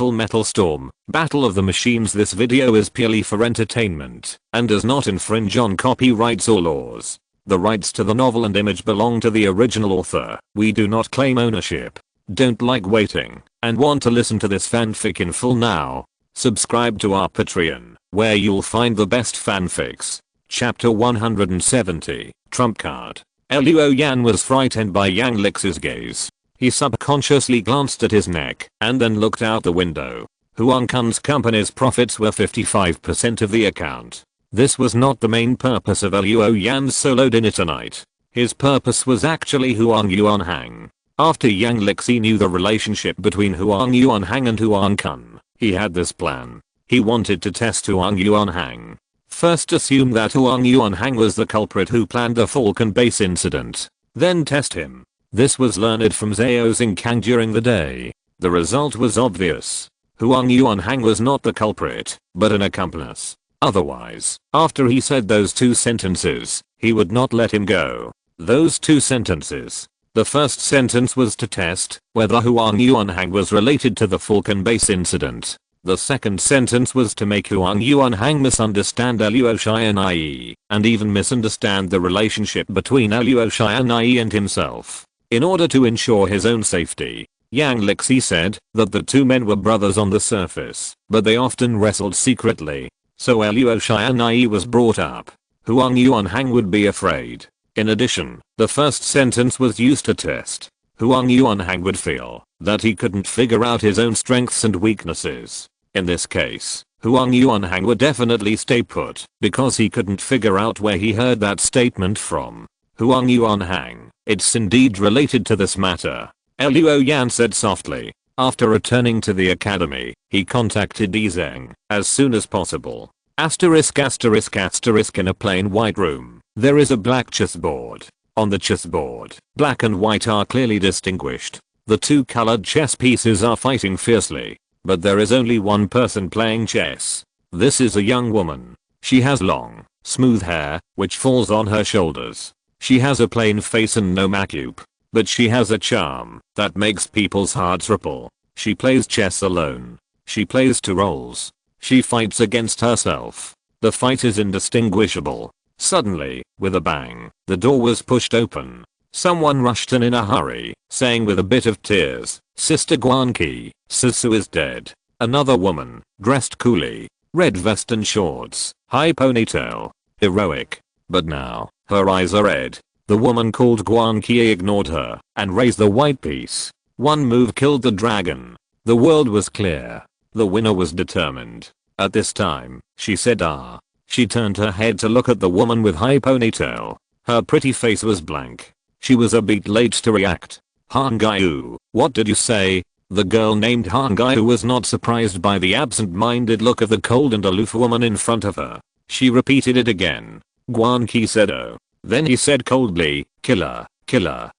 Full Metal Storm, Battle of the Machines. This video is purely for entertainment and does not infringe on copyrights or laws. The rights to the novel and image belong to the original author. We do not claim ownership. Don't like waiting and want to listen to this fanfic in full now? Subscribe to our Patreon, where you'll find the best fanfics. Chapter 170, Trump Card. Luo Yan was frightened by Yang Lix's gaze. He subconsciously glanced at his neck and then looked out the window. Huang Kun's company's profits were 55% of the account. This was not the main purpose of Luo Yan's solo dinner tonight. His purpose was actually Huang Yuanhang. After Yang Lixi knew the relationship between Huang Yuanhang and Huang Kun, he had this plan. He wanted to test Huang Yuanhang. First assume that Huang Yuanhang was the culprit who planned the Falcon Base incident. Then test him. This was learned from Zhao Xingkang during the day. The result was obvious. Huang Yuanhang was not the culprit, but an accomplice. Otherwise, after he said those two sentences, he would not let him go. Those two sentences. The first sentence was to test whether Huang Yuanhang was related to the Falcon Base incident. The second sentence was to make Huang Yuanhang misunderstand Luo Xianai, and even misunderstand the relationship between Luo Xianai and himself. In order to ensure his own safety, Yang Lixi said that the two men were brothers on the surface, but they often wrestled secretly. So Luo Xianai was brought up. Huang Yuanhang would be afraid. In addition, the first sentence was used to test. Huang Yuanhang would feel that he couldn't figure out his own strengths and weaknesses. In this case, Huang Yuanhang would definitely stay put because he couldn't figure out where he heard that statement from. Huang Yuanhang, it's indeed related to this matter, Luo Yan said softly. After returning to the academy, he contacted Zheng as soon as possible. ******* In a plain white room, there is a black chessboard. On the chessboard, black and white are clearly distinguished. The two colored chess pieces are fighting fiercely. But there is only one person playing chess. This is a young woman. She has long, smooth hair, which falls on her shoulders. She has a plain face and no makeup. But she has a charm that makes people's hearts ripple. She plays chess alone. She plays two roles. She fights against herself. The fight is indistinguishable. Suddenly, with a bang, the door was pushed open. Someone rushed in a hurry, saying with a bit of tears, "Sister Guanqi, Sisu is dead." Another woman, dressed coolly, red vest and shorts, high ponytail, heroic. But now, her eyes are red. The woman called Guanqi ignored her and raised the white piece. One move killed the dragon. The world was clear. The winner was determined. At this time, she said ah. She turned her head to look at the woman with high ponytail. Her pretty face was blank. She was a bit late to react. Han Gaiu, what did you say? The girl named Han Gaiu was not surprised by the absent-minded look of the cold and aloof woman in front of her. She repeated it again. Guanqi said oh. Then he said coldly, killer,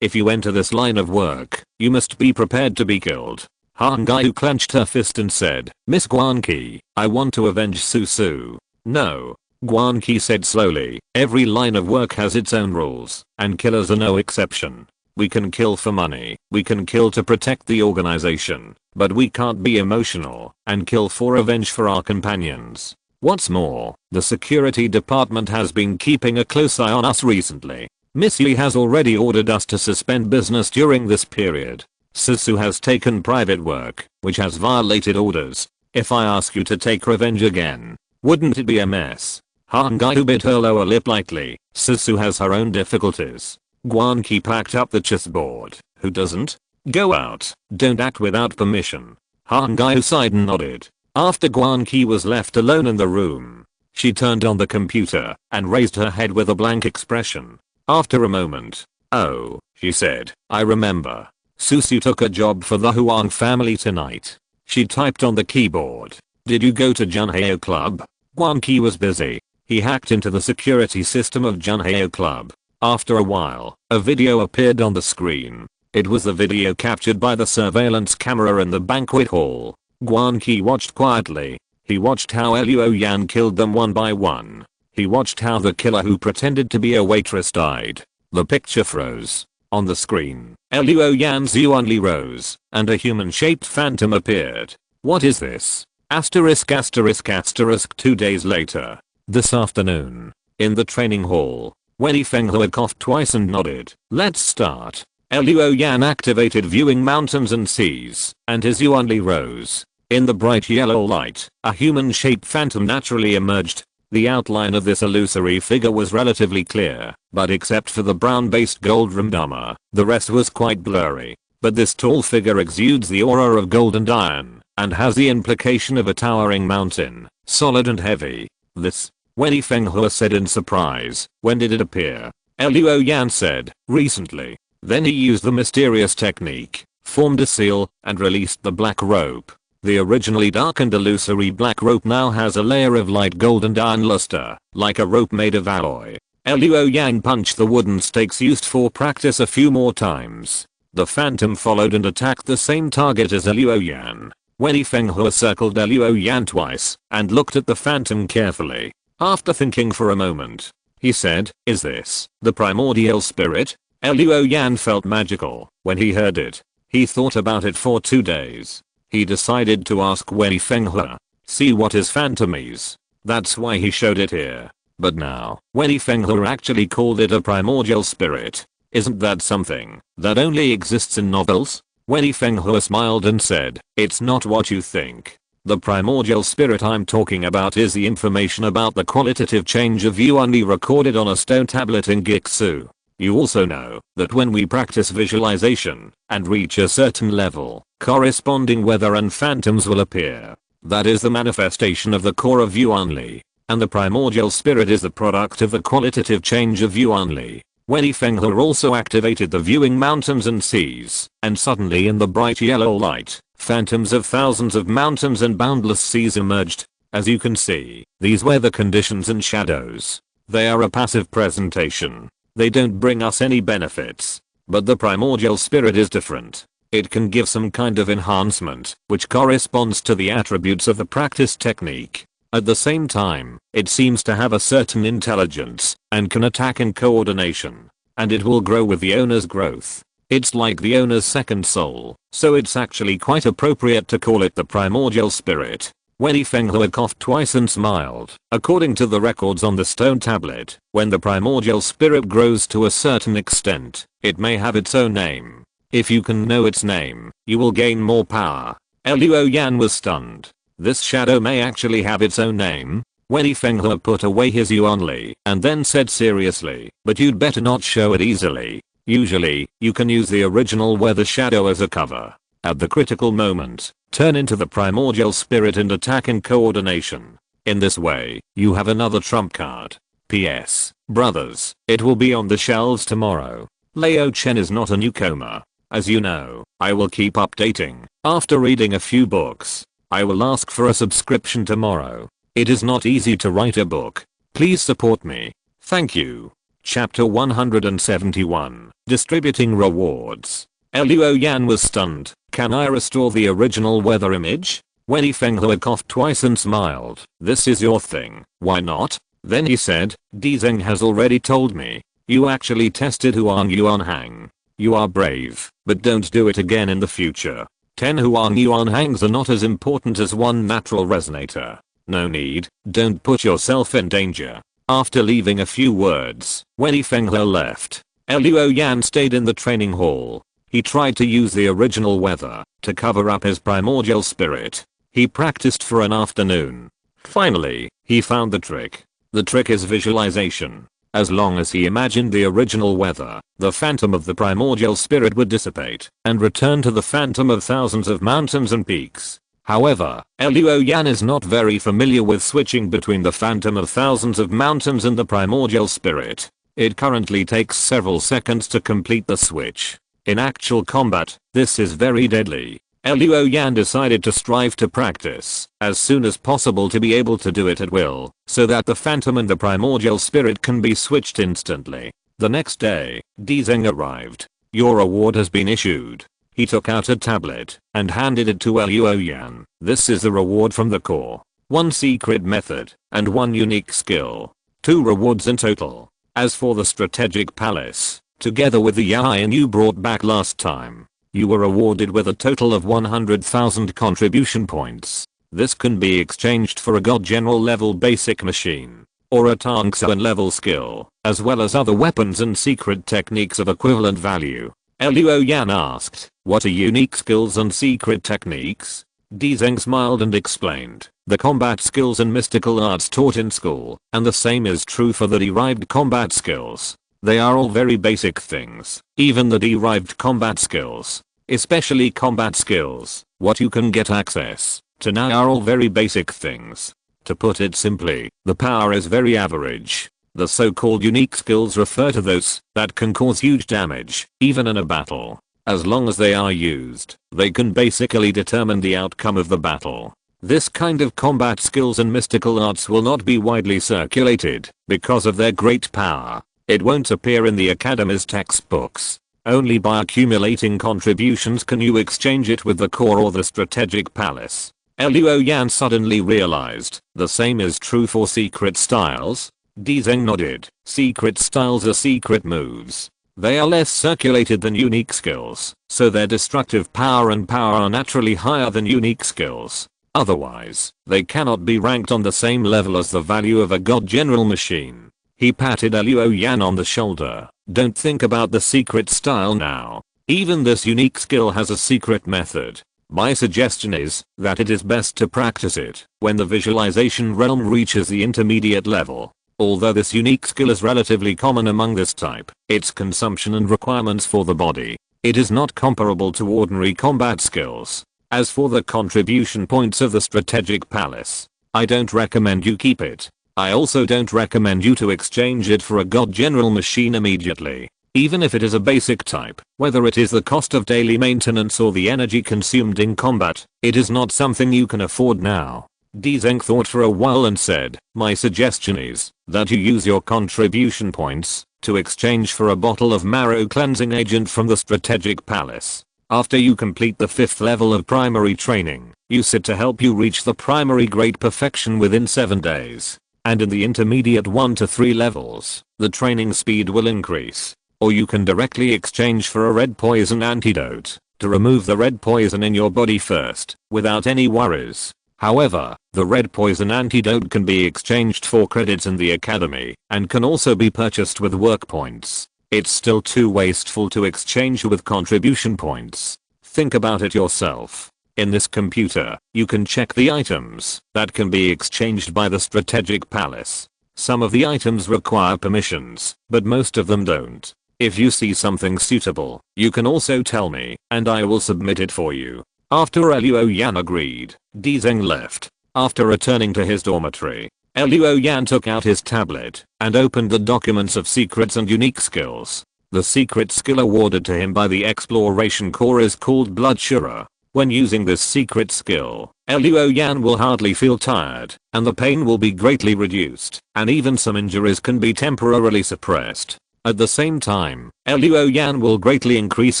if you enter this line of work, you must be prepared to be killed. Han Gaiu clenched her fist and said, Miss Guanqi, I want to avenge Susu. No. Guanqi said slowly, every line of work has its own rules, and killers are no exception. We can kill for money, we can kill to protect the organization, but we can't be emotional and kill for revenge for our companions. What's more, the security department has been keeping a close eye on us recently. Miss Yi has already ordered us to suspend business during this period. Susu has taken private work, which has violated orders. If I ask you to take revenge again, wouldn't it be a mess? Han Gaiu bit her lower lip lightly. Susu has her own difficulties. Guanqi packed up the chessboard. Who doesn't? Go out. Don't act without permission. Han Gaiu sighed and nodded. After Guanqi was left alone in the room, she turned on the computer and raised her head with a blank expression. After a moment, oh, she said, I remember. Susu took a job for the Huang family tonight. She typed on the keyboard. Did you go to Junheo Club? Guanqi was busy. He hacked into the security system of Junheo Club. After a while, a video appeared on the screen. It was the video captured by the surveillance camera in the banquet hall. Guanqi watched quietly. He watched how Luo Yan killed them one by one. He watched how the killer who pretended to be a waitress died. The picture froze. On the screen, Luo Yan's Yuanli rose, and a human-shaped phantom appeared. What is this? Asterisk asterisk asterisk 2 days later. This afternoon. In the training hall. Wen Feng had coughed twice and nodded. Let's start. Luo Yan activated viewing mountains and seas, and his yuan li rose. In the bright yellow light, a human-shaped phantom naturally emerged. The outline of this illusory figure was relatively clear, but except for the brown-based gold-rimmed armor, the rest was quite blurry. But this tall figure exudes the aura of gold and iron, and has the implication of a towering mountain, solid and heavy. This, Wen Fenghua said in surprise. When did it appear? Luo Yan said, recently. Then he used the mysterious technique, formed a seal, and released the black rope. The originally dark and illusory black rope now has a layer of light gold and iron luster, like a rope made of alloy. Luo Yan punched the wooden stakes used for practice a few more times. The phantom followed and attacked the same target as Luo Yan. Wen Fenghua circled Luo Yan twice, and looked at the phantom carefully. After thinking for a moment, he said, is this the primordial spirit? Luo Yan felt magical when he heard it. He thought about it for 2 days. He decided to ask Wen Fenghua. See what his phantom is. That's why he showed it here. But now, Wen Fenghua actually called it a primordial spirit. Isn't that something that only exists in novels? Wen Fenghua smiled and said, it's not what you think. The primordial spirit I'm talking about is the information about the qualitative change of yuan li recorded on a stone tablet in Gixu. You also know that when we practice visualization and reach a certain level, corresponding weather and phantoms will appear. That is the manifestation of the core of yuan li, and the primordial spirit is the product of the qualitative change of yuan li. Wen Fenghua also activated the viewing mountains and seas, and suddenly in the bright yellow light, phantoms of thousands of mountains and boundless seas emerged. As you can see, these were the conditions and shadows. They are a passive presentation. They don't bring us any benefits. But the primordial spirit is different. It can give some kind of enhancement, which corresponds to the attributes of the practice technique. At the same time, it seems to have a certain intelligence, and can attack in coordination. And it will grow with the owner's growth. It's like the owner's second soul, so it's actually quite appropriate to call it the primordial spirit. Wen Fenghua coughed twice and smiled. According to the records on the stone tablet, when the primordial spirit grows to a certain extent, it may have its own name. If you can know its name, you will gain more power. Luo Yan was stunned. This shadow may actually have its own name? Wen Fenghua put away his yuan li and then said seriously, but you'd better not show it easily. Usually, you can use the original weather shadow as a cover. At the critical moment, turn into the primordial spirit and attack in coordination. In this way, you have another trump card. P.S. Brothers, it will be on the shelves tomorrow. Lao Chen is not a newcomer. As you know, I will keep updating. After reading a few books, I will ask for a subscription tomorrow. It is not easy to write a book. Please support me. Thank you. Chapter 171. Distributing Rewards. Luo Yan was stunned. Can I restore the original weather image? Wen Fenghua coughed twice and smiled. This is your thing. Why not? Then he said, Dizeng has already told me. You actually tested Huang Yuan Hang. You are brave, but don't do it again in the future. 10 Huang Yuan Hangs are not as important as one natural resonator. No need, don't put yourself in danger. After leaving a few words, Wen Fenghua left. Luo Yan stayed in the training hall. He tried to use the original weather to cover up his primordial spirit. He practiced for an afternoon. Finally, he found the trick. The trick is visualization. As long as he imagined the original weather, the phantom of the primordial spirit would dissipate and return to the phantom of thousands of mountains and peaks. However, Luo Yan is not very familiar with switching between the phantom of thousands of mountains and the primordial spirit. It currently takes several seconds to complete the switch. In actual combat, this is very deadly. Luo Yan decided to strive to practice as soon as possible to be able to do it at will, so that the phantom and the primordial spirit can be switched instantly. The next day, Dizeng arrived. Your award has been issued. He took out a tablet and handed it to Luo Yan. This is the reward from the core. 1 secret method and 1 unique skill. 2 rewards in total. As for the strategic palace, together with the Yain you brought back last time, You were awarded with a total of 100,000 contribution points. This can be exchanged for a God General level basic machine, or a Tangxuan level skill, as well as other weapons and secret techniques of equivalent value. Luo Yan asked, what are unique skills and secret techniques? Zeng smiled and explained, the combat skills and mystical arts taught in school, and the same is true for the derived combat skills. They are all very basic things, even the derived combat skills, especially combat skills, what you can get access to now are all very basic things. To put it simply, the power is very average. The so-called unique skills refer to those that can cause huge damage, even in a battle. As long as they are used, they can basically determine the outcome of the battle. This kind of combat skills and mystical arts will not be widely circulated because of their great power. It won't appear in the Academy's textbooks. Only by accumulating contributions can you exchange it with the core or the strategic palace. Luo Yan suddenly realized, the same is true for secret styles. Zeng nodded. Secret styles are secret moves. They are less circulated than unique skills, so their destructive power and power are naturally higher than unique skills. Otherwise, they cannot be ranked on the same level as the value of a God General machine. He patted Luo Yan on the shoulder. Don't think about the secret style now. Even this unique skill has a secret method. My suggestion is that it is best to practice it when the visualization realm reaches the intermediate level. Although this unique skill is relatively common among this type, its consumption and requirements for the body, it is not comparable to ordinary combat skills. As for the contribution points of the strategic palace, I don't recommend you keep it. I also don't recommend you to exchange it for a God General machine immediately. Even if it is a basic type, whether it is the cost of daily maintenance or the energy consumed in combat, it is not something you can afford now. Zeng thought for a while and said, my suggestion is that you use your contribution points to exchange for a bottle of marrow cleansing agent from the strategic palace. After you complete the 5th level of primary training, use it to help you reach the primary great perfection within 7 days. And in the intermediate 1 to 3 levels, the training speed will increase. Or you can directly exchange for a red poison antidote to remove the red poison in your body first, without any worries. However, the red poison antidote can be exchanged for credits in the academy and can also be purchased with work points. It's still too wasteful to exchange with contribution points. Think about it yourself. In this computer, you can check the items that can be exchanged by the strategic palace. Some of the items require permissions, but most of them don't. If you see something suitable, you can also tell me, and I will submit it for you. After Luo Yan agreed, Zeng left. After returning to his dormitory, Luo Yan took out his tablet and opened the documents of secrets and unique skills. The secret skill awarded to him by the exploration core is called Blood Shura. When using this secret skill, Luo Yan will hardly feel tired, and the pain will be greatly reduced, and even some injuries can be temporarily suppressed. At the same time, Luo Yan will greatly increase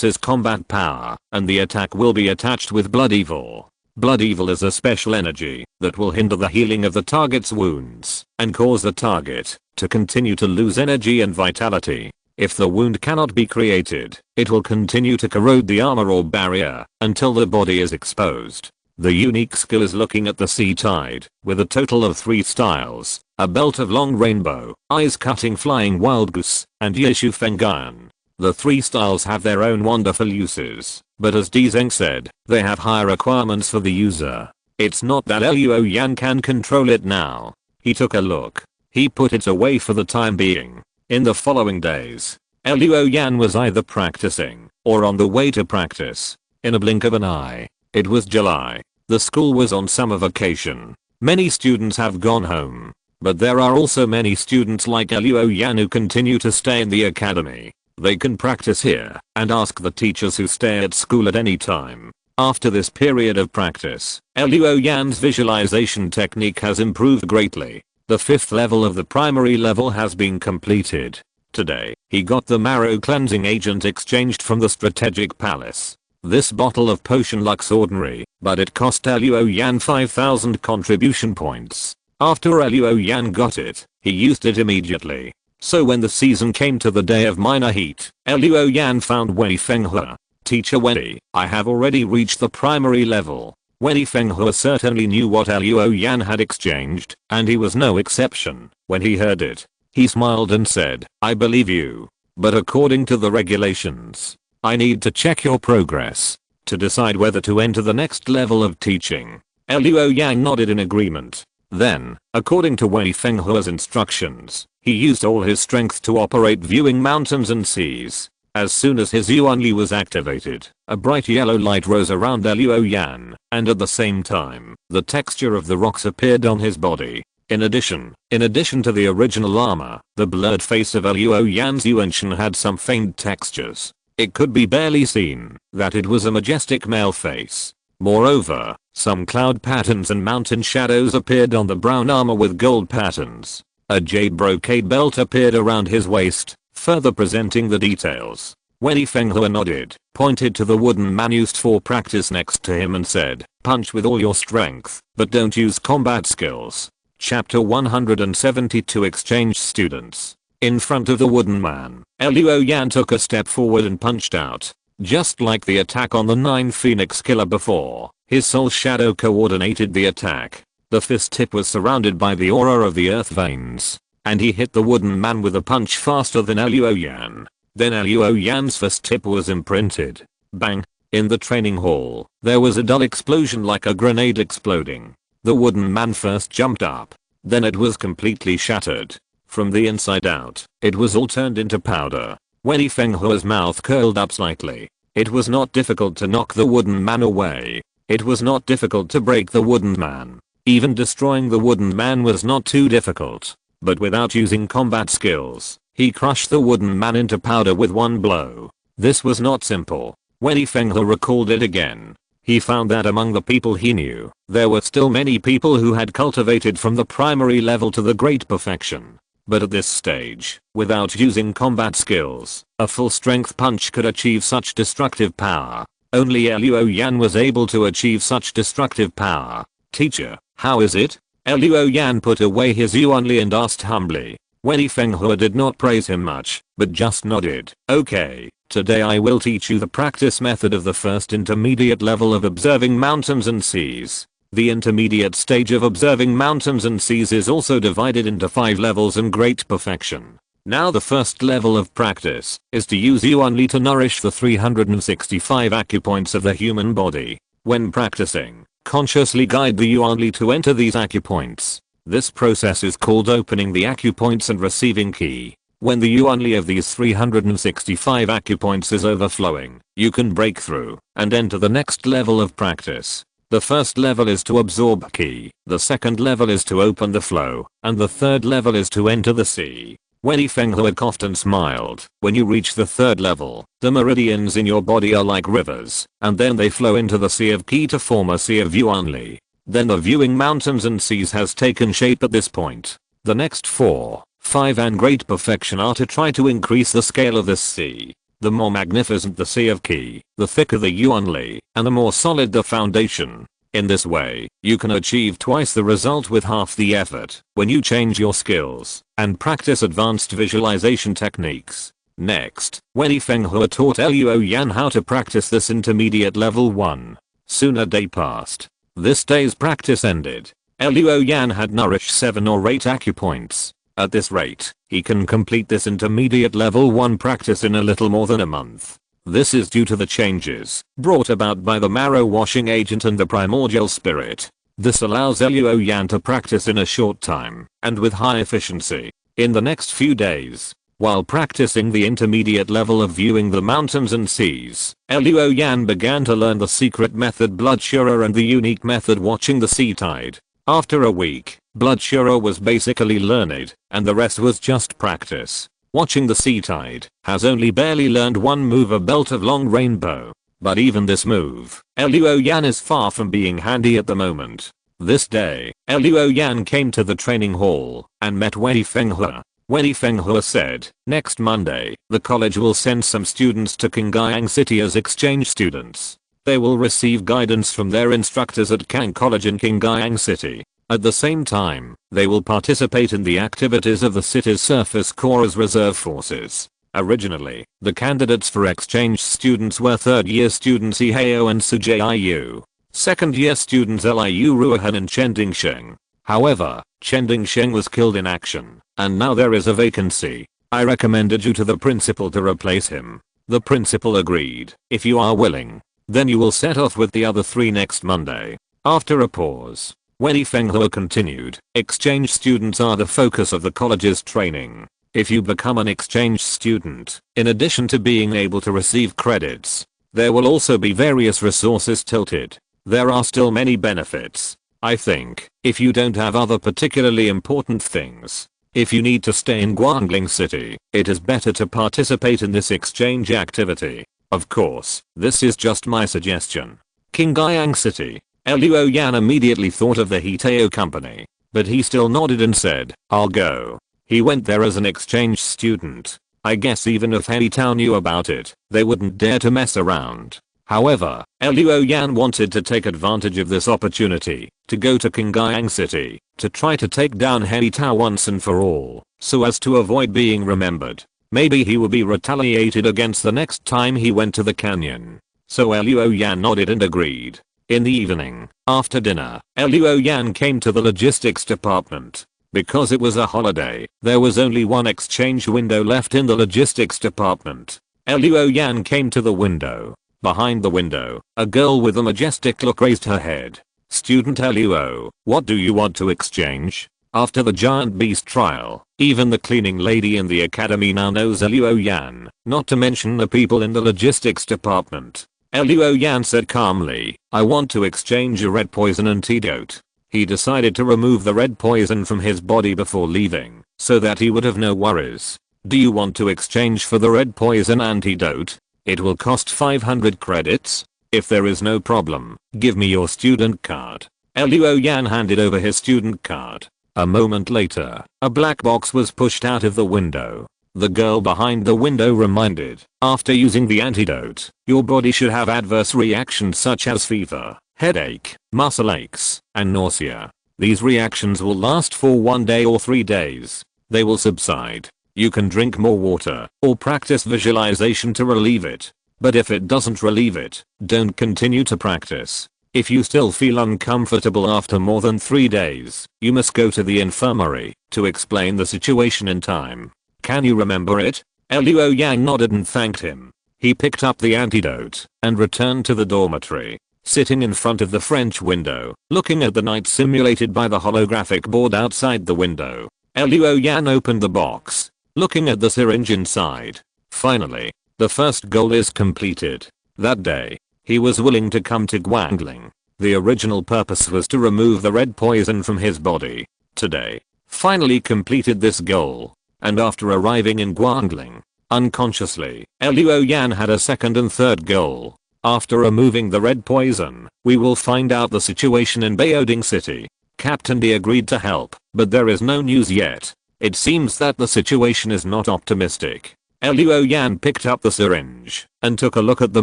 his combat power, and the attack will be attached with Blood Evil. Blood Evil is a special energy that will hinder the healing of the target's wounds and cause the target to continue to lose energy and vitality. If the wound cannot be created, it will continue to corrode the armor or barrier until the body is exposed. The unique skill is Looking at the Sea Tide, with a total of 3 styles, a belt of long rainbow, eyes cutting flying wild goose, and Xing Feng. The 3 styles have their own wonderful uses, but as Zeng said, they have higher requirements for the user. It's not that Luo Yan can control it now. He took a look. He put it away for the time being. In the following days, Luo Yan was either practicing or on the way to practice. In a blink of an eye, it was July. The school was on summer vacation. Many students have gone home, but there are also many students like Luo Yan who continue to stay in the academy. They can practice here and ask the teachers who stay at school at any time. After this period of practice, Luo Yan's visualization technique has improved greatly. The 5th level of the primary level has been completed. Today, he got the marrow cleansing agent exchanged from the strategic palace. This bottle of potion looks ordinary, but it cost Luo Yan 5,000 contribution points. After Luo Yan got it, he used it immediately. So when the season came to the day of minor heat, Luo Yan found Wei Fenghua. Teacher Weni, I have already reached the primary level. Weni Fenghua certainly knew what Luo Yan had exchanged, and he was no exception. When he heard it, he smiled and said, I believe you. But according to the regulations, I need to check your progress to decide whether to enter the next level of teaching. Luo Yan nodded in agreement. Then, according to Weni Fenghua's instructions, he used all his strength to operate viewing mountains and seas. As soon as his Yuanli was activated, a bright yellow light rose around Luo Yan, and at the same time, the texture of the rocks appeared on his body. In addition to the original armor, the blurred face of Luo Yan's Yuanshan had some faint textures. It could be barely seen that it was a majestic male face. Moreover, some cloud patterns and mountain shadows appeared on the brown armor with gold patterns. A jade brocade belt appeared around his waist, further presenting the details. Weni Fenghua nodded, pointed to the wooden man used for practice next to him and said, punch with all your strength, but don't use combat skills. Chapter 172 Exchange Students. In front of the wooden man, Luo Yan took a step forward and punched out. Just like the attack on the 9 Phoenix Killer before, his soul shadow coordinated the attack. The fist tip was surrounded by the aura of the earth veins, and he hit the wooden man with a punch faster than Luo Yan. Then Luo Yan's fist tip was imprinted. Bang! In the training hall, there was a dull explosion like a grenade exploding. The wooden man first jumped up. Then it was completely shattered. From the inside out, it was all turned into powder. Weni Fenghua's mouth curled up slightly. It was not difficult to knock the wooden man away. It was not difficult to break the wooden man. Even destroying the wooden man was not too difficult. But without using combat skills, he crushed the wooden man into powder with one blow. This was not simple. Weni Fenghua recalled it again. He found that among the people he knew, there were still many people who had cultivated from the primary level to the great perfection. But at this stage, without using combat skills, a full strength punch could achieve such destructive power. Only Luo Yan was able to achieve such destructive power. Teacher, how is it? Luo Yan put away his Yuanli and asked humbly. Weni Fenghua did not praise him much, but just nodded. Okay, today I will teach you the practice method of the first intermediate level of observing mountains and seas. The intermediate stage of observing mountains and seas is also divided into 5 levels and great perfection. Now the first level of practice is to use Yuanli to nourish the 365 acupoints of the human body. When practicing, consciously guide the Yuanli to enter these acupoints. This process is called opening the acupoints and receiving ki. When the Yuanli of these 365 acupoints is overflowing, you can break through and enter the next level of practice. The first level is to absorb ki, the second level is to open the flow, and the third level is to enter the sea. Weni Fenghua coughed and smiled. When you reach the third level, the meridians in your body are like rivers, and then they flow into the sea of ki to form a sea of Yuanli. Then the viewing mountains and seas has taken shape at this point. The next 4, 5 and great perfection are to try to increase the scale of this sea. The more magnificent the sea of ki, the thicker the Yuanli, and the more solid the foundation. In this way, you can achieve twice the result with half the effort when you change your skills and practice advanced visualization techniques. Next, Weni Fenghua taught Luo Yan how to practice this intermediate level 1. Soon a day passed. This day's practice ended. Luo Yan had nourished 7 or 8 acupoints. At this rate, he can complete this intermediate level 1 practice in a little more than a month. This is due to the changes brought about by the marrow washing agent and the primordial spirit. This allows Luo Yan to practice in a short time and with high efficiency. In the next few days, while practicing the intermediate level of viewing the mountains and seas, Luo Yan began to learn the secret method Blood Shura and the unique method watching the sea tide. After a week, Blood Shura was basically learned, and the rest was just practice. Watching the sea tide has only barely learned one move, a belt of long rainbow. But even this move, Luo Yan is far from being handy at the moment. This day, Luo Yan came to the training hall and met Weni Fenghua. Weni Fenghua said, next Monday, the college will send some students to Qingyang City as exchange students. They will receive guidance from their instructors at Kang College in Qingyang City. At the same time, they will participate in the activities of the city's surface corps as reserve forces. Originally, the candidates for exchange students were third-year students Iheo and Sujiu, second-year students Liu Ruohan and Chen Dingsheng. However, Chen Dingsheng was killed in action, and now there is a vacancy. I recommended you to the principal to replace him. The principal agreed. If you are willing, then you will set off with the other 3 next Monday. After a pause, Wen Fenghe continued, exchange students are the focus of the college's training. If you become an exchange student, in addition to being able to receive credits, there will also be various resources tilted. There are still many benefits. I think, if you don't have other particularly important things, if you need to stay in Guangling City, it is better to participate in this exchange activity. Of course, this is just my suggestion. Qingyang City. Luo Yan immediately thought of the Hiteo company, but he still nodded and said, I'll go. He went there as an exchange student. I guess even if Heitao knew about it, they wouldn't dare to mess around. However, Luo Yan wanted to take advantage of this opportunity to go to Qingyang City to try to take down Heitao once and for all, so as to avoid being remembered. Maybe he would be retaliated against the next time he went to the canyon. So Luo Yan nodded and agreed. In the evening, after dinner, Luo Yan came to the logistics department. Because it was a holiday, there was only one exchange window left in the logistics department. Luo Yan came to the window. Behind the window, a girl with a majestic look raised her head. Student Luo, what do you want to exchange? After the giant beast trial, even the cleaning lady in the academy now knows Luo Yan, not to mention the people in the logistics department. Luo Yan said calmly, I want to exchange a red poison antidote. He decided to remove the red poison from his body before leaving, so that he would have no worries. Do you want to exchange for the red poison antidote? It will cost 500 credits. If there is no problem, give me your student card. Luo Yan handed over his student card. A moment later, a black box was pushed out of the window. The girl behind the window reminded, after using the antidote, your body should have adverse reactions such as fever, headache, muscle aches, and nausea. These reactions will last for 1 day or 3 days. They will subside. You can drink more water or practice visualization to relieve it. But if it doesn't relieve it, don't continue to practice. If you still feel uncomfortable after more than 3 days, you must go to the infirmary to explain the situation in time. Can you remember it? Luo Yang nodded and thanked him. He picked up the antidote and returned to the dormitory. Sitting in front of the French window, looking at the night simulated by the holographic board outside the window, Luo Yan opened the box, looking at the syringe inside. Finally, the first goal is completed. That day, he was willing to come to Guangling. The original purpose was to remove the red poison from his body. Today, finally completed this goal. And after arriving in Guangling, unconsciously, Luo Yan had a second and third goal. After removing the red poison, we will find out the situation in Behemoths City. Captain D agreed to help, but there is no news yet. It seems that the situation is not optimistic. Luo Yan picked up the syringe and took a look at the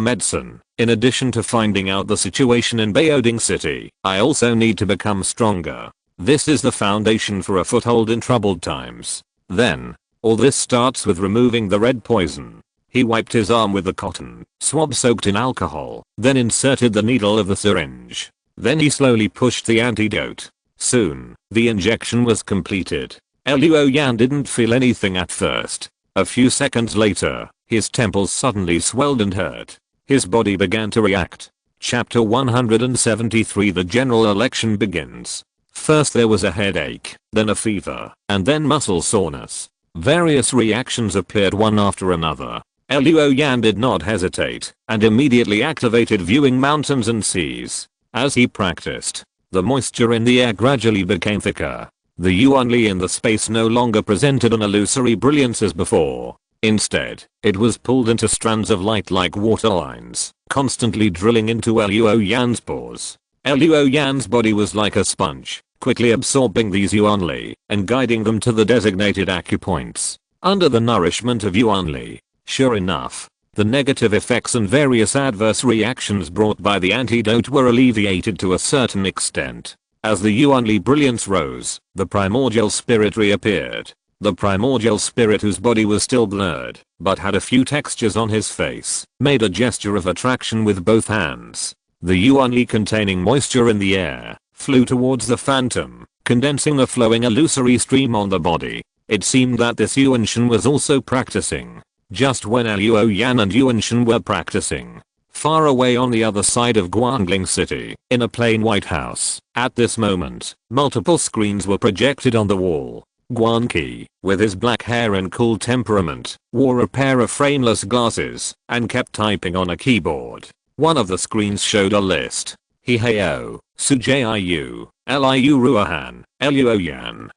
medicine. In addition to finding out the situation in Behemoths City, I also need to become stronger. This is the foundation for a foothold in troubled times. Then, all this starts with removing the red poison. He wiped his arm with the cotton swab soaked in alcohol, then inserted the needle of the syringe. Then he slowly pushed the antidote. Soon, the injection was completed. Luo Yan didn't feel anything at first. A few seconds later, his temples suddenly swelled and hurt. His body began to react. Chapter 173 The general election begins. First there was a headache, then a fever, and then muscle soreness. Various reactions appeared one after another. Luo Yan did not hesitate, and immediately activated viewing mountains and seas. As he practiced, the moisture in the air gradually became thicker. The Yuanli in the space no longer presented an illusory brilliance as before. Instead, it was pulled into strands of light like water lines, constantly drilling into Luo Yan's pores. Luo Yan's body was like a sponge, quickly absorbing these Yuanli and guiding them to the designated acupoints. Under the nourishment of Yuanli, sure enough, the negative effects and various adverse reactions brought by the antidote were alleviated to a certain extent. As the Yuanli brilliance rose, the primordial spirit reappeared. The primordial spirit, whose body was still blurred, but had a few textures on his face, made a gesture of attraction with both hands. The yuan containing moisture in the air flew towards the phantom, condensing a flowing illusory stream on the body. It seemed that this Yuanshan was also practicing. Just when Luo Yan and Yuanshan were practicing, far away on the other side of Guangling City, in a plain white house, at this moment, multiple screens were projected on the wall. Guanqi, with his black hair and cool temperament, wore a pair of frameless glasses and kept typing on a keyboard. One of the screens showed a list. Hiheo, Sujiyu, Liu Ruohan, Luo Yan.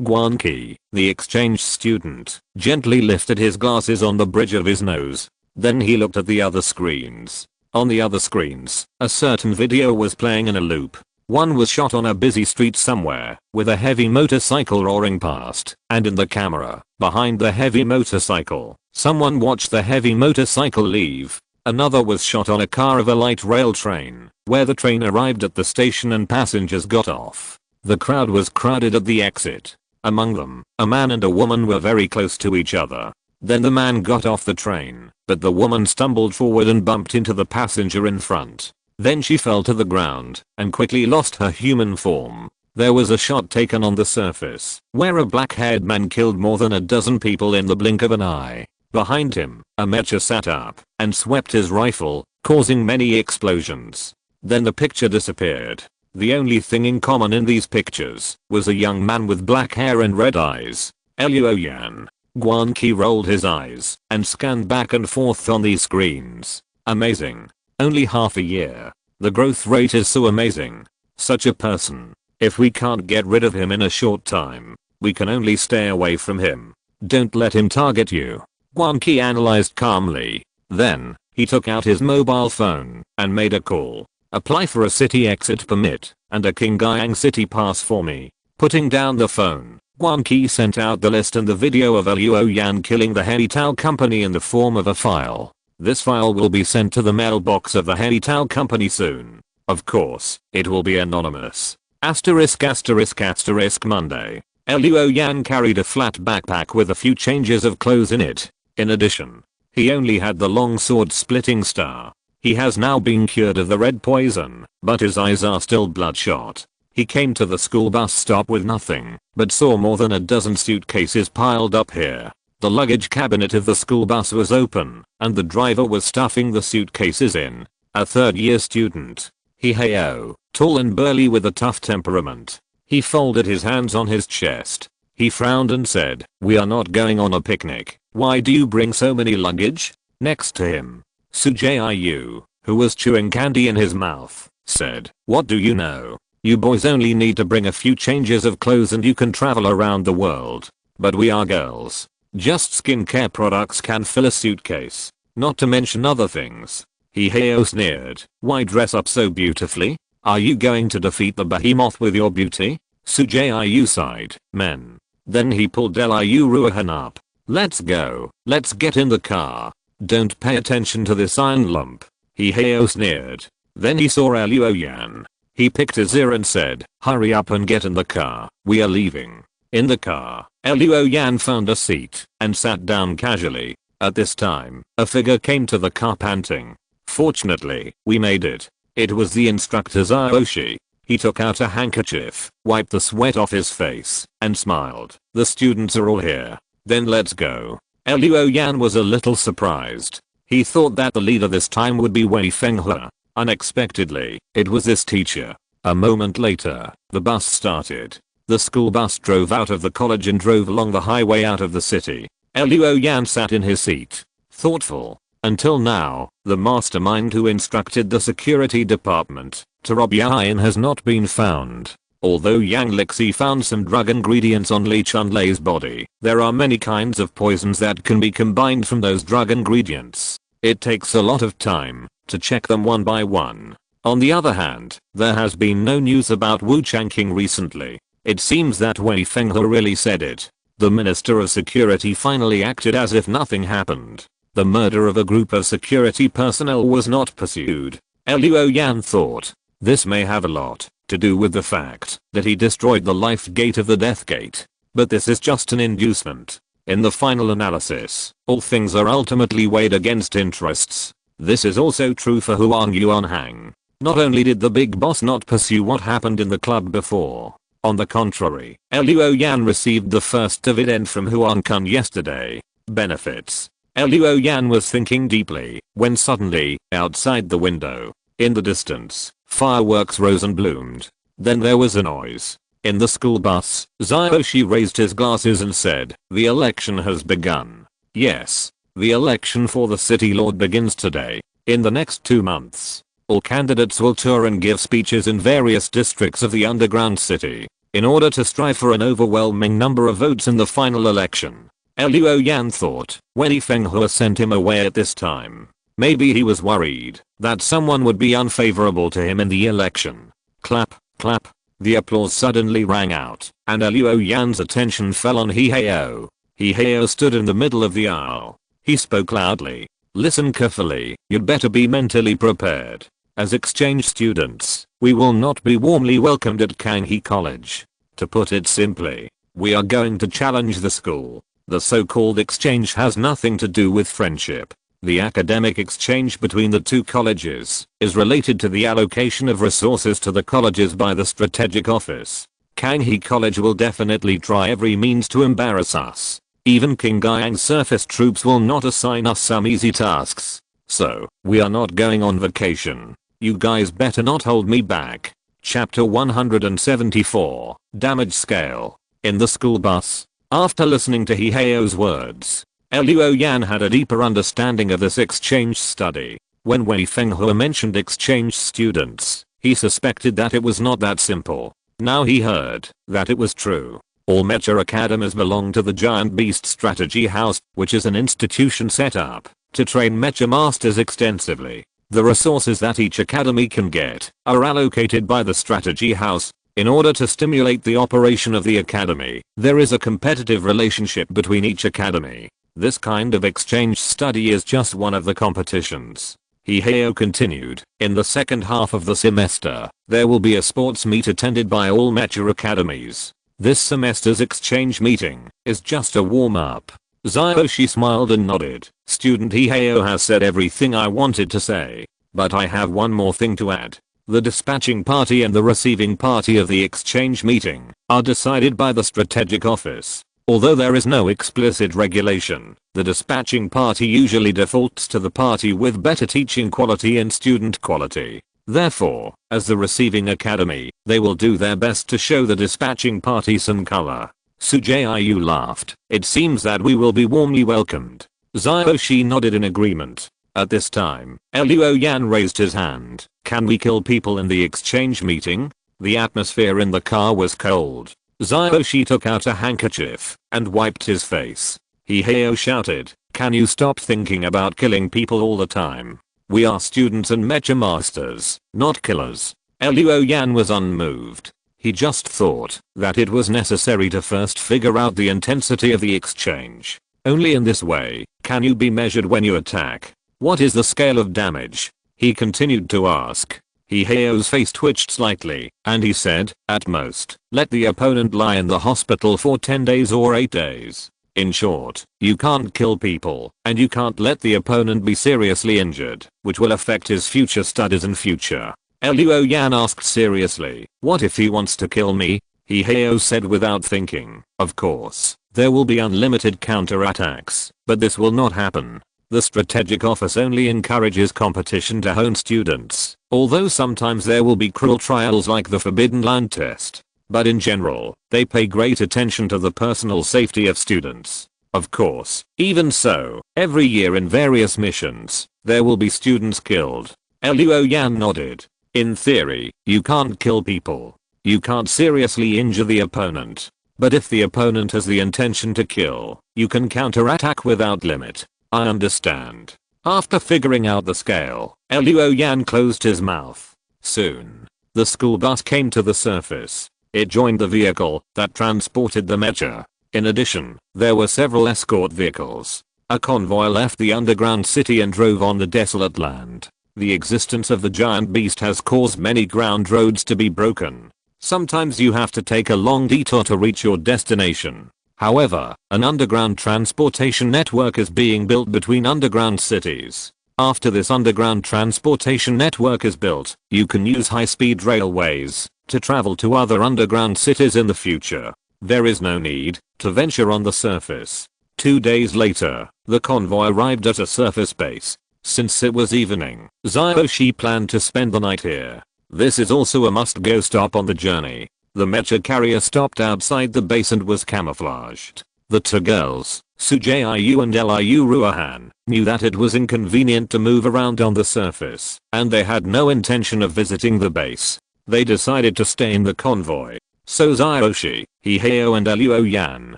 Guanqi, the exchange student, gently lifted his glasses on the bridge of his nose. Then he looked at the other screens. On the other screens, a certain video was playing in a loop. One was shot on a busy street somewhere, with a heavy motorcycle roaring past, and in the camera, behind the heavy motorcycle, someone watched the heavy motorcycle leave. Another was shot on a car of a light rail train, where the train arrived at the station and passengers got off. The crowd was crowded at the exit. Among them, a man and a woman were very close to each other. Then the man got off the train, but the woman stumbled forward and bumped into the passenger in front. Then she fell to the ground and quickly lost her human form. There was a shot taken on the surface, where a black-haired man killed more than a dozen people in the blink of an eye. Behind him, a mechs sat up and swept his rifle, causing many explosions. Then the picture disappeared. The only thing in common in these pictures was a young man with black hair and red eyes. Luo Yan. Guanqi rolled his eyes and scanned back and forth on these screens. Amazing. Only half a year. The growth rate is so amazing. Such a person. If we can't get rid of him in a short time, we can only stay away from him. Don't let him target you. Guanqi analyzed calmly. Then, he took out his mobile phone and made a call. Apply for a city exit permit and a Qingyang city pass for me. Putting down the phone, Guanqi sent out the list and the video of Luo Yan killing the Heitao company in the form of a file. This file will be sent to the mailbox of the Heitao company soon. Of course, it will be anonymous. Asterisk asterisk asterisk Monday. Luo Yan carried a flat backpack with a few changes of clothes in it. In addition, he only had the long sword-splitting star. He has now been cured of the red poison, but his eyes are still bloodshot. He came to the school bus stop with nothing, but saw more than a dozen suitcases piled up here. The luggage cabinet of the school bus was open, and the driver was stuffing the suitcases in. A third-year student. Hiheo, tall and burly with a tough temperament. He folded his hands on his chest. He frowned and said, "We are not going on a picnic. Why do you bring so many luggage?" Next to him, Sujiyu, who was chewing candy in his mouth, said, "What do you know? You boys only need to bring a few changes of clothes and you can travel around the world. But we are girls. Just skincare products can fill a suitcase. Not to mention other things." Hiheo sneered. "Why dress up so beautifully? Are you going to defeat the behemoth with your beauty?" Sujiyu sighed. "Men." Then he pulled Liu Ruohan up. "Let's go. Let's get in the car. Don't pay attention to this iron lump." Hiheo sneered. Then he saw Luo Yan. He picked his ear and said, "Hurry up and get in the car. We are leaving." In the car, Luo Yan found a seat and sat down casually. At this time, a figure came to the car panting. "Fortunately, we made it." It was the instructor Aoshi. He took out a handkerchief, wiped the sweat off his face, and smiled. "The students are all here. Then let's go." Luo Yan was a little surprised. He thought that the leader this time would be Wei Fenghua. Unexpectedly, it was this teacher. A moment later, the bus started. The school bus drove out of the college and drove along the highway out of the city. Luo Yan sat in his seat, thoughtful. Until now, the mastermind who instructed the security department to rob Jiuying has not been found. Although Yang Lixi found some drug ingredients on Li Chunlei's body, there are many kinds of poisons that can be combined from those drug ingredients. It takes a lot of time to check them one by one. On the other hand, there has been no news about Wu Changqing recently. It seems that Wei Fenghua really said it. The Minister of Security finally acted as if nothing happened. The murder of a group of security personnel was not pursued. Luo Yan thought. This may have a lot to do with the fact that he destroyed the life gate of the death gate. but this is just an inducement. In the final analysis, all things are ultimately weighed against interests. This is also true for Huang Yuanhang. Not only did the big boss not pursue what happened in the club before, on the contrary, Luo Yan received the first dividend from Huang Kun yesterday. Benefits. Luo Yan was thinking deeply when suddenly, outside the window, in the distance, fireworks rose and bloomed. Then there was a noise. In the school bus, Xiaoshi raised his glasses and said, "The election has begun." Yes. The election for the city lord begins today. In the next 2 months, all candidates will tour and give speeches in various districts of the underground city, in order to strive for an overwhelming number of votes in the final election. Luo Yan thought, when Xing Feng sent him away at this time, maybe he was worried that someone would be unfavorable to him in the election. Clap, clap. The applause suddenly rang out, and Luo Yan's attention fell on Hihao. Hihao stood in the middle of the aisle. He spoke loudly. "Listen carefully, you'd better be mentally prepared. As exchange students, we will not be warmly welcomed at Kanghe College. To put it simply, we are going to challenge the school. The so-called exchange has nothing to do with friendship. The academic exchange between the two colleges is related to the allocation of resources to the colleges by the strategic office. Kanghe College will definitely try every means to embarrass us. Even Qingyang's surface troops will not assign us some easy tasks. So, we are not going on vacation. You guys better not hold me back." Chapter 174, Damage Scale. In the school bus, after listening to Hihao's words, Luo Yan had a deeper understanding of this exchange study. When Wei Fenghua mentioned exchange students, he suspected that it was not that simple. Now he heard that it was true. All mecha academies belong to the Giant Beast Strategy House, which is an institution set up to train mecha masters extensively. The resources that each academy can get are allocated by the Strategy House. In order to stimulate the operation of the academy, there is a competitive relationship between each academy. This kind of exchange study is just one of the competitions. Hihao continued, in the second half of the semester, there will be a sports meet attended by all mecha academies. This semester's exchange meeting is just a warm-up. Xiaoshi smiled and nodded. Student Hihao has said everything I wanted to say, but I have one more thing to add. The dispatching party and the receiving party of the exchange meeting are decided by the strategic office. Although there is no explicit regulation, the dispatching party usually defaults to the party with better teaching quality and student quality. Therefore, as the receiving academy, they will do their best to show the dispatching party some color. Sujiyu laughed. It seems that we will be warmly welcomed. Xiaoshi nodded in agreement. At this time, Luo Yan raised his hand. Can we kill people in the exchange meeting? The atmosphere in the car was cold. Xiaoshi took out a handkerchief and wiped his face. Hihao shouted, "Can you stop thinking about killing people all the time? We are students and mecha masters, not killers." Luo Yan was unmoved. He just thought that it was necessary to first figure out the intensity of the exchange. Only in this way can you be measured when you attack. What is the scale of damage? He continued to ask. Hihao's face twitched slightly, and he said, "At most, let the opponent lie in the hospital for 10 days or 8 days. In short, you can't kill people, and you can't let the opponent be seriously injured, which will affect his future studies and future." Luo Yan asked seriously, "What if he wants to kill me?" Hihao said without thinking, "Of course, there will be unlimited counterattacks, but this will not happen. The strategic office only encourages competition to hone students, although sometimes there will be cruel trials like the Forbidden Land test. But in general, they pay great attention to the personal safety of students. Of course, even so, every year in various missions, there will be students killed." Luo Yan nodded. "In theory, you can't kill people. You can't seriously injure the opponent. But if the opponent has the intention to kill, you can counterattack without limit." "I understand." After figuring out the scale, Luo Yan closed his mouth. Soon, the school bus came to the surface. It joined the vehicle that transported the mecha. In addition, there were several escort vehicles. A convoy left the underground city and drove on the desolate land. The existence of the giant beast has caused many ground roads to be broken. Sometimes you have to take a long detour to reach your destination. However, an underground transportation network is being built between underground cities. After this underground transportation network is built, you can use high-speed railways to travel to other underground cities in the future. There is no need to venture on the surface. 2 days later, the convoy arrived at a surface base. Since it was evening, Jiuying planned to spend the night here. This is also a must-go stop on the journey. The mecha carrier stopped outside the base and was camouflaged. The two girls, Sujiyu and Liu Ruohan, knew that it was inconvenient to move around on the surface, and they had no intention of visiting the base. They decided to stay in the convoy. So Jiuying, Hiheo and Liu Yan,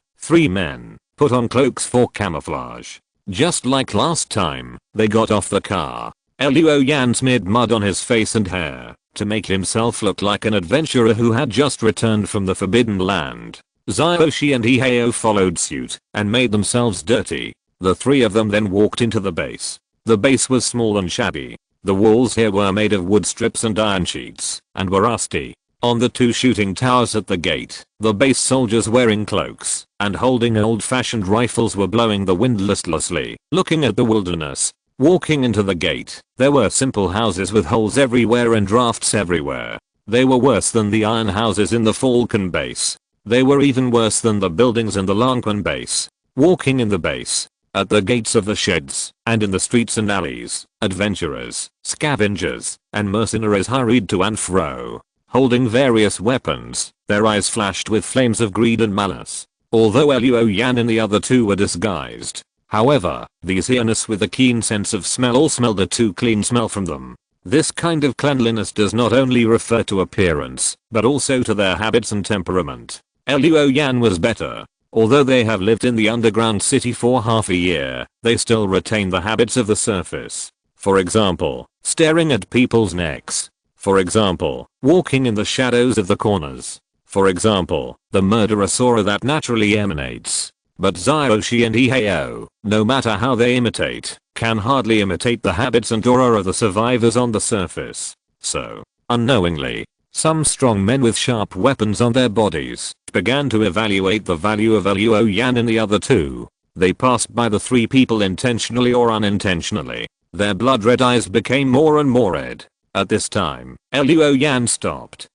3 men, put on cloaks for camouflage. Just like last time, they got off the car. Liu Yan smeared mud on his face and hair to make himself look like an adventurer who had just returned from the Forbidden Land. Jiuying and Hiheo followed suit and made themselves dirty. The 3 of them then walked into the base. The base was small and shabby. The walls here were made of wood strips and iron sheets and were rusty. On the 2 shooting towers at the gate, the base soldiers wearing cloaks and holding old-fashioned rifles were blowing the wind listlessly, looking at the wilderness. Walking into the gate, there were simple houses with holes everywhere and drafts everywhere. They were worse than the iron houses in the Falcon base. They were even worse than the buildings in the Lanquan base. Walking in the base, at the gates of the sheds, and in the streets and alleys, adventurers, scavengers, and mercenaries hurried to and fro, holding various weapons. Their eyes flashed with flames of greed and malice. Although Liu Yan and the other 2 were disguised. However, these hyenas with a keen sense of smell all smelled a too clean smell from them. This kind of cleanliness does not only refer to appearance, but also to their habits and temperament. Liu Yan was better. Although they have lived in the underground city for half a year, they still retain the habits of the surface. For example, staring at people's necks. For example, walking in the shadows of the corners. For example, the murderous aura that naturally emanates. But Jiuying and Hiheo, no matter how they imitate, can hardly imitate the habits and aura of the survivors on the surface. So, unknowingly, some strong men with sharp weapons on their bodies began to evaluate the value of Liu Yan and the other 2. They passed by the 3 people intentionally or unintentionally. Their blood-red eyes became more and more red. At this time, Liu Yan stopped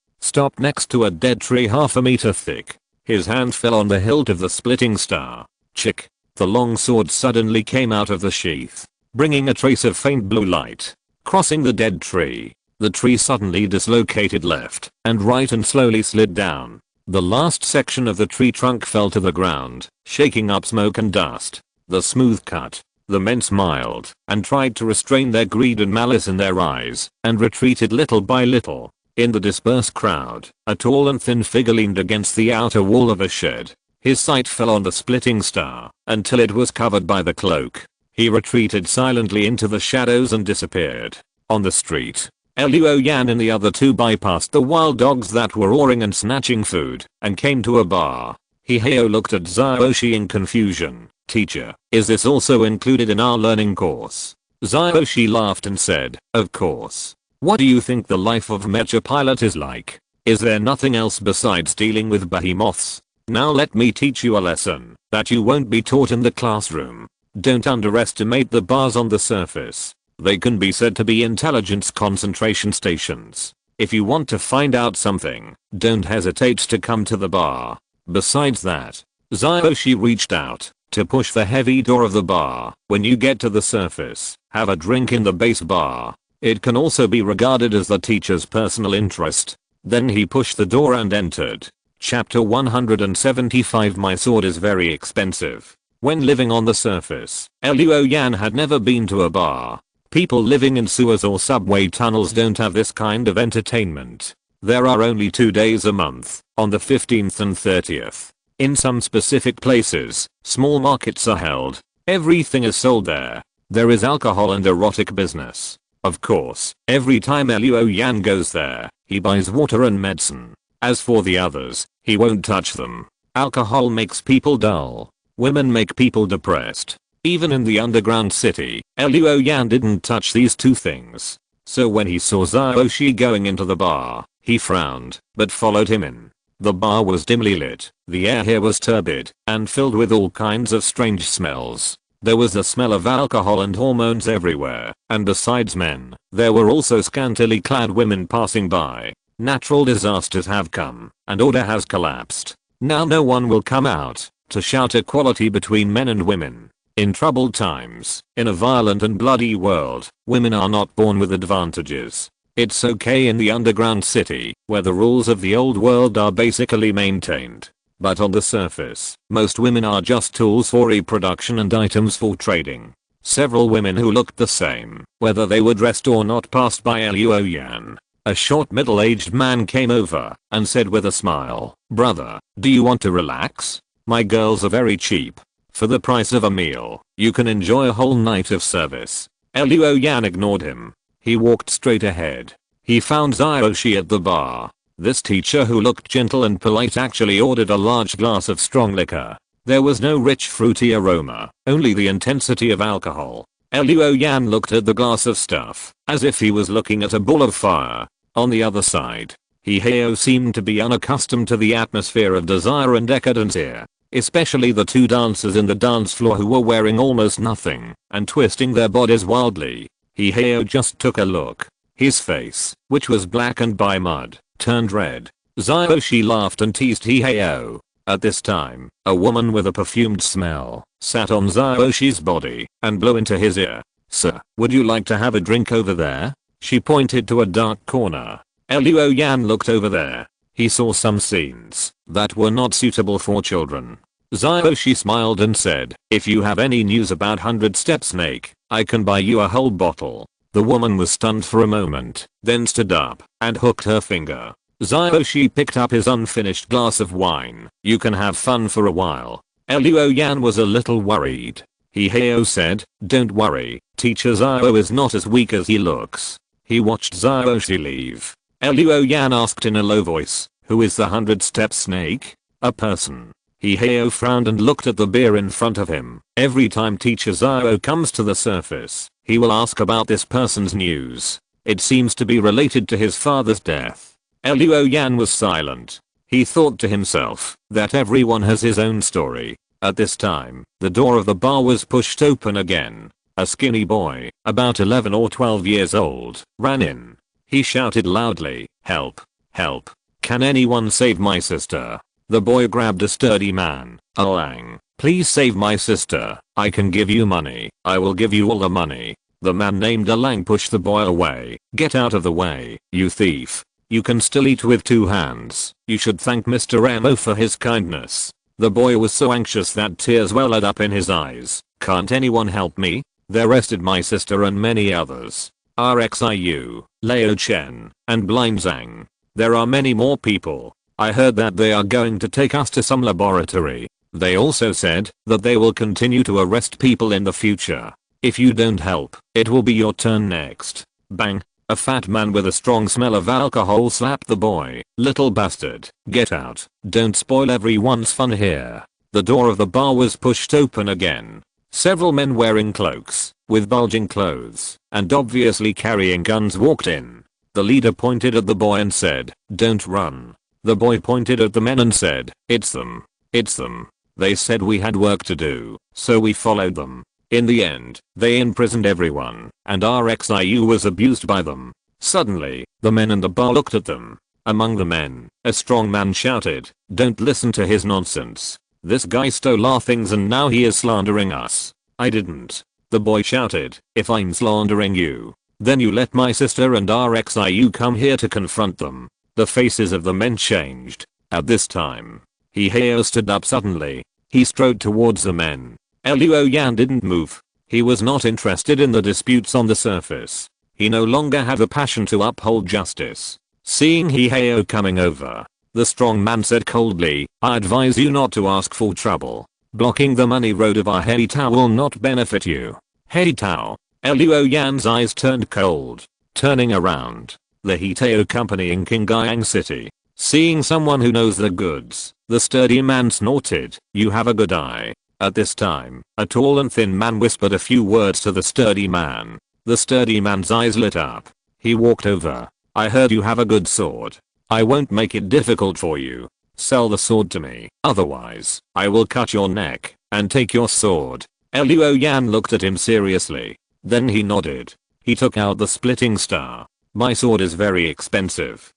next to a dead tree half a meter thick. His hand fell on the hilt of the splitting star. Chick. The long sword suddenly came out of the sheath, bringing a trace of faint blue light. Crossing the dead tree, the tree suddenly dislocated left and right and slowly slid down. The last section of the tree trunk fell to the ground, shaking up smoke and dust. The smooth cut. The men smiled and tried to restrain their greed and malice in their eyes and retreated little by little. In the dispersed crowd, a tall and thin figure leaned against the outer wall of a shed. His sight fell on the splitting star until it was covered by the cloak. He retreated silently into the shadows and disappeared. On the street, Liu Yan and the other 2 bypassed the wild dogs that were roaring and snatching food and came to a bar. Hiheo looked at Jiuying in confusion. "Teacher, is this also included in our learning course?" Jiuying laughed and said, "Of course. What do you think the life of a mecha pilot is like? Is there nothing else besides dealing with behemoths? Now let me teach you a lesson that you won't be taught in the classroom. Don't underestimate the bars on the surface. They can be said to be intelligence concentration stations. If you want to find out something, don't hesitate to come to the bar." Besides that, Jiuying reached out to push the heavy door of the bar. When you get to the surface, have a drink in the base bar. It can also be regarded as the teacher's personal interest. Then he pushed the door and entered. Chapter 175 My sword is very expensive. When living on the surface, Liu Yan had never been to a bar. People living in sewers or subway tunnels don't have this kind of entertainment. There are only 2 days a month, on the 15th and 30th. In some specific places, small markets are held. Everything is sold there. There is alcohol and erotic business. Of course, every time Liu Yan goes there, he buys water and medicine. As for the others, he won't touch them. Alcohol makes people dull. Women make people depressed. Even in the underground city, Liu Yan didn't touch these 2 things. So when he saw Jiuying going into the bar, He frowned, but followed him in. The bar was dimly lit, the air here was turbid, and filled with all kinds of strange smells. There was the smell of alcohol and hormones everywhere, and besides men, there were also scantily clad women passing by. Natural disasters have come, and order has collapsed. Now no one will come out to shout equality between men and women. In troubled times, in a violent and bloody world, women are not born with advantages. It's okay in the underground city, where the rules of the old world are basically maintained. But on the surface, most women are just tools for reproduction and items for trading. Several women who looked the same, whether they were dressed or not, passed by Luoyan. A short middle-aged man came over and said with a smile, "Brother, do you want to relax? My girls are very cheap. For the price of a meal, you can enjoy a whole night of service." Luoyan ignored him. He walked straight ahead. He found Xiaoxi at the bar. This teacher, who looked gentle and polite, actually ordered a large glass of strong liquor. There was no rich fruity aroma, only the intensity of alcohol. Luoyan looked at the glass of stuff, as if he was looking at a ball of fire. On the other side, Heo seemed to be unaccustomed to the atmosphere of desire and decadence here. Especially the two dancers in the dance floor, who were wearing almost nothing and twisting their bodies wildly. Heo just took a look. His face, which was blackened by mud, turned red. Xiaoxi laughed and teased Heo. At this time, a woman with a perfumed smell sat on Xiaoxi's body and blew into his ear. "Sir, would you like to have a drink over there?" She pointed to a dark corner. Luoyan looked over there. He saw some scenes that were not suitable for children. Xiaoxi smiled and said, "If you have any news about 100-step snake, I can buy you a whole bottle." The woman was stunned for a moment, then stood up and hooked her finger. Xiaoxi picked up his unfinished glass of wine. "You can have fun for a while." Luoyan was a little worried. Heo said, "Don't worry, Teacher Xiao is not as weak as he looks." He watched Xiaoxi leave. Luoyan asked in a low voice, "Who is the 100-step snake?" "A person." Heo frowned and looked at the beer in front of him. Every time Teacher Xiao comes to the surface, he will ask about this person's news. It seems to be related to his father's death. Luoyan was silent. He thought to himself that everyone has his own story. At this time, the door of the bar was pushed open again. A skinny boy, about 11 or 12 years old, ran in. He shouted loudly, "Help! Help! Can anyone save my sister?" The boy grabbed a sturdy man. "Alang, please save my sister. I can give you money. I will give you all the money." The man named Alang pushed the boy away. "Get out of the way, you thief. You can still eat with 2 hands. You should thank Mr. Mo for his kindness." The boy was so anxious that tears welled up in his eyes. "Can't anyone help me? They arrested my sister and many others. RXIU, Leo Chen, and Blind Zhang. There are many more people. I heard that they are going to take us to some laboratory. They also said that they will continue to arrest people in the future. If you don't help, it will be your turn next." Bang! A fat man with a strong smell of alcohol slapped the boy. "Little bastard, get out. Don't spoil everyone's fun here." The door of the bar was pushed open again. Several men wearing cloaks, with bulging clothes, and obviously carrying guns walked in. The leader pointed at the boy and said, "Don't run." The boy pointed at the men and said, "It's them. It's them. They said we had work to do, so we followed them." In the end, they imprisoned everyone, and RXIU was abused by them. Suddenly, the men in the bar looked at them. Among the men, a strong man shouted, "Don't listen to his nonsense. This guy stole our things and now he is slandering us." "I didn't." The boy shouted, "If I'm slandering you, then you let my sister and RXIU come here to confront them." The faces of the men changed. At this time, Heo stood up suddenly. He strode towards the men. Luoyan didn't move. He was not interested in the disputes on the surface. He no longer had the passion to uphold justice. Seeing Heo coming over, the strong man said coldly, "I advise you not to ask for trouble. Blocking the money road of our Hei Tao will not benefit you." Hei Tao. Luoyan's eyes turned cold. Turning around, the Hitao company in Qingyang City. Seeing someone who knows the goods, the sturdy man snorted, "You have a good eye." At this time, a tall and thin man whispered a few words to the sturdy man. The sturdy man's eyes lit up. He walked over. "I heard you have a good sword. I won't make it difficult for you. Sell the sword to me. Otherwise, I will cut your neck and take your sword. Liu Yan looked at him seriously. Then he nodded. He took out the splitting star. My sword is very expensive.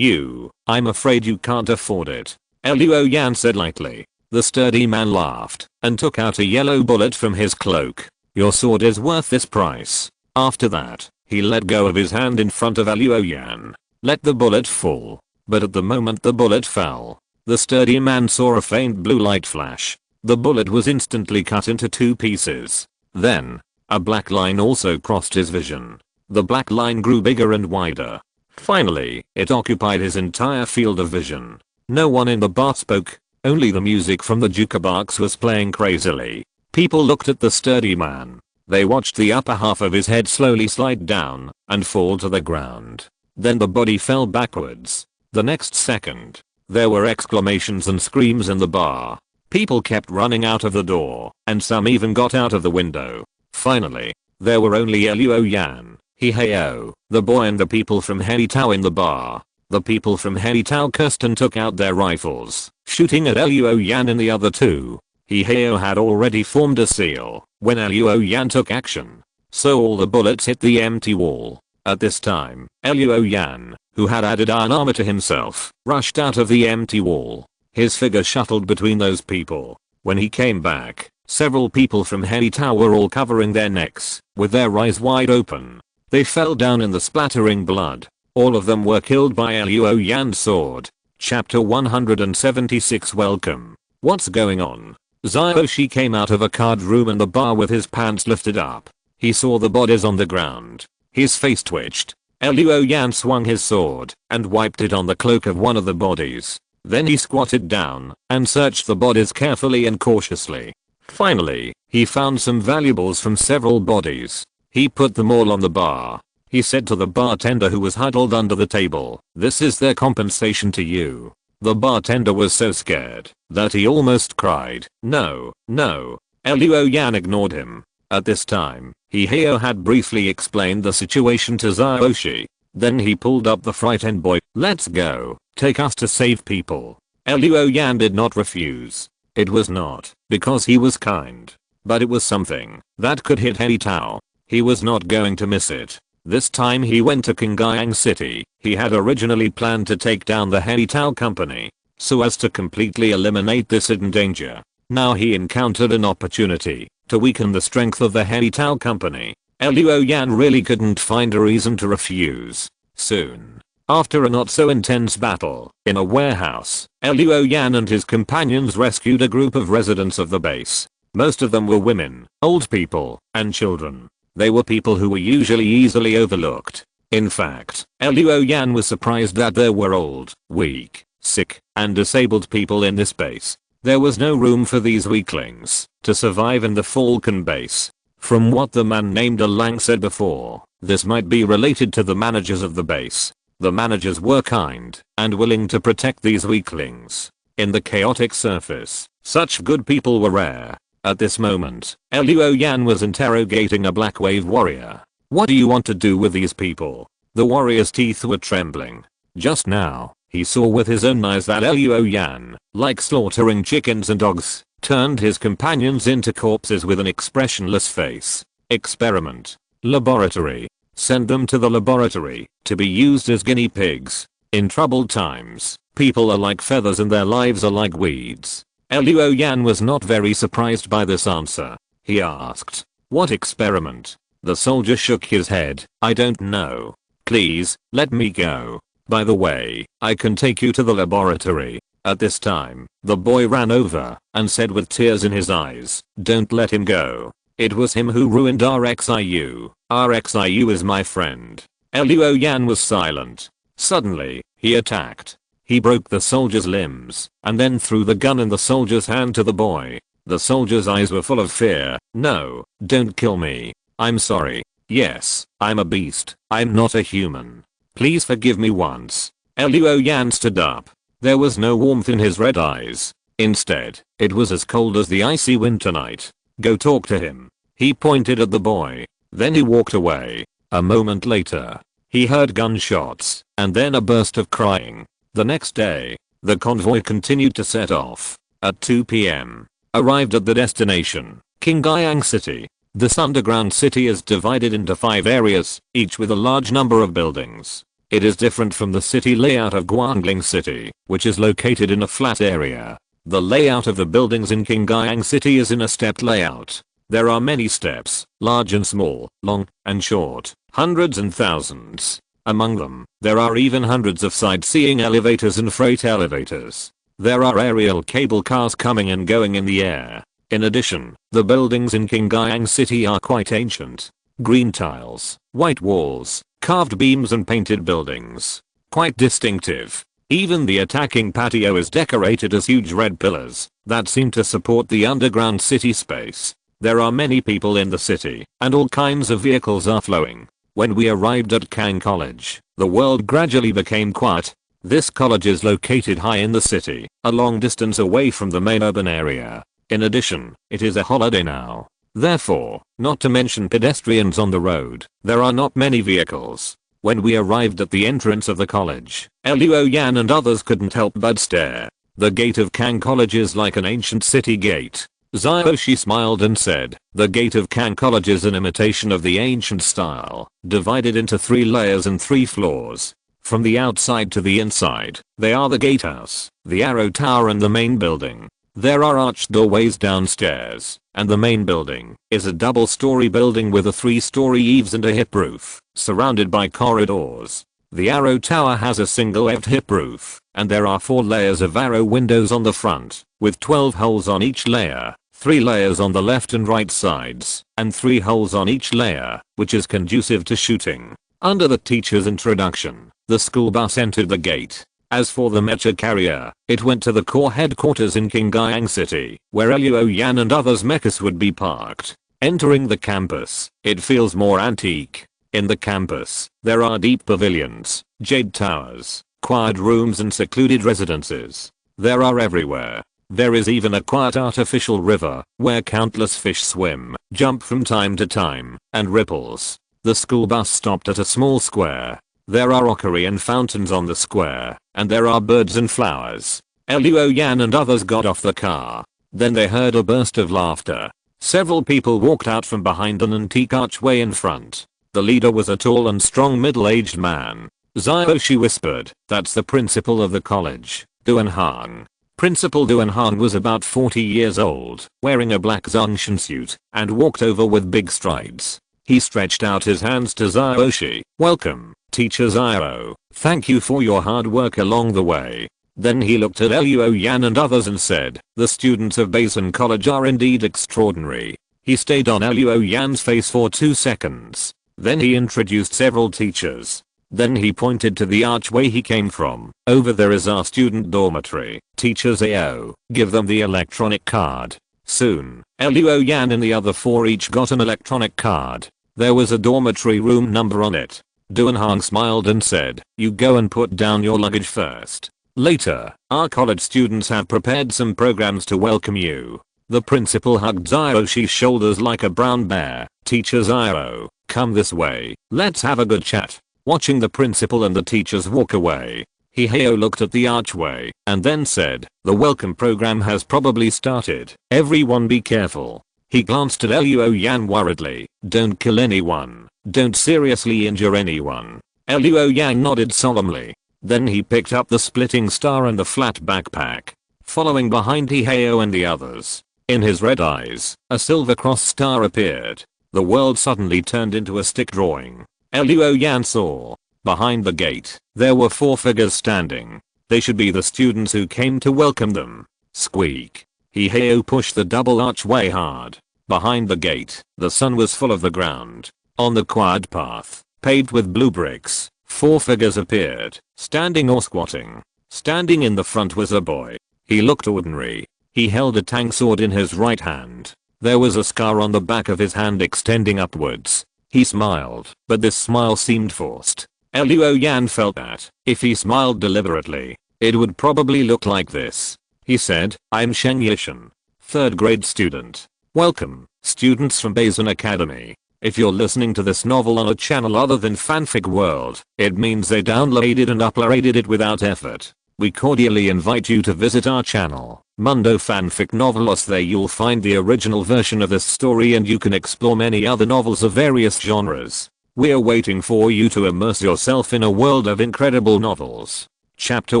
I'm afraid you can't afford it. Liu Yan said lightly. The sturdy man laughed and took out a yellow bullet from his cloak. Your sword is worth this price. After that, he let go of his hand in front of Liu Yan. Let the bullet fall. But at the moment the bullet fell, the sturdy man saw a faint blue light flash. The bullet was instantly cut into 2 pieces. Then, a black line also crossed his vision. The black line grew bigger and wider. Finally, it occupied his entire field of vision. No one in the bar spoke. Only the music from the jukebox was playing crazily. People looked at the sturdy man. They watched the upper half of his head slowly slide down and fall to the ground. Then the body fell backwards. The next second, there were exclamations and screams in the bar. People kept running out of the door, and some even got out of the window. Finally, there were only Liu Yan, Hei-Heo, the boy and the people from Hei-Tao in the bar. The people from Hei-Tao cursed and took out their rifles, shooting at Liu Yan and the other 2. Hei-Heo had already formed a seal when Liu Yan took action. So all the bullets hit the empty wall. At this time, Liu Yan, who had added iron armor to himself, rushed out of the empty wall. His figure shuttled between those people. When he came back, several people from Hei-Tao were all covering their necks, with their eyes wide open. They fell down in the splattering blood. All of them were killed by Liu Yan's sword. Chapter 176. Welcome. What's going on? Xiaoshi came out of a card room in the bar with his pants lifted up. He saw the bodies on the ground. His face twitched. Liu Yan swung his sword and wiped it on the cloak of one of the bodies. Then he squatted down and searched the bodies carefully and cautiously. Finally, he found some valuables from several bodies. He put them all on the bar. He said to the bartender who was huddled under the table, "This is their compensation to you." The bartender was so scared that he almost cried. No. Liu Yan ignored him. At this time, Hei-Heo had briefly explained the situation to Xiaoshi. Then he pulled up the frightened boy. "Let's go. Take us to save people." Liu Yan did not refuse. It was not because he was kind, but it was something that could hit Hei-Tao. He was not going to miss it. This time he went to Qingyang City. He had originally planned to take down the Hei-Tao company so as to completely eliminate this hidden danger. Now he encountered an opportunity to weaken the strength of the Hei-Tao company. Liu Yan really couldn't find a reason to refuse. Soon, after a not so intense battle in a warehouse, Liu Yan and his companions rescued a group of residents of the base. Most of them were women, old people, and children. They were people who were usually easily overlooked. In fact, Liu Yan was surprised that there were old, weak, sick, and disabled people in this base. There was no room for these weaklings to survive in the Falcon base. From what the man named Alang said before, this might be related to the managers of the base. The managers were kind and willing to protect these weaklings. In the chaotic surface, such good people were rare. At this moment, Liu Yan was interrogating a Black Wave warrior. "What do you want to do with these people?" The warrior's teeth were trembling. Just now, he saw with his own eyes that Liu Yan, like slaughtering chickens and dogs, turned his companions into corpses with an expressionless face. Experiment. Laboratory. Send them to the laboratory to be used as guinea pigs. In troubled times, people are like feathers and their lives are like weeds. Liu Yan was not very surprised by this answer. He asked, "What experiment?" The soldier shook his head. "I don't know. Please, let me go. By the way, I can take you to the laboratory." At this time, the boy ran over and said with tears in his eyes, "Don't let him go. It was him who ruined RXIU. RXIU is my friend." Liu Yan was silent. Suddenly, he attacked. He broke the soldier's limbs and then threw the gun in the soldier's hand to the boy. The soldier's eyes were full of fear. "No, don't kill me. I'm sorry. Yes, I'm a beast. I'm not a human. Please forgive me once." Liu Yan stood up. There was no warmth in his red eyes. Instead, it was as cold as the icy winter night. "Go talk to him." He pointed at the boy. Then he walked away. A moment later, he heard gunshots and then a burst of crying. The next day, the convoy continued to set off. At 2 p.m. arrived at the destination, Qingyang City. This underground city is divided into 5 areas, each with a large number of buildings. It is different from the city layout of Guangling City, which is located in a flat area. The layout of the buildings in Qingyang City is in a stepped layout. There are many steps, large and small, long and short, hundreds and thousands. Among them, there are even hundreds of sightseeing elevators and freight elevators. There are aerial cable cars coming and going in the air. In addition, the buildings in Qingyang City are quite ancient. Green tiles, white walls, carved beams and painted buildings. Quite distinctive. Even the attacking patio is decorated as huge red pillars that seem to support the underground city space. There are many people in the city, and all kinds of vehicles are flowing. When we arrived at Kang College, the world gradually became quiet. This college is located high in the city, a long distance away from the main urban area. In addition, it is a holiday now. Therefore, not to mention pedestrians on the road, there are not many vehicles. When we arrived at the entrance of the college, Luo Yan and others couldn't help but stare. The gate of Kang College is like an ancient city gate. Xiaoshi smiled and said, the gate of Kang College is an imitation of the ancient style, divided into 3 layers and 3 floors. From the outside to the inside, they are the gatehouse, the arrow tower and the main building. There are arched doorways downstairs, and the main building is a double-story building with a 3-story eaves and a hip roof, surrounded by corridors. The arrow tower has a single-eaved hip roof, and there are 4 layers of arrow windows on the front, with 12 holes on each layer, 3 layers on the left and right sides, and 3 holes on each layer, which is conducive to shooting. Under the teacher's introduction, the school bus entered the gate. As for the mecha carrier, it went to the core headquarters in Qingyang City, where Luo Yan and others mechs would be parked. Entering the campus, it feels more antique. In the campus, there are deep pavilions, jade towers, quiet rooms and secluded residences. There are everywhere. There is even a quiet artificial river, where countless fish swim, jump from time to time, and ripples. The school bus stopped at a small square. There are rockery and fountains on the square, and there are birds and flowers. Luo Yan and others got off the car. Then they heard a burst of laughter. Several people walked out from behind an antique archway in front. The leader was a tall and strong middle-aged man. Xiaoshi whispered, that's the principal of the college, Duanhang. Principal Duanhang was about 40 years old, wearing a black Zhongshan suit, and walked over with big strides. He stretched out his hands to Xiaoshi. Welcome, Teacher Xiao. Thank you for your hard work along the way. Then he looked at Luo Yan and others and said, the students of Basin College are indeed extraordinary. He stayed on Luo Yan's face for 2 seconds. Then he introduced several teachers. Then he pointed to the archway he came from. Over there is our student dormitory. Teacher Xiao, give them the electronic card. Soon, Luo Yan and the other 4 each got an electronic card. There was a dormitory room number on it. Duanhang smiled and said, you go and put down your luggage first. Later, our college students have prepared some programs to welcome you. The principal hugged Xiaoshi's shoulders like a brown bear. Teacher Xiao, come this way, let's have a good chat. Watching the principal and the teachers walk away, Hiheo looked at the archway and then said, the welcome program has probably started. Everyone be careful. He glanced at Luo Yan worriedly. Don't kill anyone. Don't seriously injure anyone. Luo Yan nodded solemnly. Then he picked up the splitting star and the flat backpack, following behind Hiheo and the others. In his red eyes, a silver cross star appeared. The world suddenly turned into a stick drawing. Luo Yan saw. Behind the gate, there were 4 figures standing. They should be the students who came to welcome them. Squeak. Hiheo pushed the double archway hard. Behind the gate, the sun was full of the ground. On the quiet path, paved with blue bricks, 4 figures appeared, standing or squatting. Standing in the front was a boy. He looked ordinary. He held a tang sword in his right hand. There was a scar on the back of his hand extending upwards. He smiled, but this smile seemed forced. Luo Yan felt that, if he smiled deliberately, it would probably look like this. He said, I'm Sheng Yishan, 3rd grade student. Welcome, students from Basin Academy. If you're listening to this novel on a channel other than Fanfic World, it means they downloaded and uploaded it without effort. we cordially invite you to visit our channel, Mundo Fanfic Novelos. There you'll find the original version of this story and you can explore many other novels of various genres. We're waiting for you to immerse yourself in a world of incredible novels. Chapter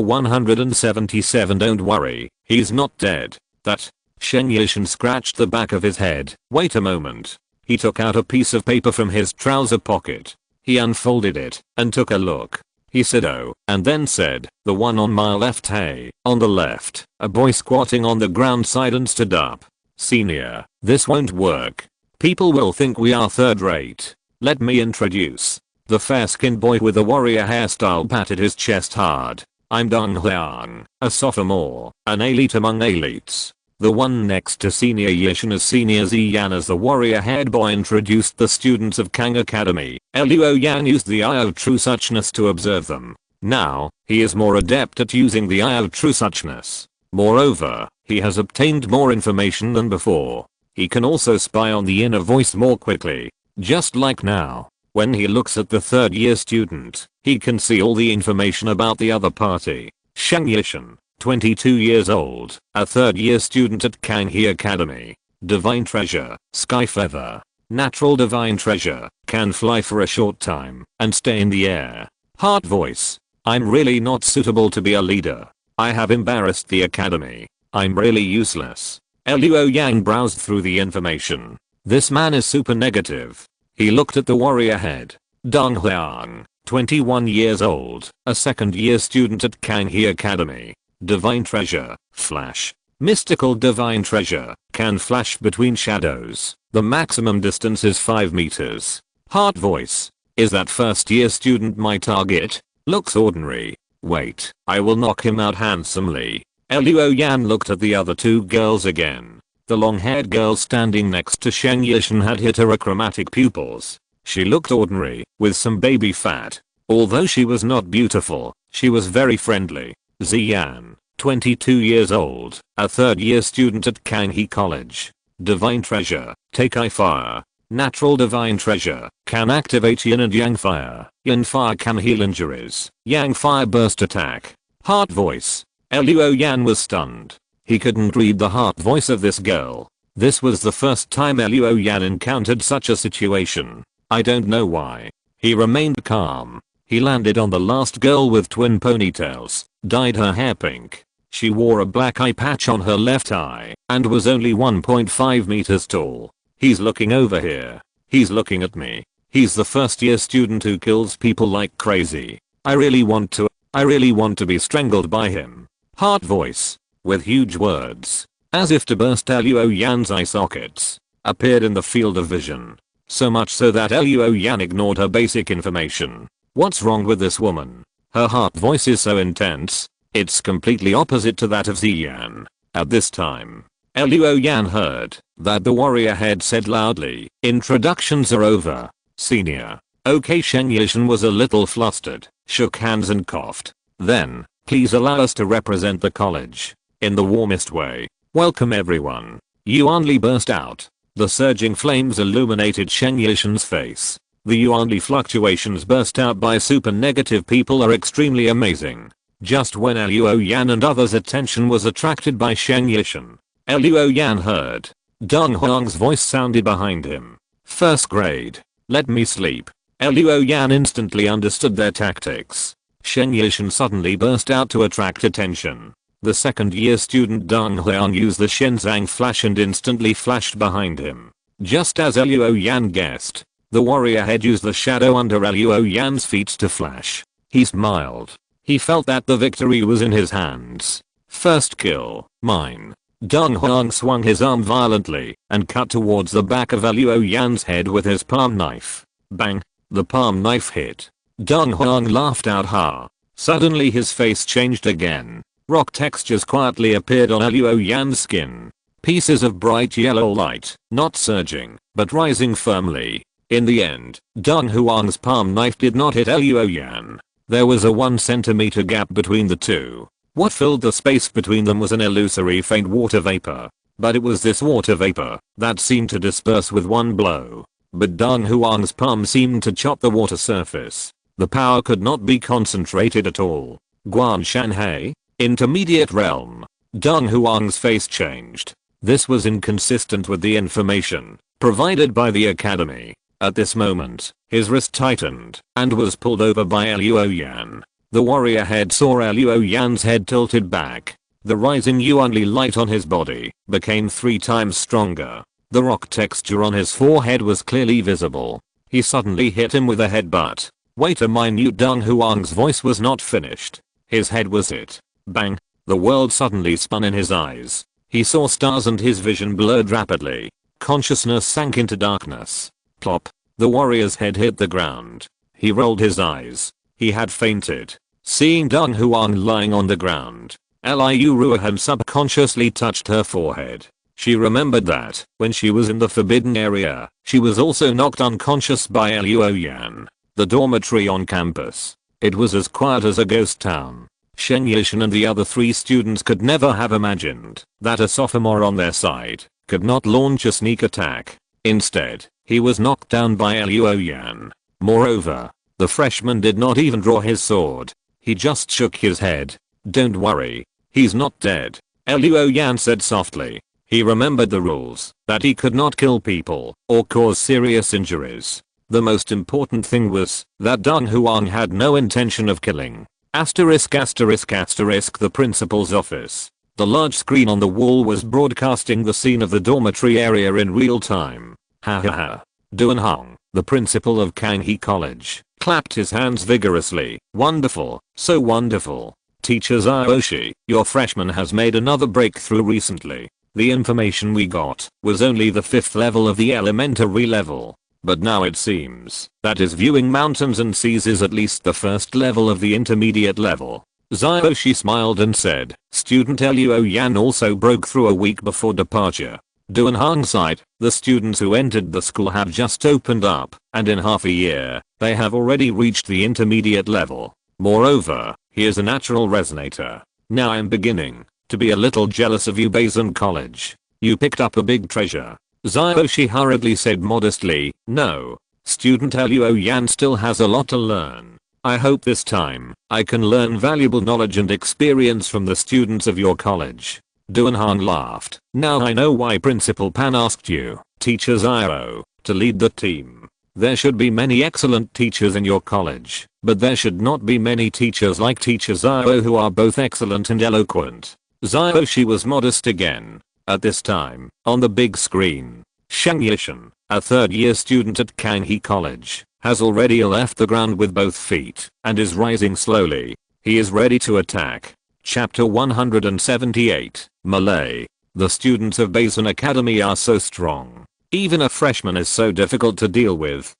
177. Don't worry, he's not dead. That. Sheng Yishan scratched the back of his head. Wait a moment. He took out a piece of paper from his trouser pocket. He unfolded it and took a look. He said oh, and then said, the one on my left. Hey, on the left. A boy squatting on the ground sighed and stood up. Senior, this won't work. People will think we are third rate. Let me introduce. The fair-skinned boy with the warrior hairstyle patted his chest hard. I'm Dong Hyang, a sophomore, an elite among elites. The one next to Senior Yishan is Senior Ziyan. As the warrior-haired boy introduced the students of Kang Academy, Luo Yan used the Eye of True Suchness to observe them. Now, he is more adept at using the Eye of True Suchness. Moreover, he has obtained more information than before. He can also spy on the inner voice more quickly. Just like now, when he looks at the third-year student, he can see all the information about the other party. Sheng Yishan, 22 years old, a third-year student at Kanghe Academy. Divine treasure, sky feather. Natural divine treasure, can fly for a short time and stay in the air. Heart voice, I'm really not suitable to be a leader. I have embarrassed the academy. I'm really useless. Luo Yang browsed through the information. This man is super negative. He looked at the warrior head. Dong Hyang, 21 years old, a second-year student at Kanghe Academy. Divine treasure, flash. Mystical divine treasure, can flash between shadows. The maximum distance is 5 meters. Heart voice, is that first-year student my target? Looks ordinary. Wait, I will knock him out handsomely. Luo Yan looked at the other two girls again. The long-haired girl standing next to Sheng Yishan had heterochromatic pupils. She looked ordinary, with some baby fat. Although she was not beautiful, she was very friendly. Ziyan, 22 years old, a third-year student at Kanghe College. Divine treasure, take eye fire. Natural divine treasure, can activate yin and yang fire. Yin fire can heal injuries. Yang fire burst attack. Heart voice. Luo Yan was stunned. He couldn't read the heart voice of this girl. This was the first time Luo Yan encountered such a situation. I don't know why. He remained calm. He landed on the last girl with twin ponytails, dyed her hair pink. She wore a black eye patch on her left eye and was only 1.5 meters tall. He's looking over here. He's looking at me. He's the first-year student who kills people like crazy. I really want to be strangled by him. Heart voice, with huge words, as if to burst Luo Yan's eye sockets, appeared in the field of vision. So much so that Luo Yan ignored her basic information. What's wrong with this woman? Her heart voice is so intense. It's completely opposite to that of Ziyan. At this time, Luo Yan heard that the warrior head said loudly, introductions are over. Senior. Okay. Sheng Yishan was a little flustered, shook hands and coughed. Then, please allow us to represent the college. In the warmest way. Welcome everyone. Yuanli burst out. The surging flames illuminated Sheng Yishan's face. The Yuanli fluctuations burst out by super negative people are extremely amazing. Just when Luo Yan and others' attention was attracted by Sheng Yishan, Luo Yan heard Dong Hyang's voice sounded behind him. First grade. Let me sleep. Luo Yan instantly understood their tactics. Sheng Yishan suddenly burst out to attract attention. The second-year student Dong Hyang used the Shenzang flash and instantly flashed behind him. Just as Luo Yan guessed, the warrior head used the shadow under Luo Yan's feet to flash. He smiled. He felt that the victory was in his hands. First kill, mine. Dong Hyang swung his arm violently and cut towards the back of Luo Yan's head with his palm knife. Bang! The palm knife hit. Dong Hyang laughed out ha. Suddenly his face changed again. Rock textures quietly appeared on Luo Yan's skin. Pieces of bright yellow light, not surging, but rising firmly. In the end, Dong Hyang's palm knife did not hit Luo Yan. There was a 1 centimeter gap between the two. What filled the space between them was an illusory faint water vapor. But it was this water vapor that seemed to disperse with one blow. But Dong Hyang's palm seemed to chop the water surface. The power could not be concentrated at all. Guan Shanhei? Intermediate realm. Deng Huang's face changed. This was inconsistent with the information provided by the academy. At this moment, his wrist tightened and was pulled over by Luo Yan. The warrior head saw Luo Yan's head tilted back. The rising Yuanli light on his body became 3 times stronger. The rock texture on his forehead was clearly visible. He suddenly hit him with a headbutt. Wait a minute, Deng Huang's voice was not finished. His head was hit. Bang. The world suddenly spun in his eyes. He saw stars and his vision blurred rapidly. Consciousness sank into darkness. Plop. The warrior's head hit the ground. He rolled his eyes. He had fainted. Seeing Deng Huang lying on the ground, Liu Ruohan subconsciously touched her forehead. She remembered that, when she was in the forbidden area, she was also knocked unconscious by Luo Yan. The dormitory on campus. It was as quiet as a ghost town. Shen Yishan and the other 3 students could never have imagined that a sophomore on their side could not launch a sneak attack. Instead, he was knocked down by Luo Yan. Moreover, the freshman did not even draw his sword. He just shook his head. Don't worry. He's not dead. Luo Yan said softly. He remembered the rules, that he could not kill people or cause serious injuries. The most important thing was that Deng Huang had no intention of killing. Asterisk asterisk asterisk the principal's office. The large screen on the wall was broadcasting the scene of the dormitory area in real time. Ha ha ha. Duan Hong, the principal of Kanghe College, clapped his hands vigorously. Wonderful, so wonderful. Teacher Xiaoshi, your freshman has made another breakthrough recently. The information we got was only the 5th level of the elementary level. But now it seems that his viewing mountains and seas is at least the 1st level of the intermediate level. Xiaoshi smiled and said, student Luo Yan also broke through a week before departure. Duan Hong sighed, the students who entered the school have just opened up, and in half a year, they have already reached the intermediate level. Moreover, he is a natural resonator. Now I'm beginning to be a little jealous of you, Basin College. You picked up a big treasure. Xiaoshi hurriedly said modestly, no. Student Luo Yan still has a lot to learn. I hope this time, I can learn valuable knowledge and experience from the students of your college. Duan Hong laughed. Now I know why Principal Pan asked you, Teacher Xiao, to lead the team. There should be many excellent teachers in your college, but there should not be many teachers like Teacher Xiao who are both excellent and eloquent. Xiaoshi was modest again. At this time, on the big screen, Shang Yishan, a 3rd-year student at Kanghe College, has already left the ground with both feet and is rising slowly. He is ready to attack. Chapter 178, Malay. The students of Basin Academy are so strong. Even a freshman is so difficult to deal with.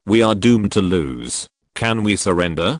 We are doomed to lose. Can we surrender?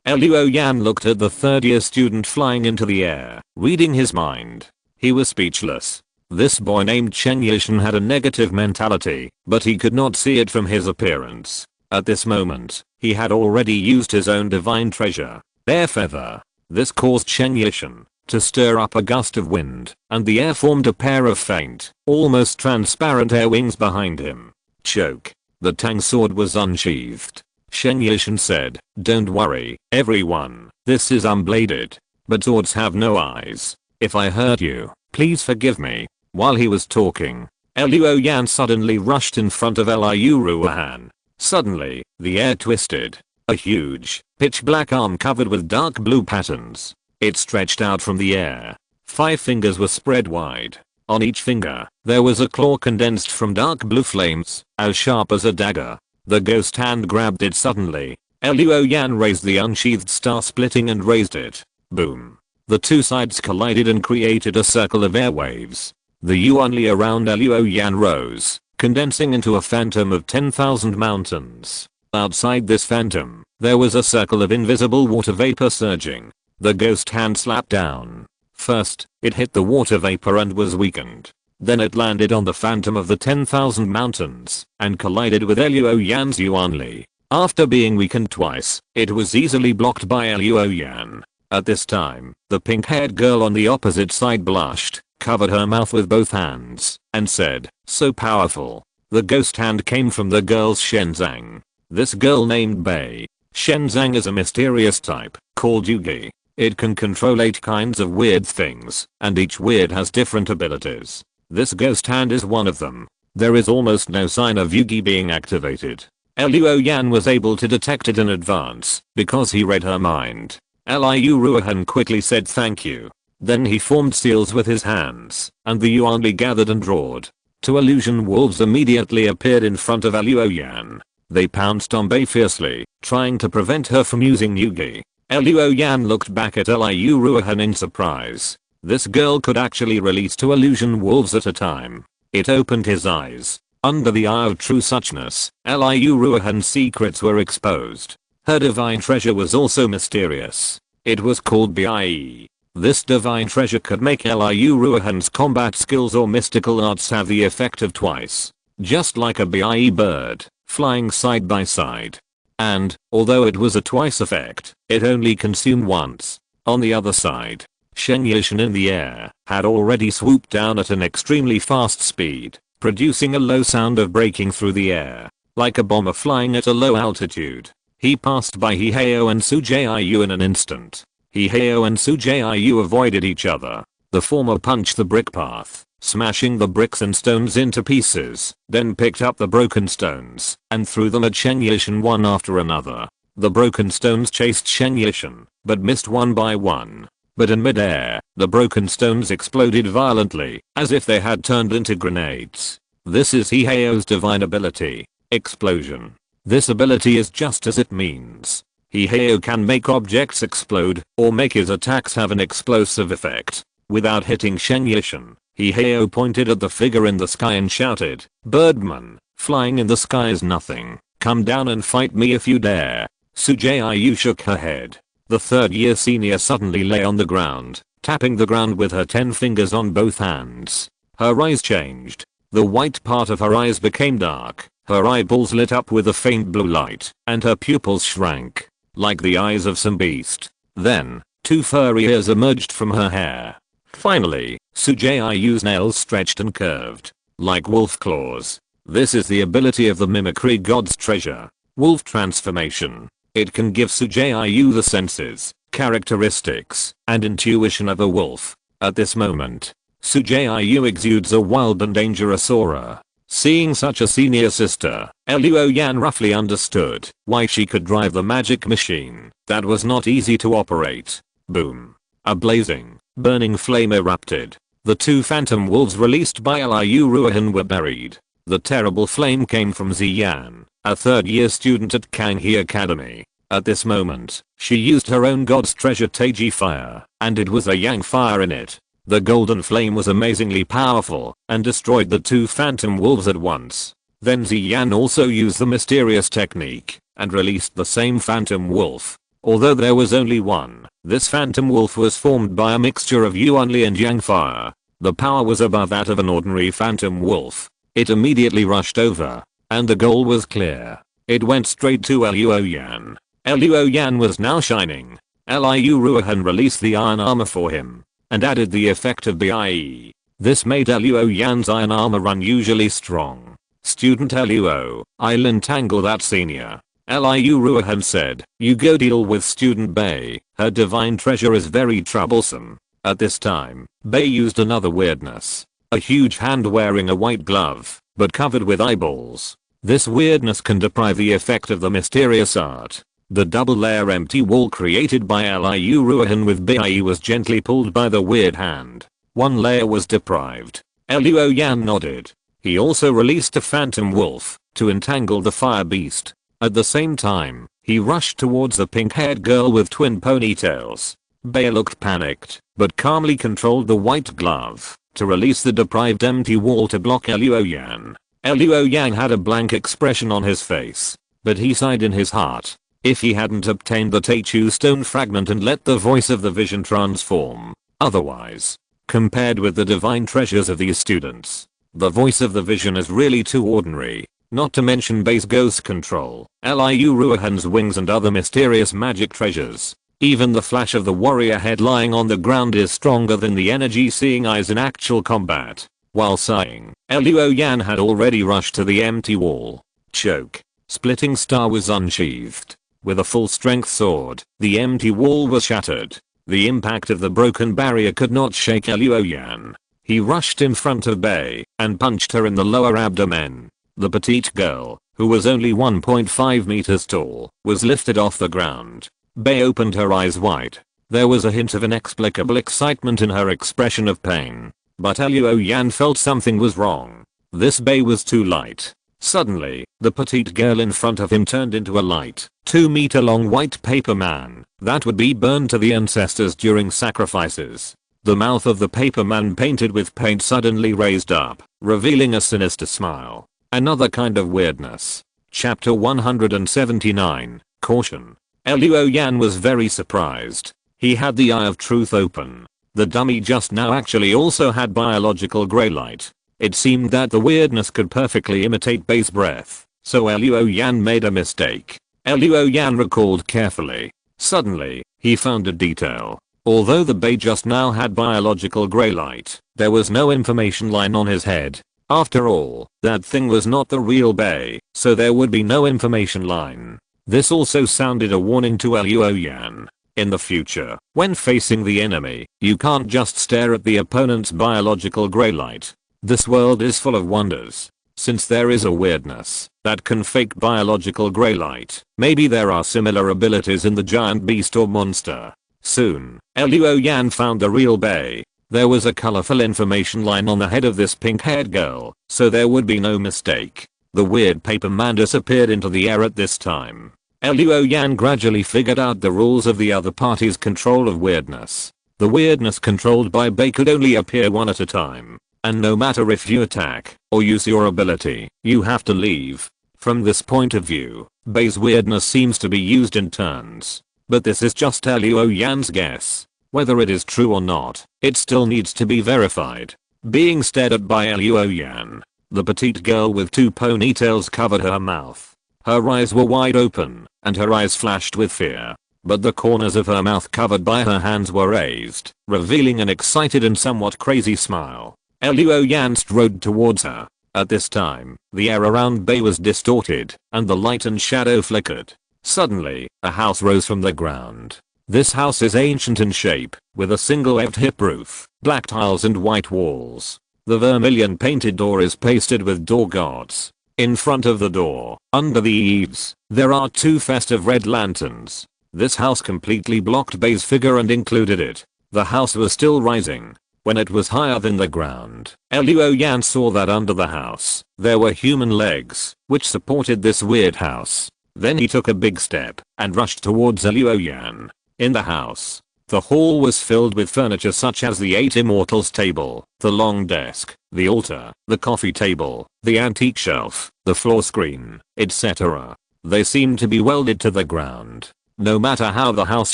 Luo Yan looked at the 3rd-year student flying into the air, reading his mind. He was speechless. This boy named Chen Yishan had a negative mentality, but he could not see it from his appearance. At this moment, he had already used his own divine treasure, air feather. This caused Chen Yishan to stir up a gust of wind, and the air formed a pair of faint, almost transparent air wings behind him. Choke. The Tang sword was unsheathed. Shen Yishan said, don't worry, everyone, this is unbladed. But swords have no eyes. If I hurt you, please forgive me. While he was talking, Luo Yan suddenly rushed in front of Liu Ruohan. Suddenly, the air twisted. A huge, pitch black arm covered with dark blue patterns. It stretched out from the air. 5 fingers were spread wide. On each finger, there was a claw condensed from dark blue flames, as sharp as a dagger. The ghost hand grabbed it suddenly. Luo Yan raised the unsheathed star splitting and raised it. Boom. The 2 sides collided and created a circle of airwaves. The Yuanli around Luo Yan rose, condensing into a phantom of 10,000 mountains. Outside this phantom, there was a circle of invisible water vapor surging. The ghost hand slapped down. First, it hit the water vapor and was weakened. Then it landed on the phantom of the 10,000 mountains and collided with Luo Yan's Yuanli. After being weakened twice, it was easily blocked by Luo Yan. At this time, the pink-haired girl on the opposite side blushed, covered her mouth with both hands, and said, so powerful. The ghost hand came from the girl's Shenzang. This girl named Bei. Shenzang is a mysterious type, called Yugi. It can control 8 kinds of weird things, and each weird has different abilities. This ghost hand is one of them. There is almost no sign of Yugi being activated. Liu Yan was able to detect it in advance, because he read her mind. Liu Ruohan quickly said thank you. Then he formed seals with his hands, and the Yuanli gathered and roared. 2 illusion wolves immediately appeared in front of Liu Yan. They pounced on Bei fiercely, trying to prevent her from using Yugi. Liu Yan looked back at Liu Ruohan in surprise. This girl could actually release 2 illusion wolves at a time. It opened his eyes. Under the eye of true suchness, Liu Ruohan's secrets were exposed. Her divine treasure was also mysterious. It was called Bie. This divine treasure could make Liu Ruohan's combat skills or mystical arts have the effect of twice. Just like a Bie bird, flying side by side. And, although it was a twice effect, it only consumed once. On the other side, Shen Yishan in the air had already swooped down at an extremely fast speed, producing a low sound of breaking through the air, like a bomber flying at a low altitude. He passed by Hiheo and Sujiyu in an instant. Hiheo and Sujiyu avoided each other. The former punched the brick path, smashing the bricks and stones into pieces, then picked up the broken stones and threw them at Shen Yishan one after another. The broken stones chased Shen Yishan, but missed one by one. But in midair, the broken stones exploded violently, as if they had turned into grenades. This is Hiheo's divine ability, explosion. This ability is just as it means. Hiheo can make objects explode, or make his attacks have an explosive effect. Without hitting Shen Yishan, Hiheo pointed at the figure in the sky and shouted, "Birdman, flying in the sky is nothing. Come down and fight me if you dare." Sujiyu shook her head. The 3rd-year senior suddenly lay on the ground, tapping the ground with her 10 fingers on both hands. Her eyes changed. The white part of her eyes became dark, her eyeballs lit up with a faint blue light, and her pupils shrank, like the eyes of some beast. Then, 2 furry ears emerged from her hair. Finally, Sujiyu's nails stretched and curved, like wolf claws. This is the ability of the mimicry god's treasure, wolf transformation. It can give Sujiyu the senses, characteristics, and intuition of a wolf. At this moment, Sujiyu exudes a wild and dangerous aura. Seeing such a senior sister, Liu Yan roughly understood why she could drive the magic machine that was not easy to operate. Boom. A blazing, burning flame erupted. The 2 phantom wolves released by Liu Ruohan were buried. The terrible flame came from Ziyan, a 3rd-year student at Kanghe Academy. At this moment, she used her own god's treasure Taiji fire, and it was a yang fire in it. The golden flame was amazingly powerful, and destroyed the 2 phantom wolves at once. Then Ziyan also used the mysterious technique, and released the same phantom wolf. Although there was only one, this phantom wolf was formed by a mixture of Yuanli and Yang fire. The power was above that of an ordinary phantom wolf. It immediately rushed over, and the goal was clear. It went straight to Liu Yan. Liu Yan was now shining. Liu Ruohan released the iron armor for him, and added the effect of Bie. This made Liu Yan's iron armor unusually strong. "Student Liu, I'll entangle that senior." Liu Ruohan said, "You go deal with student Bei, her divine treasure is very troublesome." At this time, Bei used another weirdness. A huge hand wearing a white glove, but covered with eyeballs. This weirdness can deprive the effect of the mysterious art. The double-layer empty wall created by Liu Ruohan with Bei was gently pulled by the weird hand. One layer was deprived. Liu Yan nodded. He also released a phantom wolf to entangle the fire beast. At the same time, he rushed towards the pink-haired girl with twin ponytails. Bei looked panicked, but calmly controlled the white glove to release the deprived empty wall to block Liu Yan. Liu Yan had a blank expression on his face, but he sighed in his heart. If he hadn't obtained the Teichu stone fragment and let the voice of the vision transform. Otherwise, compared with the divine treasures of these students, the voice of the vision is really too ordinary. Not to mention base ghost control, Liu Ruohan's wings and other mysterious magic treasures. Even the flash of the warrior head lying on the ground is stronger than the energy seeing eyes in actual combat. While sighing, Liu Yan had already rushed to the empty wall. Choke. Splitting star was unsheathed. With a full-strength sword, the empty wall was shattered. The impact of the broken barrier could not shake Luo Yan. He rushed in front of Bei and punched her in the lower abdomen. The petite girl, who was only 1.5 meters tall, was lifted off the ground. Bei opened her eyes wide. There was a hint of inexplicable excitement in her expression of pain. But Luo Yan felt something was wrong. This Bei was too light. Suddenly, the petite girl in front of him turned into a light, 2-meter long white paper man that would be burned to the ancestors during sacrifices. The mouth of the paper man painted with paint suddenly raised up, revealing a sinister smile. Another kind of weirdness. Chapter 179, Caution. Luo Yan was very surprised. He had the eye of truth open. The dummy just now actually also had biological grey light. It seemed that the weirdness could perfectly imitate Bei's breath, so Luo Yan made a mistake. Luo Yan recalled carefully. Suddenly, he found a detail. Although the Bei just now had biological grey light, there was no information line on his head. After all, that thing was not the real Bei, so there would be no information line. This also sounded a warning to Luo Yan. In the future, when facing the enemy, you can't just stare at the opponent's biological grey light. This world is full of wonders. Since there is a weirdness that can fake biological grey light, maybe there are similar abilities in the giant beast or monster. Soon, Luo Yan found the real Bei. There was a colorful information line on the head of this pink-haired girl, so there would be no mistake. The weird paper man disappeared into the air at this time. Luo Yan gradually figured out the rules of the other party's control of weirdness. The weirdness controlled by Bei could only appear one at a time. And no matter if you attack or use your ability, you have to leave. From this point of view, Bei's weirdness seems to be used in turns. But this is just Luo Yan's guess. Whether it is true or not, it still needs to be verified. Being stared at by Luo Yan, the petite girl with 2 ponytails covered her mouth. Her eyes were wide open, and her eyes flashed with fear. But the corners of her mouth covered by her hands were raised, revealing an excited and somewhat crazy smile. Luo Yan strode towards her. At this time, the air around Bei was distorted, and the light and shadow flickered. Suddenly, a house rose from the ground. This house is ancient in shape, with a single Eved hip roof, black tiles and white walls. The vermilion painted door is pasted with door gods. In front of the door, under the eaves, there are 2 festive red lanterns. This house completely blocked Bei's figure and included it. The house was still rising. When it was higher than the ground, Luo Yan saw that under the house, there were human legs, which supported this weird house. Then he took a big step and rushed towards Luo Yan. In the house, the hall was filled with furniture such as the 8 Immortals table, the long desk, the altar, the coffee table, the antique shelf, the floor screen, etc. They seemed to be welded to the ground. No matter how the house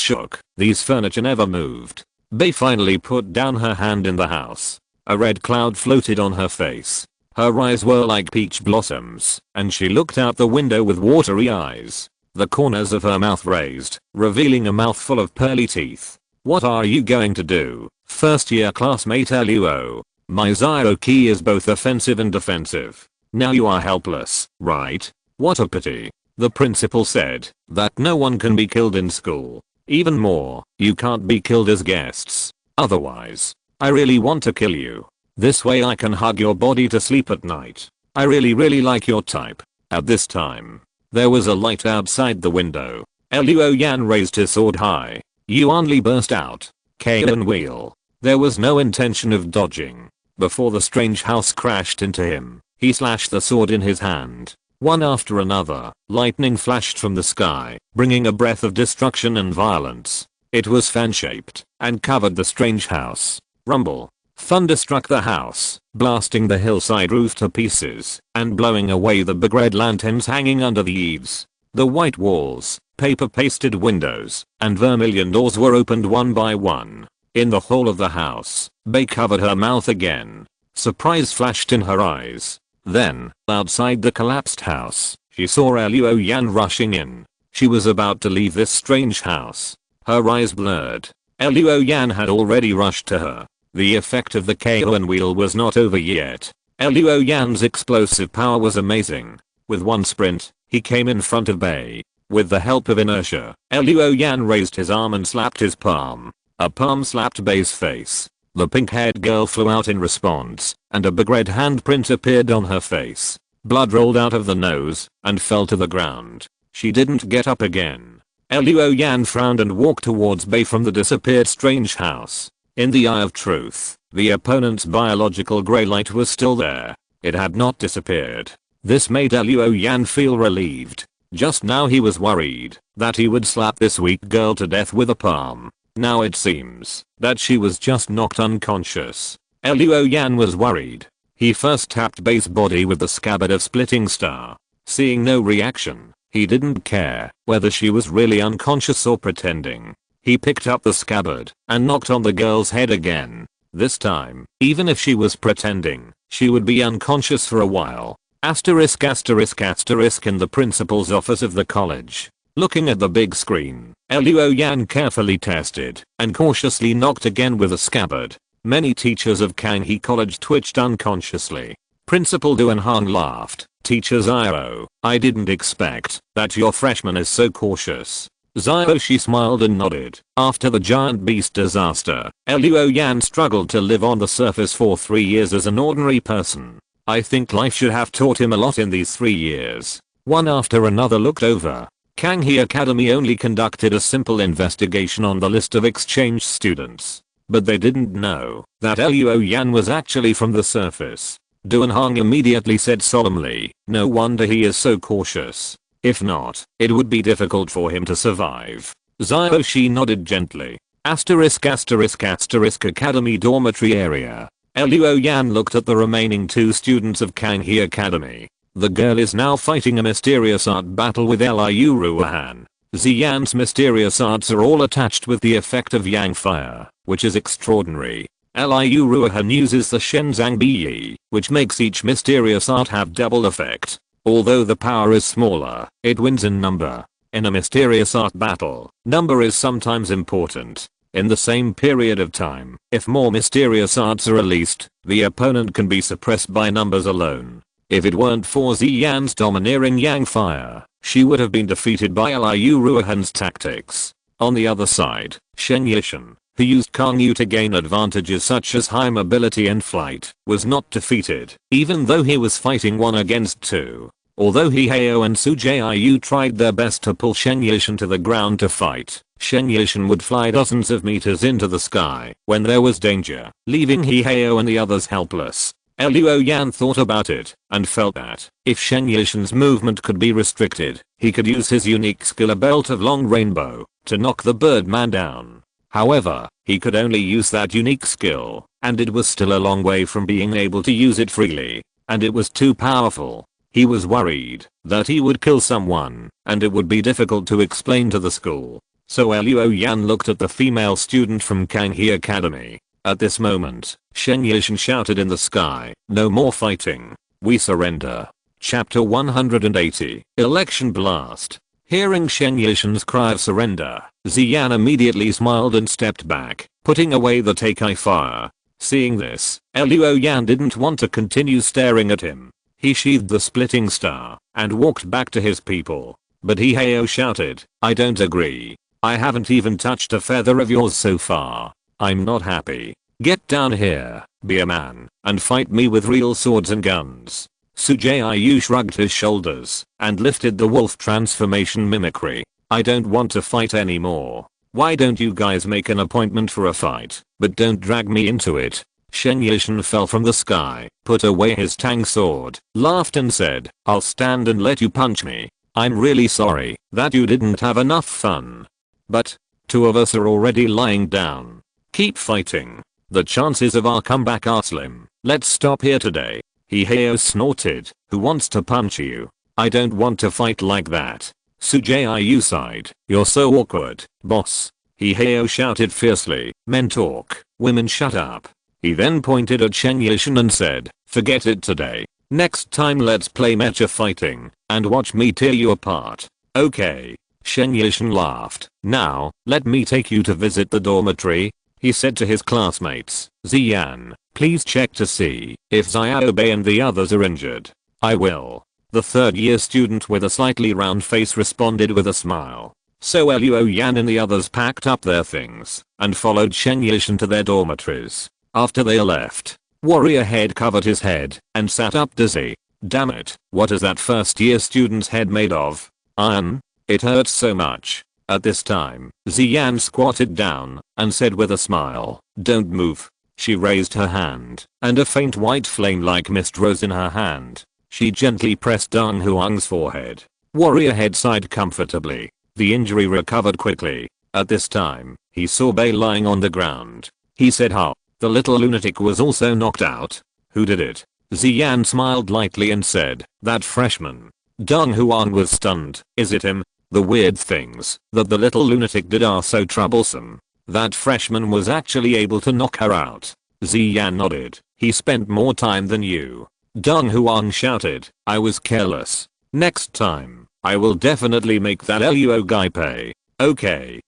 shook, these furniture never moved. Bei finally put down her hand in the house. A red cloud floated on her face. Her eyes were like peach blossoms, and she looked out the window with watery eyes. The corners of her mouth raised, revealing a mouthful of pearly teeth. What are you going to do, first year classmate Luo? My Zio key is both offensive and defensive. Now you are helpless, right? What a pity. The principal said that no one can be killed in school. Even more, you can't be killed as guests. Otherwise, I really want to kill you. This way I can hug your body to sleep at night. I really like your type. At this time, there was a light outside the window. Luo Yan raised his sword high. Yuanli burst out. Kaon wheel. There was no intention of dodging. Before the strange house crashed into him, he slashed the sword in his hand. One after another, lightning flashed from the sky, bringing a breath of destruction and violence. It was fan-shaped, and covered the strange house. Rumble. Thunder struck the house, blasting the hillside roof to pieces, and blowing away the big red lanterns hanging under the eaves. The white walls, paper-pasted windows, and vermilion doors were opened one by one. In the hall of the house, Bei covered her mouth again. Surprise flashed in her eyes. Then, outside the collapsed house, she saw Luo Yan rushing in. She was about to leave this strange house. Her eyes blurred. Luo Yan had already rushed to her. The effect of the Kaon wheel was not over yet. Luo Yan's explosive power was amazing. With one sprint, he came in front of Bei. With the help of inertia, Luo Yan raised his arm and slapped his palm. A palm slapped Bei's face. The pink-haired girl flew out in response, and a big red handprint appeared on her face. Blood rolled out of the nose and fell to the ground. She didn't get up again. Luo Yan frowned and walked towards Bei from the disappeared strange house. In the eye of truth, the opponent's biological grey light was still there. It had not disappeared. This made Luo Yan feel relieved. Just now he was worried that he would slap this weak girl to death with a palm. Now it seems that she was just knocked unconscious. Luo Yan was worried. He first tapped Bei's body with the scabbard of Splitting Star. Seeing no reaction, he didn't care whether she was really unconscious or pretending. He picked up the scabbard and knocked on the girl's head again. This time, even if she was pretending, she would be unconscious for a while. Asterisk asterisk asterisk in the principal's office of the college. Looking at the big screen, Luo Yan carefully tested and cautiously knocked again with a scabbard. Many teachers of Kanghe College twitched unconsciously. Principal Duanhang laughed. Teacher Zio, I didn't expect that your freshman is so cautious. Zio, she smiled and nodded. After the giant beast disaster, Luo Yan struggled to live on the surface for 3 years as an ordinary person. I think life should have taught him a lot in these 3 years. One after another looked over. Kanghe Academy only conducted a simple investigation on the list of exchange students. But they didn't know that Luo Yan was actually from the surface. Duanhang immediately said solemnly, no wonder he is so cautious. If not, it would be difficult for him to survive. Zio, she nodded gently. Asterisk asterisk asterisk Academy dormitory area. Luo Yan looked at the remaining 2 students of Kanghe Academy. The girl is now fighting a mysterious art battle with Liu Ruohan. Ziyan's mysterious arts are all attached with the effect of Yang Fire, which is extraordinary. Liu Ruohan uses the Shenzang Biyi, which makes each mysterious art have double effect. Although the power is smaller, it wins in number. In a mysterious art battle, number is sometimes important. In the same period of time, if more mysterious arts are released, the opponent can be suppressed by numbers alone. If it weren't for Ziyan's domineering Yang Fire, she would have been defeated by Liu Ruohan's tactics. On the other side, Shen Yishan, who used Kangyu to gain advantages such as high mobility and flight, was not defeated, even though he was fighting 1 against 2. Although Hiheo and Su Jiu tried their best to pull Shen Yishan to the ground to fight, Shen Yishan would fly dozens of meters into the sky when there was danger, leaving Hiheo and the others helpless. Luo Yan thought about it and felt that if Shen Yishan's movement could be restricted, he could use his unique skill, a belt of long rainbow, to knock the Birdman down. However, he could only use that unique skill, and it was still a long way from being able to use it freely, and it was too powerful. He was worried that he would kill someone, and it would be difficult to explain to the school. So Luo Yan looked at the female student from Kanghe Academy. At this moment, Shen Yishan shouted in the sky, no more fighting. We surrender. Chapter 180, Election Blast. Hearing Shen Yishan's cry of surrender, Ziyan immediately smiled and stepped back, putting away the Teikai fire. Seeing this, Luo Yan didn't want to continue staring at him. He sheathed the Splitting Star and walked back to his people. But Hiheo shouted, I don't agree. I haven't even touched a feather of yours so far. I'm not happy. Get down here, be a man, and fight me with real swords and guns. Su Jiu shrugged his shoulders and lifted the wolf transformation mimicry. I don't want to fight anymore. Why don't you guys make an appointment for a fight, but don't drag me into it. Shen Yishan fell from the sky, put away his tang sword, laughed and said, I'll stand and let you punch me. I'm really sorry that you didn't have enough fun. But 2 of us are already lying down. Keep fighting. The chances of our comeback are slim. Let's stop here today. Hiheo snorted. Who wants to punch you? I don't want to fight like that. Su Jiu sighed. You're so awkward, boss. Hiheo shouted fiercely. Men talk, women shut up. He then pointed at Shen Yishan and said, forget it today. Next time let's play mecha fighting and watch me tear you apart. Okay. Shen Yishan laughed. Now, let me take you to visit the dormitory. He said to his classmates, Ziyan, please check to see if Xiaobei and the others are injured. I will. The 3rd year student with a slightly round face responded with a smile. So Luo Yan and the others packed up their things and followed Sheng Yishan to their dormitories. After they left, Warrior Head covered his head and sat up dizzy. Damn it, what is that first year student's head made of? Iron? It hurts so much. At this time, Ziyan squatted down and said with a smile, "Don't move." She raised her hand, and a faint white flame-like mist rose in her hand. She gently pressed Deng Huang's forehead. Warrior Head sighed comfortably. The injury recovered quickly. At this time, he saw Bei lying on the ground. He said, "How? The little lunatic was also knocked out? Who did it?" Ziyan smiled lightly and said, "That freshman." Deng Huang was stunned. "Is it him? The weird things that the little lunatic did are so troublesome. That freshman was actually able to knock her out." Ziyan nodded. "He spent more time than you." Deng Huang shouted, "I was careless. Next time, I will definitely make that Luo guy pay." Okay.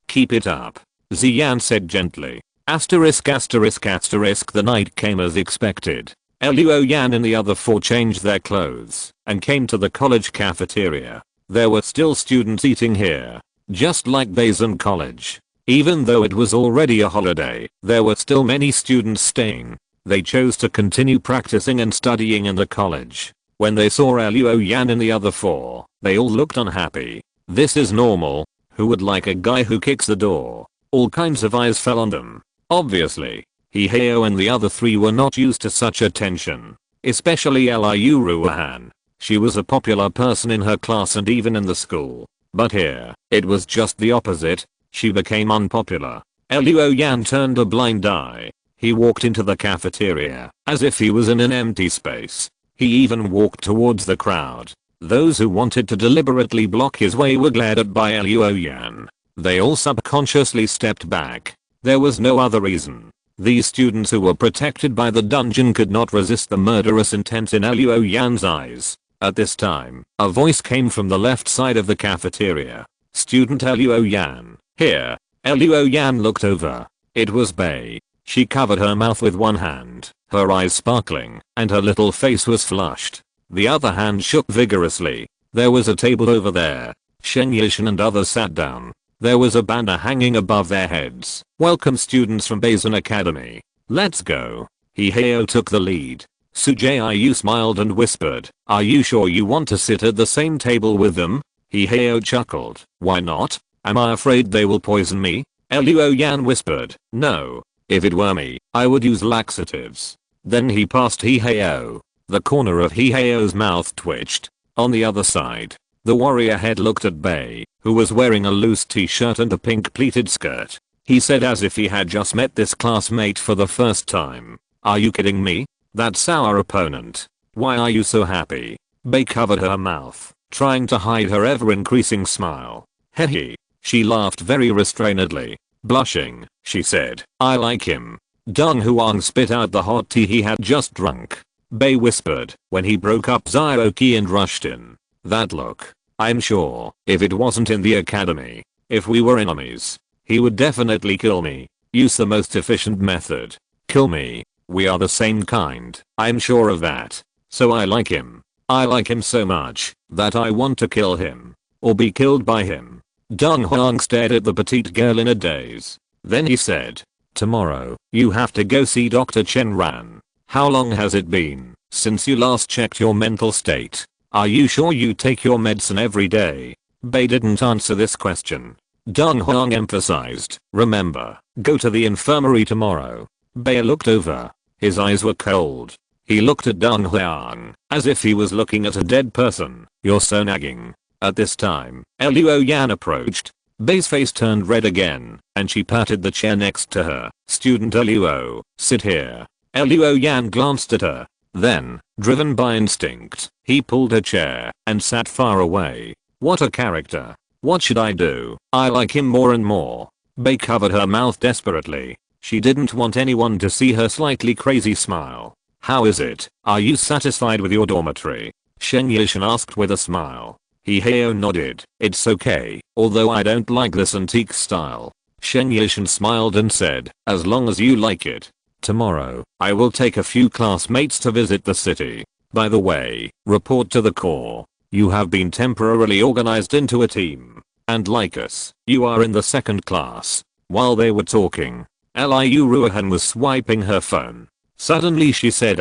Keep it up," Ziyan said gently. Asterisk. The night came as expected. Luo Yan and the other four changed their clothes and came to the college cafeteria. There were still students eating here, just like Beizhen College. Even though it was already a holiday, there were still many students staying. They chose to continue practicing and studying in the college. When they saw Luo Yan and the other four, they all looked unhappy. This is normal. Who would like a guy who kicks the door? All kinds of eyes fell on them. Obviously, Hiheo and the other three were not used to such attention. Especially Liu Ruohan. She was a popular person in her class and even in the school. But here, it was just the opposite. She became unpopular. Luo Yan turned a blind eye. He walked into the cafeteria as if he was in an empty space. He even walked towards the crowd. Those who wanted to deliberately block his way were glared at by Luo Yan. They all subconsciously stepped back. There was no other reason. These students who were protected by the dungeon could not resist the murderous intent in Luo Yan's eyes. At this time, a voice came from the left side of the cafeteria. "Student Luo Yan, here." Luo Yan looked over. It was Bei. She covered her mouth with one hand, her eyes sparkling, and her little face was flushed. The other hand shook vigorously. There was a table over there. Sheng Yishan and others sat down. There was a banner hanging above their heads. "Welcome students from Beizhen Academy. Let's go." Hiheo took the lead. Sujiu smiled and whispered, "Are you sure you want to sit at the same table with them?" Hiheo chuckled. "Why not? Am I afraid they will poison me?" Luo Yan whispered, "No. If it were me, I would use laxatives." Then he passed Hiheo. The corner of Hiheo's mouth twitched. On the other side, the warrior head looked at Bei, who was wearing a loose t-shirt and a pink pleated skirt. He said as if he had just met this classmate for the first time, "Are you kidding me? That's our opponent. Why are you so happy?" Bei covered her mouth, trying to hide her ever-increasing smile. Hehe. She laughed very restrainedly. Blushing, she said, "I like him." Deng Huang spit out the hot tea he had just drunk. Bei whispered when he broke up Zioki and rushed in. "That look. I'm sure, if it wasn't in the academy, if we were enemies, he would definitely kill me. Use the most efficient method. Kill me. We are the same kind. I'm sure of that. So I like him. I like him so much that I want to kill him. Or be killed by him." Deng Huang stared at the petite girl in a daze. Then he said, "Tomorrow, you have to go see Dr. Chen Ran. How long has it been since you last checked your mental state? Are you sure you take your medicine every day?" Bei didn't answer this question. Deng Huang emphasized, "Remember, go to the infirmary tomorrow." Bei looked over. His eyes were cold. He looked at Deng Huang as if he was looking at a dead person. "You're so nagging." At this time, Luo Yan approached. Bei's face turned red again, and she patted the chair next to her. "Student Luo, sit here." Luo Yan glanced at her. Then, driven by instinct, he pulled her chair and sat far away. What a character. What should I do? I like him more and more. Bei covered her mouth desperately. She didn't want anyone to see her slightly crazy smile. "How is it? Are you satisfied with your dormitory?" Sheng Yishan asked with a smile. Hiheo nodded. "It's okay, although I don't like this antique style." Sheng Yishan smiled and said, "As long as you like it. Tomorrow, I will take a few classmates to visit the city. By the way, report to the core. You have been temporarily organized into a team. And like us, you are in the second class. While they were talking, Liu Ruohan was swiping her phone. Suddenly she said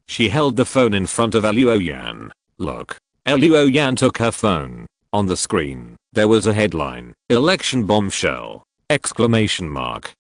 She held the phone in front of Liu Yan. Look. Liu Yan took her phone. On the screen, there was a headline, "Election Bombshell!" Exclamation mark.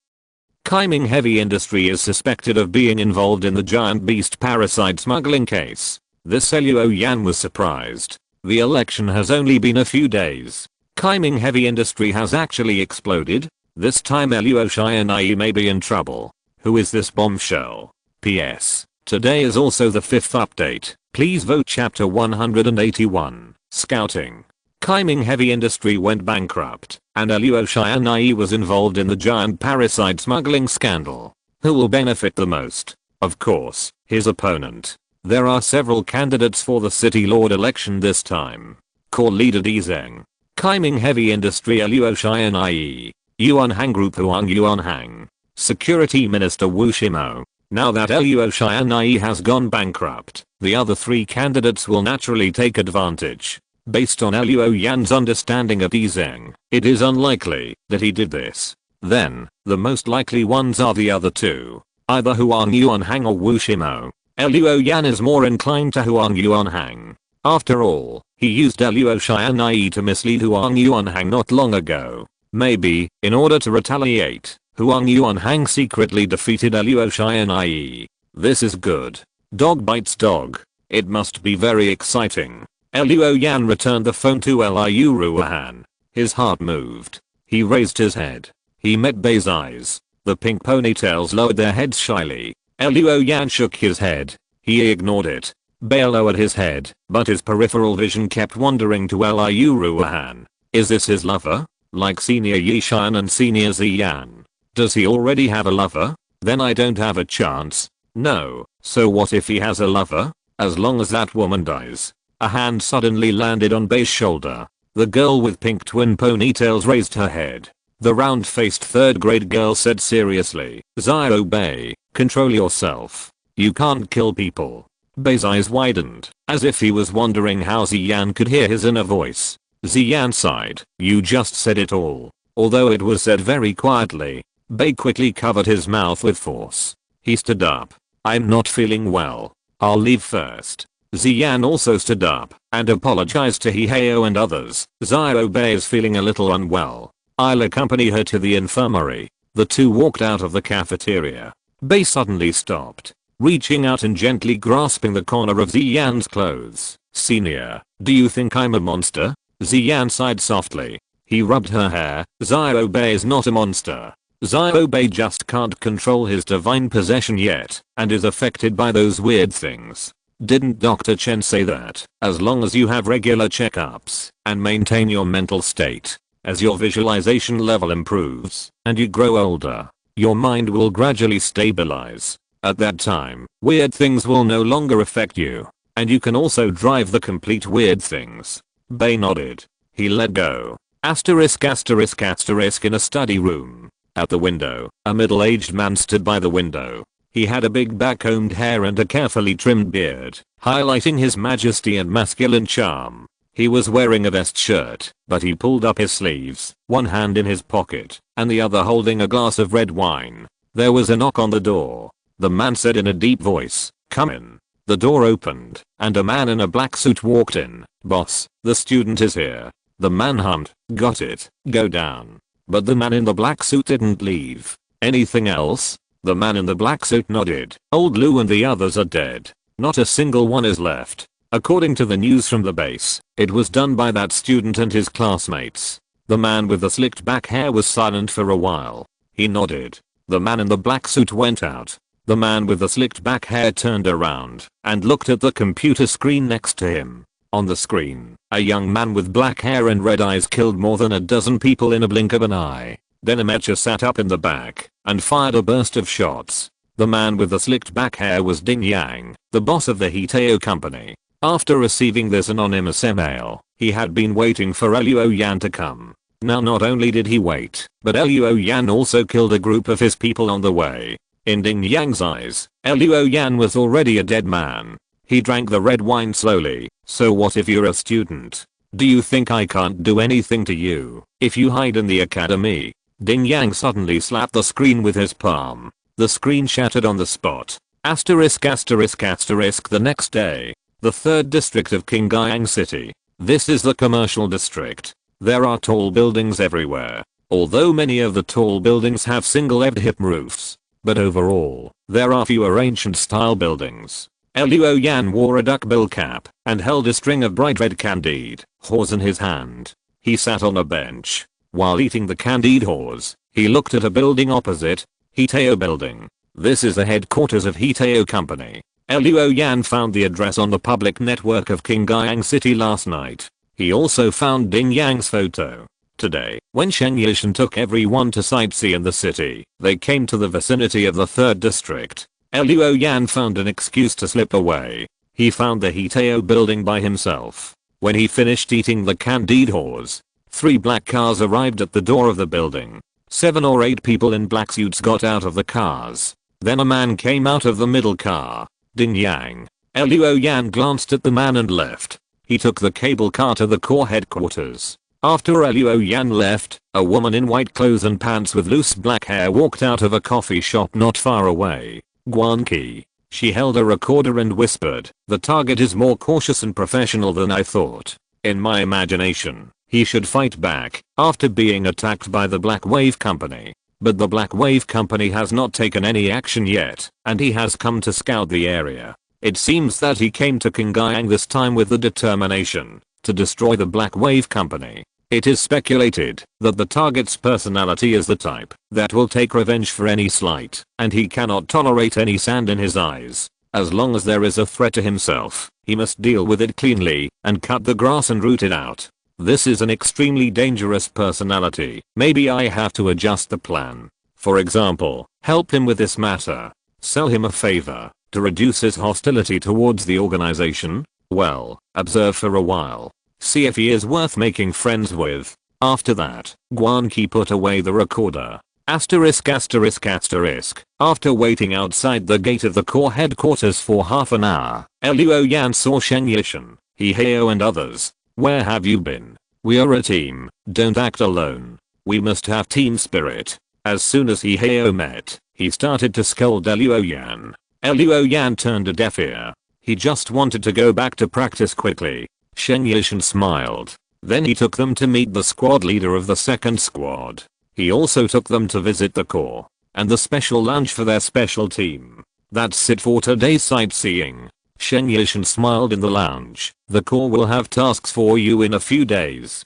Kaiming Heavy Industry is suspected of being involved in the giant beast parasite smuggling case. This Liu Yan was surprised. The election has only been a few days. Kaiming Heavy Industry has actually exploded. This time Liu Xianai may be in trouble. Who is this bombshell? PS. Today is also the 5th update. Please vote chapter 181. Scouting. Kaiming Heavy Industry went bankrupt, and Liu Xianai was involved in the giant parasite smuggling scandal. Who will benefit the most? Of course, his opponent. There are several candidates for the City Lord election this time. Core leader Zeng. Kaiming Heavy Industry Liu Xianai. Yuanhang Group Huang Yuanhang. Security Minister Wu Shimo. Now that Liu Xianai has gone bankrupt, the other 3 candidates will naturally take advantage. Based on Liu Yan's understanding of Zeng, it is unlikely that he did this. Then, the most likely ones are the other 2. Either Huang Yuanhang or Wu Shimo. Liu Yan is more inclined to Huang Yuanhang. After all, he used Liu Xianai to mislead Huang Yuanhang not long ago. Maybe, in order to retaliate, Huang Yuanhang secretly defeated Liu Xianai. This is good. Dog bites dog. It must be very exciting. Liu Yan returned the phone to Liu Ruohan. His heart moved. He raised his head. He met Bei's eyes. The pink ponytails lowered their heads shyly. Liu Yan shook his head. He ignored it. Bei lowered his head, but his peripheral vision kept wandering to Liu Ruohan. Is this his lover? Like Senior Yishan and Senior Ziyan? Does he already have a lover? Then I don't have a chance. No. So what if he has a lover? As long as that woman dies. A hand suddenly landed on Bei's shoulder. The girl with pink twin ponytails raised her head. The round-faced 3rd grade girl said seriously, "Zio Bei, control yourself. You can't kill people." Bei's eyes widened, as if he was wondering how Ziyan could hear his inner voice. Ziyan sighed. "You just said it all." Although it was said very quietly, Bei quickly covered his mouth with force. He stood up. "I'm not feeling well. I'll leave first." Ziyan also stood up and apologized to Hiheo and others. "Zio Bei is feeling a little unwell. I'll accompany her to the infirmary." The 2 walked out of the cafeteria. Bei suddenly stopped, reaching out and gently grasping the corner of Ziyan's clothes. "Senior, do you think I'm a monster?" Ziyan sighed softly. He rubbed her hair. "Zio Bei is not a monster. Zio Bei just can't control his divine possession yet and is affected by those weird things. Didn't Dr. Chen say that, as long as you have regular checkups and maintain your mental state, as your visualization level improves and you grow older, your mind will gradually stabilize. At that time, weird things will no longer affect you, and you can also drive the complete weird things." Bei nodded. He let go. Asterisk asterisk asterisk in a study room. At the window, a middle-aged man stood by the window. He had a big back-combed hair and a carefully trimmed beard, highlighting his majesty and masculine charm. He was wearing a vest shirt, but he pulled up his sleeves, one hand in his pocket, and the other holding a glass of red wine. There was a knock on the door. The man said in a deep voice, "Come in." The door opened, and a man in a black suit walked in. "Boss, the student is here." The man hummed, "Got it, go down." But the man in the black suit didn't leave. "Anything else?" The man in the black suit nodded. "Old Lou and the others are dead. Not a single one is left." According to the news from the base, it was done by that student and his classmates. The man with the slicked back hair was silent for a while. He nodded. The man in the black suit went out. The man with the slicked back hair turned around and looked at the computer screen next to him. On the screen, a young man with black hair and red eyes killed more than a dozen people in a blink of an eye. Then a mecha sat up in the back and fired a burst of shots. The man with the slicked back hair was Ding Yang, the boss of the Hiteo company. After receiving this anonymous email, he had been waiting for Liu Yan to come. Now not only did he wait, but Liu Yan also killed a group of his people on the way. In Ding Yang's eyes, Liu Yan was already a dead man. He drank the red wine slowly. "So what if you're a student?" Do you think I can't do anything to you if you hide in the academy? Ding Yang suddenly slapped the screen with his palm. The screen shattered on the spot. Asterisk asterisk asterisk. The next day. The 3rd district of Qingyang City. This is the commercial district. There are tall buildings everywhere. Although many of the tall buildings have single-edged hip roofs. But overall, there are fewer ancient style buildings. Luo Yan wore a duckbill cap and held a string of bright red candied haws in his hand. He sat on a bench. While eating the candied haws, he looked at a building opposite. Hiteo Building. This is the headquarters of Hiteo Company. Luo Yan found the address on the public network of Qingyang City last night. He also found Ding Yang's photo. Today, when Shen Yishan took everyone to sightsee in the city, they came to the vicinity of the 3rd district. Luo Yan found an excuse to slip away. He found the Hiteo Building by himself. When he finished eating the candied haws, 3 black cars arrived at the door of the building. 7 or 8 people in black suits got out of the cars. Then a man came out of the middle car. Ding Yang. Luo Yan glanced at the man and left. He took the cable car to the core headquarters. After Luo Yan left, a woman in white clothes and pants with loose black hair walked out of a coffee shop not far away. Guanqi. She held a recorder and whispered, "The target is more cautious and professional than I thought. In my imagination, he should fight back after being attacked by the Black Wave Company. But the Black Wave Company has not taken any action yet, and he has come to scout the area. It seems that he came to Qingyang this time with the determination to destroy the Black Wave Company. It is speculated that the target's personality is the type that will take revenge for any slight, and he cannot tolerate any sand in his eyes. As long as there is a threat to himself, he must deal with it cleanly and cut the grass and root it out. This is an extremely dangerous personality. Maybe I have to adjust the plan. For example, help him with this matter. Sell him a favor to reduce his hostility towards the organization. Well, observe for a while. See if he is worth making friends with." After that, Guanqi put away the recorder. Asterisk asterisk asterisk. After waiting outside the gate of the core headquarters for half an hour, Luo Yan saw Shen Yishan, Hiheo and others. "Where have you been? We are a team, don't act alone. We must have team spirit." As soon as Hiheo met, he started to scold Luo Yan. Luo Yan turned a deaf ear. He just wanted to go back to practice quickly. Shen Yishan smiled. Then he took them to meet the squad leader of the 2nd squad. He also took them to visit the core and the special lounge for their special team. "That's it for today's sightseeing." Shen Yishan smiled in the lounge. "The core will have tasks for you in a few days."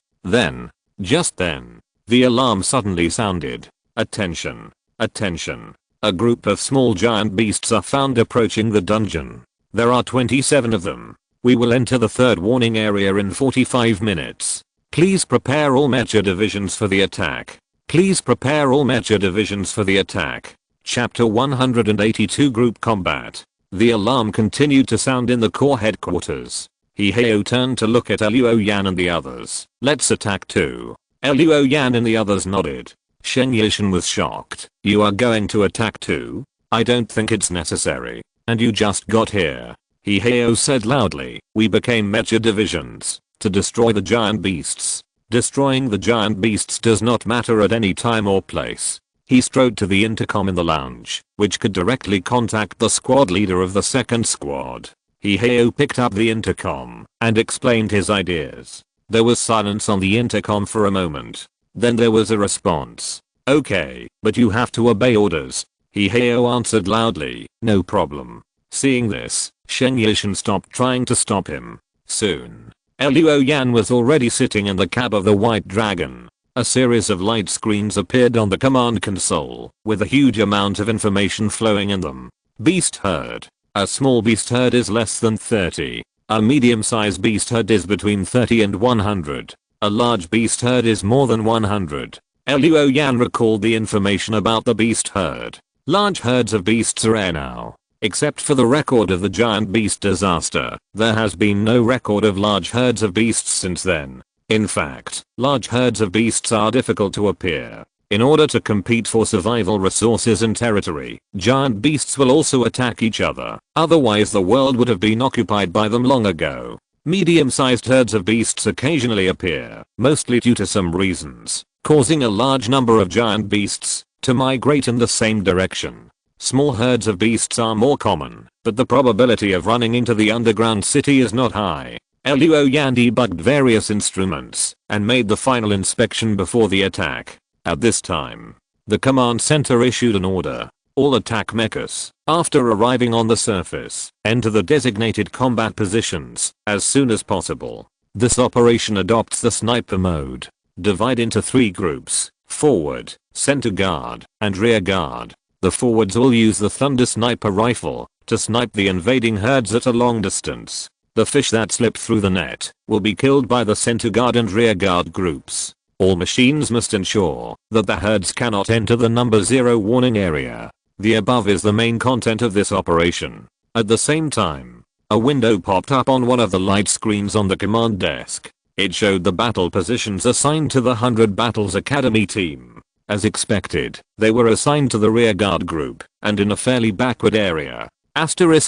Just then, the alarm suddenly sounded. "Attention! Attention! A group of small giant beasts are found approaching the dungeon. There are 27 of them. We will enter the 3rd warning area in 45 minutes. Please prepare all mecha divisions for the attack. Please prepare all mecha divisions for the attack." Chapter 182 Group Combat. The alarm continued to sound in the core headquarters. Hiheo turned to look at Luo Yan and the others. "Let's attack too." Luo Yan and the others nodded. Shen Yishan was shocked. "You are going to attack too? I don't think it's necessary. And you just got here." Hiheo said loudly. "We became mecha divisions to destroy the giant beasts. Destroying the giant beasts does not matter at any time or place." He strode to the intercom in the lounge, which could directly contact the squad leader of the 2nd squad. Hiheo picked up the intercom and explained his ideas. There was silence on the intercom for a moment. Then there was a response. "Okay, but you have to obey orders." Hiheo answered loudly. "No problem." Seeing this, Shen Yishan stopped trying to stop him. Soon, Luo Yan was already sitting in the cab of the White Dragon. A series of light screens appeared on the command console, with a huge amount of information flowing in them. Beast herd. A small beast herd is less than 30. A medium-sized beast herd is between 30 and 100. A large beast herd is more than 100. Luo Yan recalled the information about the beast herd. Large herds of beasts are rare now. Except for the record of the giant beast disaster, there has been no record of large herds of beasts since then. In fact, large herds of beasts are difficult to appear. In order to compete for survival resources and territory, giant beasts will also attack each other. Otherwise the world would have been occupied by them long ago. Medium-sized herds of beasts occasionally appear, mostly due to some reasons, causing a large number of giant beasts to migrate in the same direction. Small herds of beasts are more common, but the probability of running into the underground city is not high. Luo Yan debugged various instruments and made the final inspection before the attack. At this time, the command center issued an order. All attack mechs, after arriving on the surface, enter the designated combat positions as soon as possible. This operation adopts the sniper mode. Divide into 3 groups: forward, center guard, and rear guard. The forwards will use the Thunder Sniper rifle to snipe the invading herds at a long distance. The fish that slip through the net will be killed by the center guard and rear guard groups. All machines must ensure that the herds cannot enter the number 0 warning area. The above is the main content of this operation. At the same time, a window popped up on one of the light screens on the command desk. It showed the battle positions assigned to the 100 Battles Academy team. As expected, they were assigned to the rear guard group and in a fairly backward area. Kanghe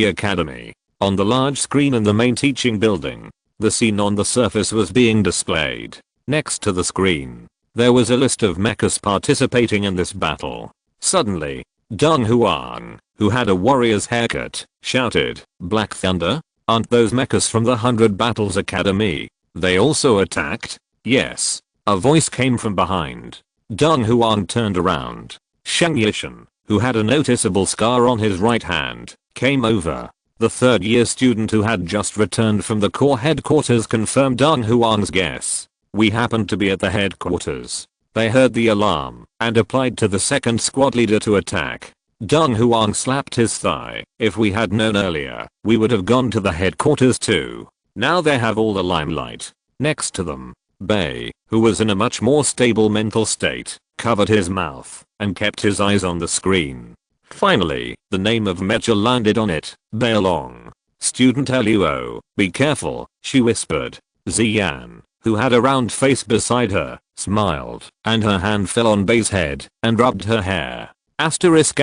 Academy. On the large screen in the main teaching building, the scene on the surface was being displayed. Next to the screen, there was a list of mechs participating in this battle. Suddenly, Dong Huang, who had a warrior's haircut, shouted, "Black Thunder? Aren't those mechs from the 100 Battles Academy? They also attacked?" "Yes." A voice came from behind. Dong Huang turned around. Shang Yishan, who had a noticeable scar on his right hand, came over. The third-year student who had just returned from the Corps headquarters confirmed Dong Huang's guess. "We happened to be at the headquarters. They heard the alarm and applied to the second squad leader to attack." Dong Huang slapped his thigh. "If we had known earlier, we would have gone to the headquarters too. Now they have all the limelight." Next to them, Bei, who was in a much more stable mental state, covered his mouth and kept his eyes on the screen. Finally, the name of Mecha landed on it. Bei Long. "Student Luo, be careful," she whispered. Ziyan, who had a round face beside her, smiled, and her hand fell on Bei's head and rubbed her hair. Unlike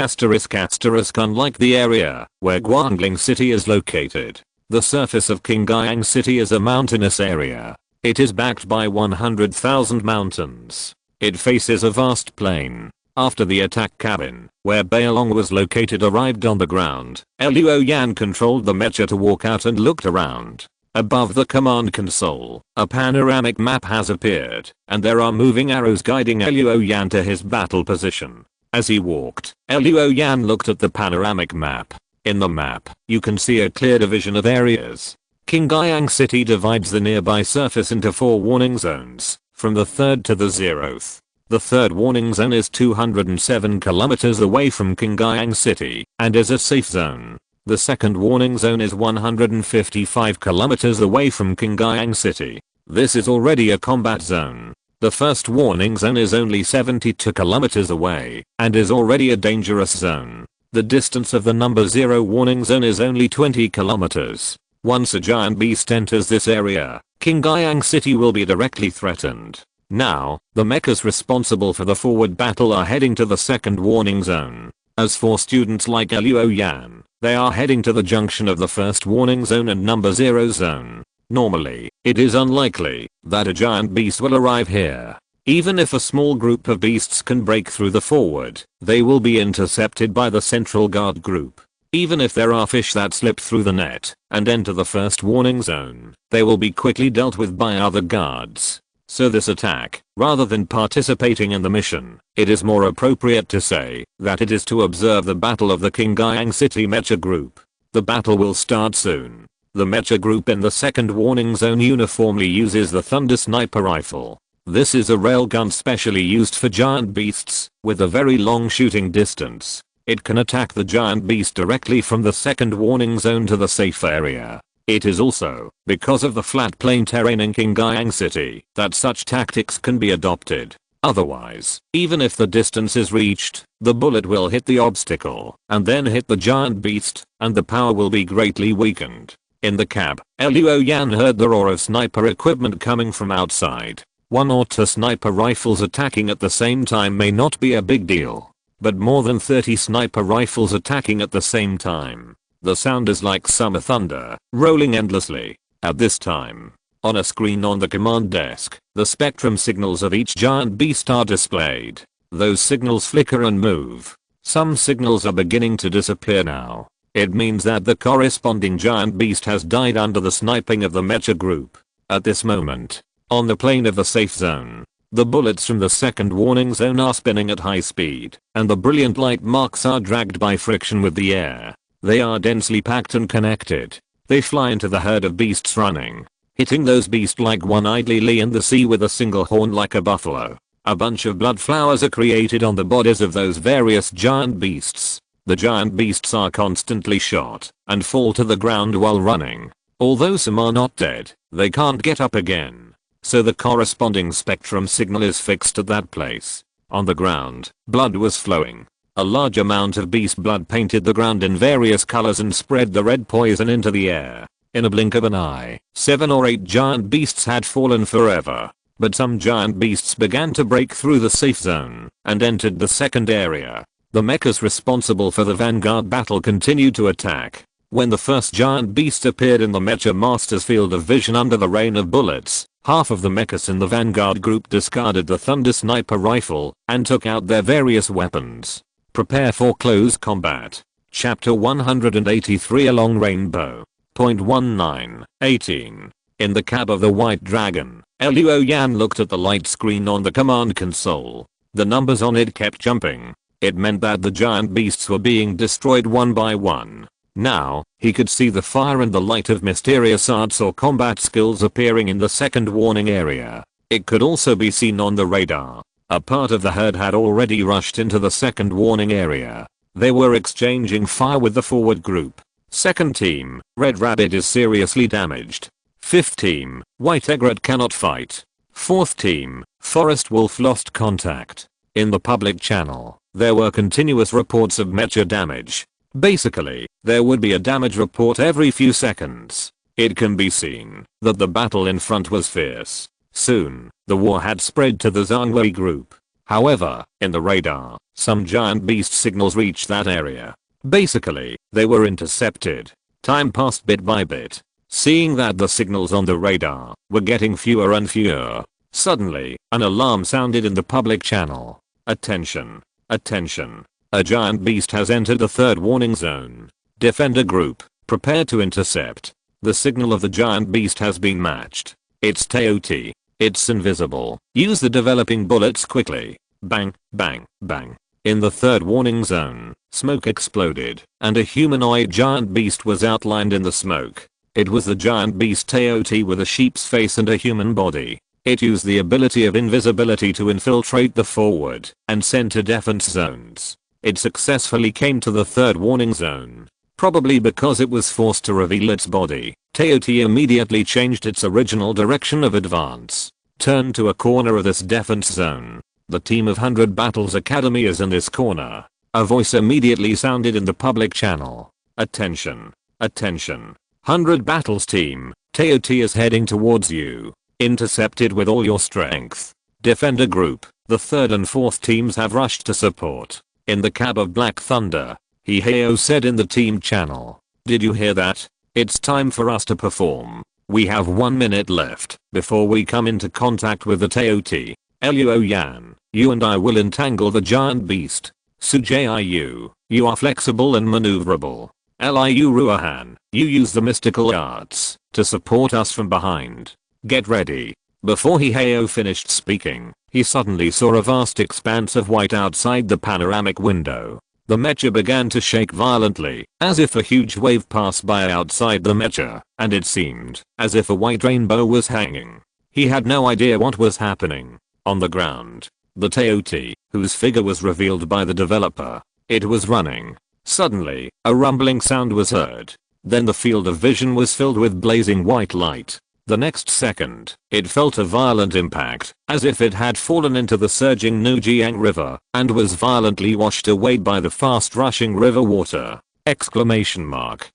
the area where Guangling City is located, the surface of Qingyang City is a mountainous area. It is backed by 100,000 mountains. It faces a vast plain. After the attack cabin, where Beilong was located, arrived on the ground, Luo Yan controlled the mecha to walk out and looked around. Above the command console, a panoramic map has appeared, and there are moving arrows guiding Luo Yan to his battle position. As he walked, Luo Yan looked at the panoramic map. In the map, you can see a clear division of areas. Qingyang City divides the nearby surface into 4 warning zones, from the 3rd to the 0th. The 3rd warning zone is 207 kilometers away from Qingyang City and is a safe zone. The 2nd warning zone is 155 kilometers away from Qingyang City. This is already a combat zone. The 1st warning zone is only 72 kilometers away and is already a dangerous zone. The distance of the number 0 warning zone is only 20 kilometers. Once a giant beast enters this area, Qingyang City will be directly threatened. Now, the mechas responsible for the forward battle are heading to the 2nd warning zone. As for students like Luo Yan, they are heading to the junction of the 1st warning zone and number 0 zone. Normally, it is unlikely that a giant beast will arrive here. Even if a small group of beasts can break through the forward, they will be intercepted by the central guard group. Even if there are fish that slip through the net and enter the 1st warning zone, they will be quickly dealt with by other guards. So this attack, rather than participating in the mission, it is more appropriate to say that it is to observe the battle of the Qingyang City Mecha Group. The battle will start soon. The Mecha Group in the 2nd warning zone uniformly uses the Thunder Sniper Rifle. This is a railgun specially used for giant beasts with a very long shooting distance. It can attack the giant beast directly from the 2nd warning zone to the safe area. It is also because of the flat plain terrain in Qingyang City that such tactics can be adopted. Otherwise, even if the distance is reached, the bullet will hit the obstacle and then hit the giant beast, and the power will be greatly weakened. In the cab, Luo Yan heard the roar of sniper equipment coming from outside. 1 or 2 sniper rifles attacking at the same time may not be a big deal, but more than 30 sniper rifles attacking at the same time. The sound is like summer thunder, rolling endlessly. At this time, on a screen on the command desk, the spectrum signals of each giant beast are displayed. Those signals flicker and move. Some signals are beginning to disappear now. It means that the corresponding giant beast has died under the sniping of the mecha group. At this moment, on the plane of the safe zone, the bullets from the second warning zone are spinning at high speed, and the brilliant light marks are dragged by friction with the air. They are densely packed and connected. They fly into the herd of beasts running, hitting those beasts like one-eyed lily in the sea with a single horn like a buffalo. A bunch of blood flowers are created on the bodies of those various giant beasts. The giant beasts are constantly shot and fall to the ground while running. Although some are not dead, they can't get up again. So the corresponding spectrum signal is fixed at that place. On the ground, blood was flowing. A large amount of beast blood painted the ground in various colors and spread the red poison into the air. In a blink of an eye, 7 or 8 giant beasts had fallen forever. But some giant beasts began to break through the safe zone and entered the second area. The mechas responsible for the vanguard battle continued to attack. When the first giant beast appeared in the mecha master's field of vision under the rain of bullets, half of the mechas in the vanguard group discarded the thunder sniper rifle and took out their various weapons. Prepare for close combat. Chapter 183 A Long Rainbow. Point 19:18. In the cab of the White Dragon, Luo Yan looked at the light screen on the command console. The numbers on it kept jumping. It meant that the giant beasts were being destroyed one by one. Now, he could see the fire and the light of mysterious arts or combat skills appearing in the second warning area. It could also be seen on the radar. A part of the herd had already rushed into the second warning area. They were exchanging fire with the forward group. Second team, Red Rabbit is seriously damaged. Fifth team, White Egret cannot fight. Fourth team, Forest Wolf lost contact. In the public channel, there were continuous reports of mecha damage. Basically, there would be a damage report every few seconds. It can be seen that the battle in front was fierce. Soon, the war had spread to the Zhangwei group. However, in the radar, some giant beast signals reached that area. Basically, they were intercepted. Time passed bit by bit. Seeing that the signals on the radar were getting fewer and fewer, suddenly, an alarm sounded in the public channel. Attention! Attention! A giant beast has entered the third warning zone. Defender group, prepare to intercept. The signal of the giant beast has been matched. It's TOT. It's invisible. Use the developing bullets quickly. Bang, bang, bang. In the third warning zone, smoke exploded, and a humanoid giant beast was outlined in the smoke. It was the giant beast TOT with a sheep's face and a human body. It used the ability of invisibility to infiltrate the forward and center defense zones. It successfully came to the third warning zone. Probably because it was forced to reveal its body, TOT immediately changed its original direction of advance. Turned to a corner of this defense zone. The team of 100 Battles Academy is in this corner. A voice immediately sounded in the public channel. Attention. Attention. 100 Battles team, TOT is heading towards you. Intercept it with all your strength. Defender group, the third and fourth teams have rushed to support. In the cab of Black Thunder, Hiheo said in the team channel. Did you hear that? It's time for us to perform. We have 1 minute left before we come into contact with the TOT. Luo Yan, you and I will entangle the giant beast. Sujiyu, you are flexible and maneuverable. Liu Ruohan, you use the mystical arts to support us from behind. Get ready. Before Hiheo finished speaking, he suddenly saw a vast expanse of white outside the panoramic window. The mecha began to shake violently, as if a huge wave passed by outside the mecha, and it seemed as if a white rainbow was hanging. He had no idea what was happening. On the ground, the TOT, whose figure was revealed by the developer, it was running. Suddenly, a rumbling sound was heard. Then the field of vision was filled with blazing white light. The next second, it felt a violent impact, as if it had fallen into the surging Jiuying river, and was violently washed away by the fast-rushing river water! Exclamation mark.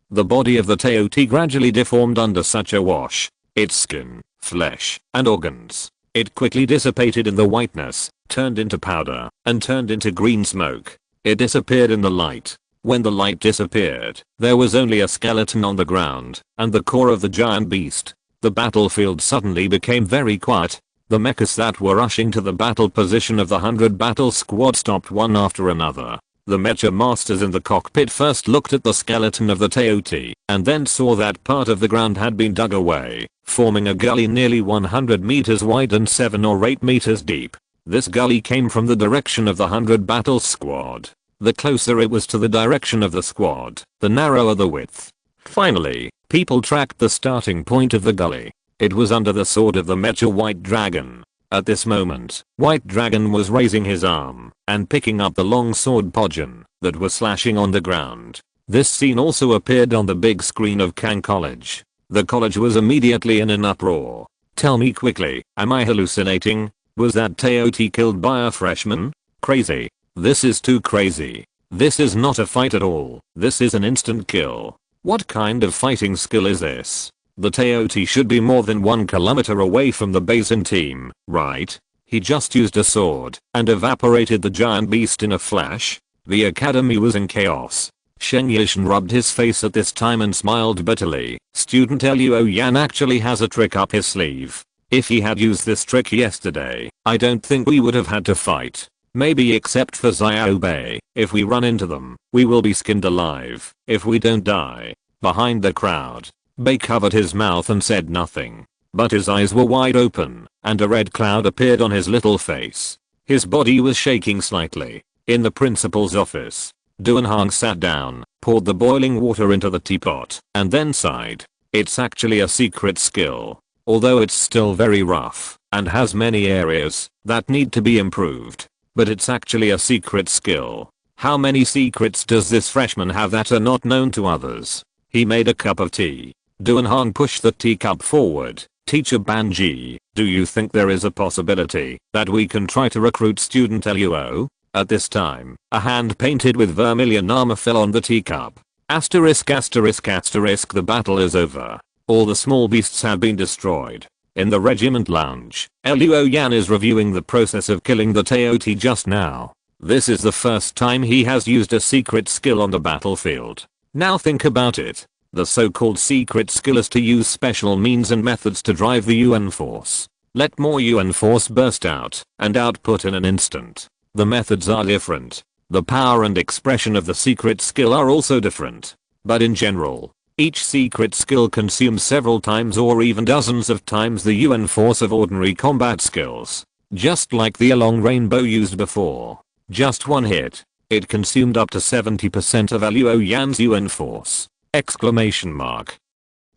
The body of the TOT gradually deformed under such a wash. Its skin, flesh, and organs. It quickly dissipated in the whiteness, turned into powder, and turned into green smoke. It disappeared in the light. When the light disappeared, there was only a skeleton on the ground and the core of the giant beast. The battlefield suddenly became very quiet. The mechs that were rushing to the battle position of the 100 battle squad stopped one after another. The mecha masters in the cockpit first looked at the skeleton of the Teoti and then saw that part of the ground had been dug away, forming a gully nearly 100 meters wide and 7 or 8 meters deep. This gully came from the direction of the 100 battle squad. The closer it was to the direction of the squad, the narrower the width. Finally, people tracked the starting point of the gully. It was under the sword of the mecha White Dragon. At this moment, White Dragon was raising his arm and picking up the long sword Podgen that was slashing on the ground. This scene also appeared on the big screen of Kang College. The college was immediately in an uproar. Tell me quickly, am I hallucinating? Was that Teoti killed by a freshman? Crazy. This is too crazy. This is not a fight at all. This is an instant kill. What kind of fighting skill is this? The Teoti should be more than 1 kilometer away from the Basin team, right? He just used a sword and evaporated the giant beast in a flash. The academy was in chaos. Sheng Yishan rubbed his face at this time and smiled bitterly. Student Luo Yan actually has a trick up his sleeve. If he had used this trick yesterday, I don't think we would have had to fight. Maybe except for Xiao Bei. If we run into them, we will be skinned alive. If we don't die. Behind the crowd, Bei covered his mouth and said nothing. But his eyes were wide open, and a red cloud appeared on his little face. His body was shaking slightly. In the principal's office, Duanhang sat down, poured the boiling water into the teapot, and then sighed. It's actually a secret skill. Although it's still very rough, and has many areas that need to be improved. But it's actually a secret skill. How many secrets does this freshman have that are not known to others? He made a cup of tea. Duanhang pushed the teacup forward. Teacher Banji, do you think there is a possibility that we can try to recruit student Luo? At this time, a hand painted with vermilion armor fell on the teacup. Asterisk asterisk asterisk, the battle is over. All the small beasts have been destroyed. In the regiment lounge, Luo Yan is reviewing the process of killing the Teoti just now. This is the first time he has used a secret skill on the battlefield. Now think about it. The so-called secret skill is to use special means and methods to drive the UN force. Let more UN force burst out and output in an instant. The methods are different. The power and expression of the secret skill are also different. But in general, each secret skill consumes several times or even dozens of times the UN force of ordinary combat skills. Just like the long rainbow used before. Just one hit. It consumed up to 70% of Luo Yan's UN force. Exclamation mark.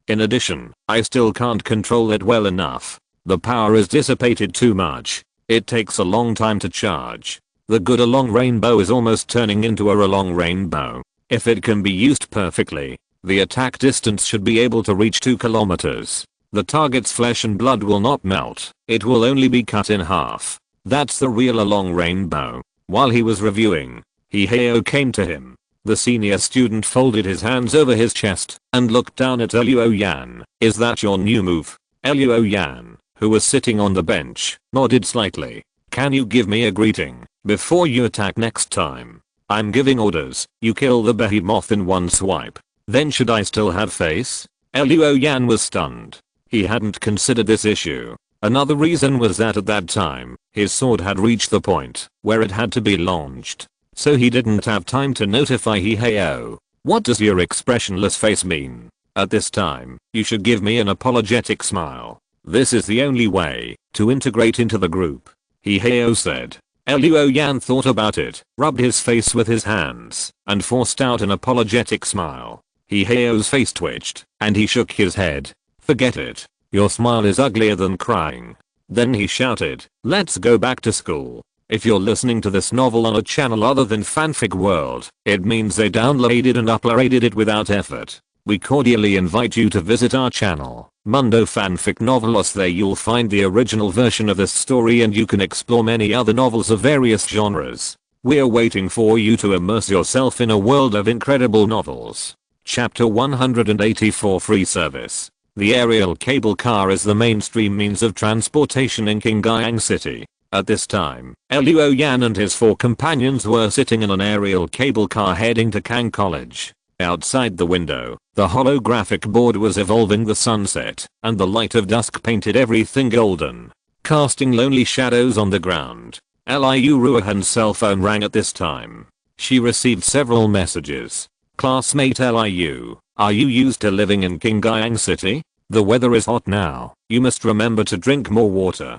In addition, I still can't control it well enough. The power is dissipated too much. It takes a long time to charge. The good long rainbow is almost turning into a long rainbow. If it can be used perfectly, the attack distance should be able to reach 2 kilometers. The target's flesh and blood will not melt. It will only be cut in half. That's the real long rainbow. While he was reviewing, Hiheo came to him. The senior student folded his hands over his chest and looked down at Luo Yan. Is that your new move? Luo Yan, who was sitting on the bench, nodded slightly. Can you give me a greeting before you attack next time? I'm giving orders. You kill the behemoth in one swipe. Then should I still have face? Luo Yan was stunned. He hadn't considered this issue. Another reason was that at that time, his sword had reached the point where it had to be launched. So he didn't have time to notify Hiheo. What does your expressionless face mean? At this time, you should give me an apologetic smile. This is the only way to integrate into the group. Hiheo said. Luo Yan thought about it, rubbed his face with his hands, and forced out an apologetic smile. Hiheo's face twitched, and he shook his head. Forget it. Your smile is uglier than crying. Then he shouted, let's go back to school. If you're listening to this novel on a channel other than Fanfic World, it means they downloaded and uploaded it without effort. We cordially invite you to visit our channel, Mundo Fanfic Novelos. There you'll find the original version of this story and you can explore many other novels of various genres. We're waiting for you to immerse yourself in a world of incredible novels. Chapter 184, Free Service. The aerial cable car is the mainstream means of transportation in Qingyang City. At this time, Luo Yan and his 4 companions were sitting in an aerial cable car heading to Kang College. Outside the window, the holographic board was evolving the sunset, and the light of dusk painted everything golden, casting lonely shadows on the ground. Liu Ruohan's cell phone rang at this time. She received several messages. Classmate Liu, are you used to living in Qingyang City? The weather is hot now. You must remember to drink more water.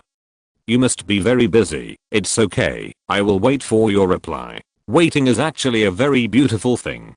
You must be very busy. It's okay. I will wait for your reply. Waiting is actually a very beautiful thing.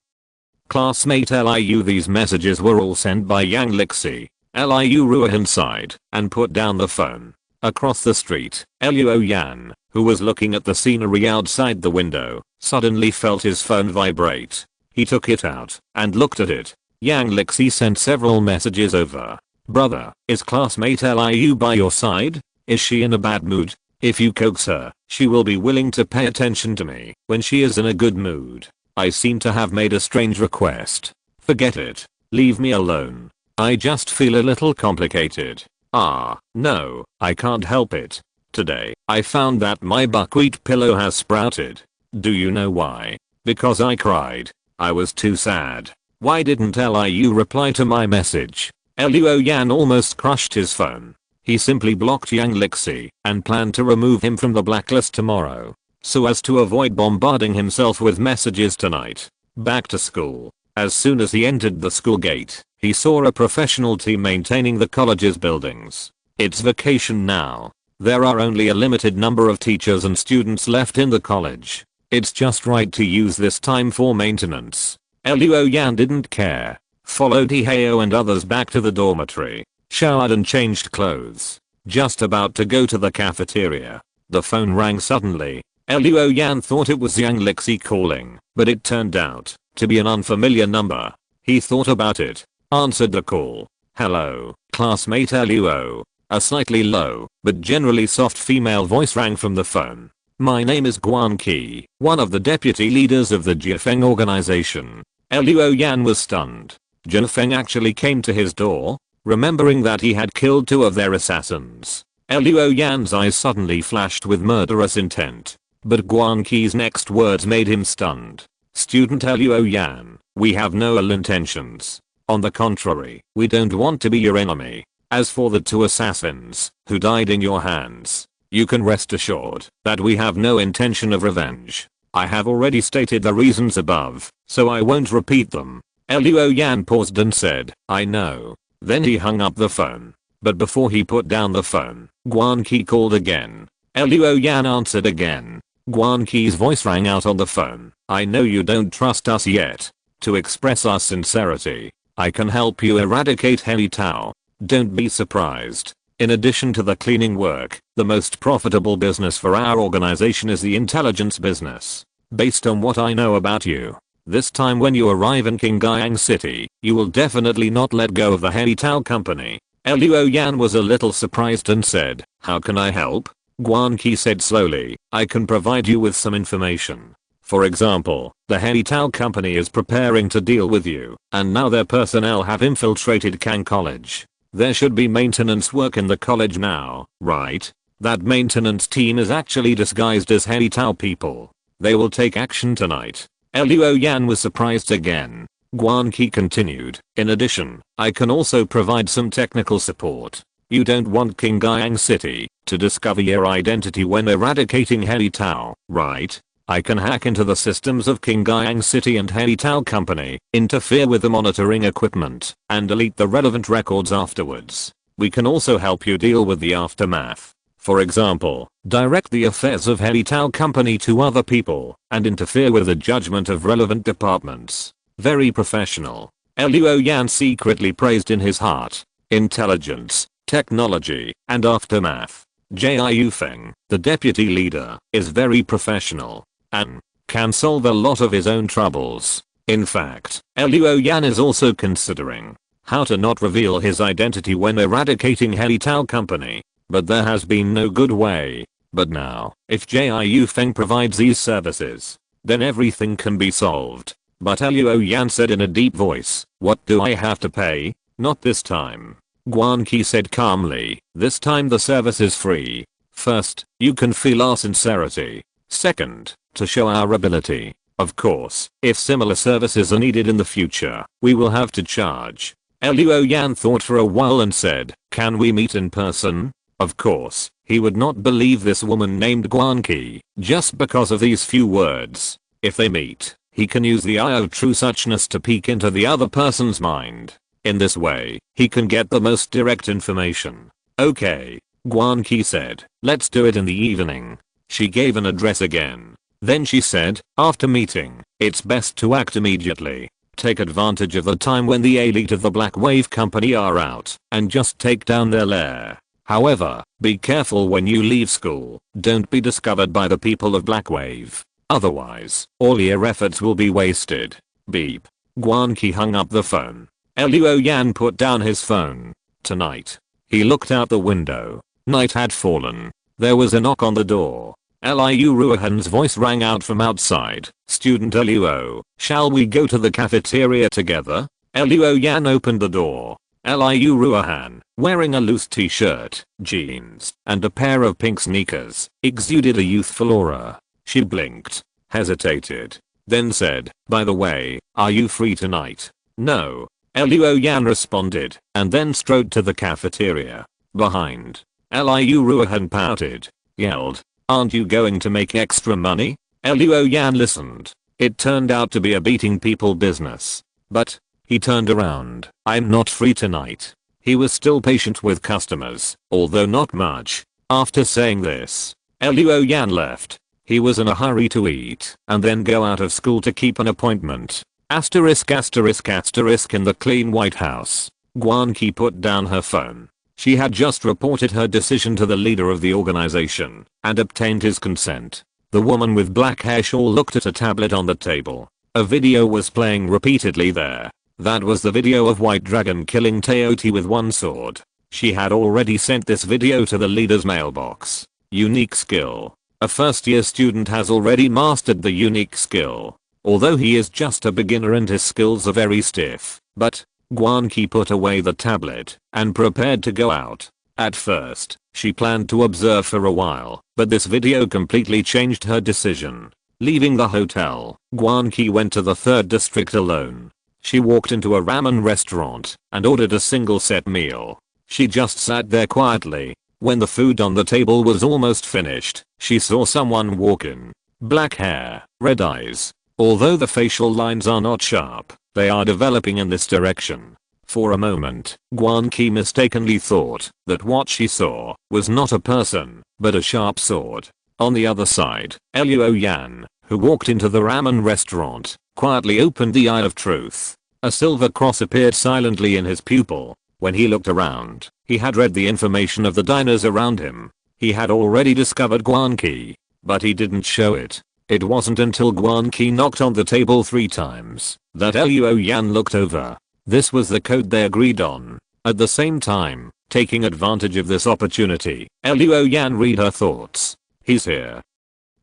Classmate Liu. These messages were all sent by Yang Lixi. Liu Ruohan sighed and put down the phone. Across the street, Luo Yan, who was looking at the scenery outside the window, suddenly felt his phone vibrate. He took it out and looked at it. Yang Lixi sent several messages over. Brother, is classmate Liu by your side? Is she in a bad mood? If you coax her, she will be willing to pay attention to me when she is in a good mood. I seem to have made a strange request. Forget it. Leave me alone. I just feel a little complicated. No, I can't help it. Today, I found that my buckwheat pillow has sprouted. Do you know why? Because I cried. I was too sad. Why didn't Liu reply to my message? Luo Yan almost crushed his phone. He simply blocked Yang Lixi and planned to remove him from the blacklist tomorrow, so as to avoid bombarding himself with messages tonight. Back to school. As soon as he entered the school gate, he saw a professional team maintaining the college's buildings. It's vacation now. There are only a limited number of teachers and students left in the college. It's just right to use this time for maintenance. Luo Yan didn't care. Followed Hiheo and others back to the dormitory, showered and changed clothes. Just about to go to the cafeteria, the phone rang suddenly. Luo Yan thought it was Yang Lixi calling, but it turned out to be an unfamiliar number. He thought about it, answered the call. Hello, classmate Luo. A slightly low, but generally soft female voice rang from the phone. My name is Guan Qi, one of the deputy leaders of the Jiuying organization. Luo Yan was stunned. Jiuying actually came to his door, remembering that he had killed 2 of their assassins. Luo Yan's eyes suddenly flashed with murderous intent. But Guan Qi's next words made him stunned. Student Luo Yan, we have no ill intentions. On the contrary, we don't want to be your enemy. As for the 2 assassins who died in your hands, you can rest assured that we have no intention of revenge. I have already stated the reasons above, so I won't repeat them. Luo Yan paused and said, I know. Then he hung up the phone. But before he put down the phone, Guan Qi called again. Luo Yan answered again. Guan Qi's voice rang out on the phone. I know you don't trust us yet. To express our sincerity, I can help you eradicate Heli Tao. Don't be surprised. In addition to the cleaning work, the most profitable business for our organization is the intelligence business. Based on what I know about you, this time when you arrive in Qingyang City, you will definitely not let go of the Heli Tao company. Luo Yan was a little surprised and said, how can I help? Guan Qi said slowly, I can provide you with some information. For example, the Heli Tao company is preparing to deal with you, and now their personnel have infiltrated Kang College. There should be maintenance work in the college now, right? That maintenance team is actually disguised as Heli Tao people. They will take action tonight. Luo Yan was surprised again. Guan Qi continued, in addition, I can also provide some technical support. You don't want Qingyang City to discover your identity when eradicating Heli Tao, right? I can hack into the systems of Qingyang City and Heli Tao Company, interfere with the monitoring equipment, and delete the relevant records afterwards. We can also help you deal with the aftermath. For example, direct the affairs of Heli Tao Company to other people, and interfere with the judgment of relevant departments. Very professional. Luo Yan secretly praised in his heart. Intelligence, technology, and aftermath. Jiuying Feng, the deputy leader, is very professional and can solve a lot of his own troubles. In fact, Luo Yan is also considering how to not reveal his identity when eradicating Heli Tao Company, but there has been no good way. But now, if Jiuying Feng provides these services, then everything can be solved. But Luo Yan said in a deep voice, what do I have to pay? Not this time. Guan Qi said calmly, this time the service is free. First, you can feel our sincerity. Second, to show our ability. Of course, if similar services are needed in the future, we will have to charge. Luo Yan thought for a while and said, can we meet in person? Of course, he would not believe this woman named Guanqi, just because of these few words. If they meet, he can use the eye of true suchness to peek into the other person's mind. In this way, he can get the most direct information. Okay, Guanqi said, let's do it in the evening. She gave an address again. Then she said, after meeting, it's best to act immediately. Take advantage of the time when the elite of the Black Wave Company are out, and just take down their lair. However, be careful when you leave school, don't be discovered by the people of Black Wave. Otherwise, all your efforts will be wasted. Beep. Guanqi hung up the phone. Luo Yan put down his phone. Tonight. He looked out the window. Night had fallen. There was a knock on the door. Liu Ruohan's voice rang out from outside. Student Luo, shall we go to the cafeteria together? Luo Yan opened the door. Liu Ruohan, wearing a loose t-shirt, jeans, and a pair of pink sneakers, exuded a youthful aura. She blinked, hesitated, then said, by the way, are you free tonight? No. Luo Yan responded, and then strode to the cafeteria. Behind. Liu Ruohan pouted, yelled, aren't you going to make extra money? Luo Yan listened. It turned out to be a beating people business. But, he turned around, I'm not free tonight. He was still patient with customers, although not much. After saying this, Luo Yan left. He was in a hurry to eat and then go out of school to keep an appointment. Asterisk asterisk asterisk in the clean White House. Guanqi put down her phone. She had just reported her decision to the leader of the organization and obtained his consent. The woman with black hair shawl looked at a tablet on the table. A video was playing repeatedly there. That was the video of White Dragon killing Teoti with one sword. She had already sent this video to the leader's mailbox. Unique skill. A first-year student has already mastered the unique skill. Although he is just a beginner and his skills are very stiff. But, Guanqi put away the tablet and prepared to go out. At first, she planned to observe for a while, but this video completely changed her decision. Leaving the hotel, Guanqi went to the 3rd district alone. She walked into a ramen restaurant and ordered a single set meal. She just sat there quietly. When the food on the table was almost finished, she saw someone walk in. Black hair, red eyes. Although the facial lines are not sharp, they are developing in this direction. For a moment, Guanqi mistakenly thought that what she saw was not a person, but a sharp sword. On the other side, Luo Yan, who walked into the ramen restaurant, quietly opened the Eye of Truth. A silver cross appeared silently in his pupil. When he looked around, he had read the information of the diners around him. He had already discovered Guanqi, but he didn't show it. It wasn't until Guanqi knocked on the table 3 times that Luo Yan looked over. This was the code they agreed on. At the same time, taking advantage of this opportunity, Luo Yan read her thoughts. He's here.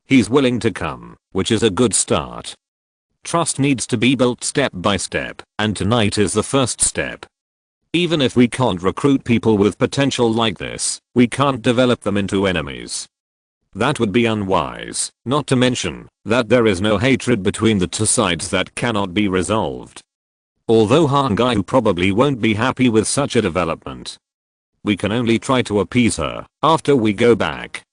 He's willing to come, which is a good start. Trust needs to be built step by step, and tonight is the first step. Even if we can't recruit people with potential like this, we can't develop them into enemies. That would be unwise, not to mention that there is no hatred between the two sides that cannot be resolved. Although Han Gaiu probably won't be happy with such a development. We can only try to appease her after we go back.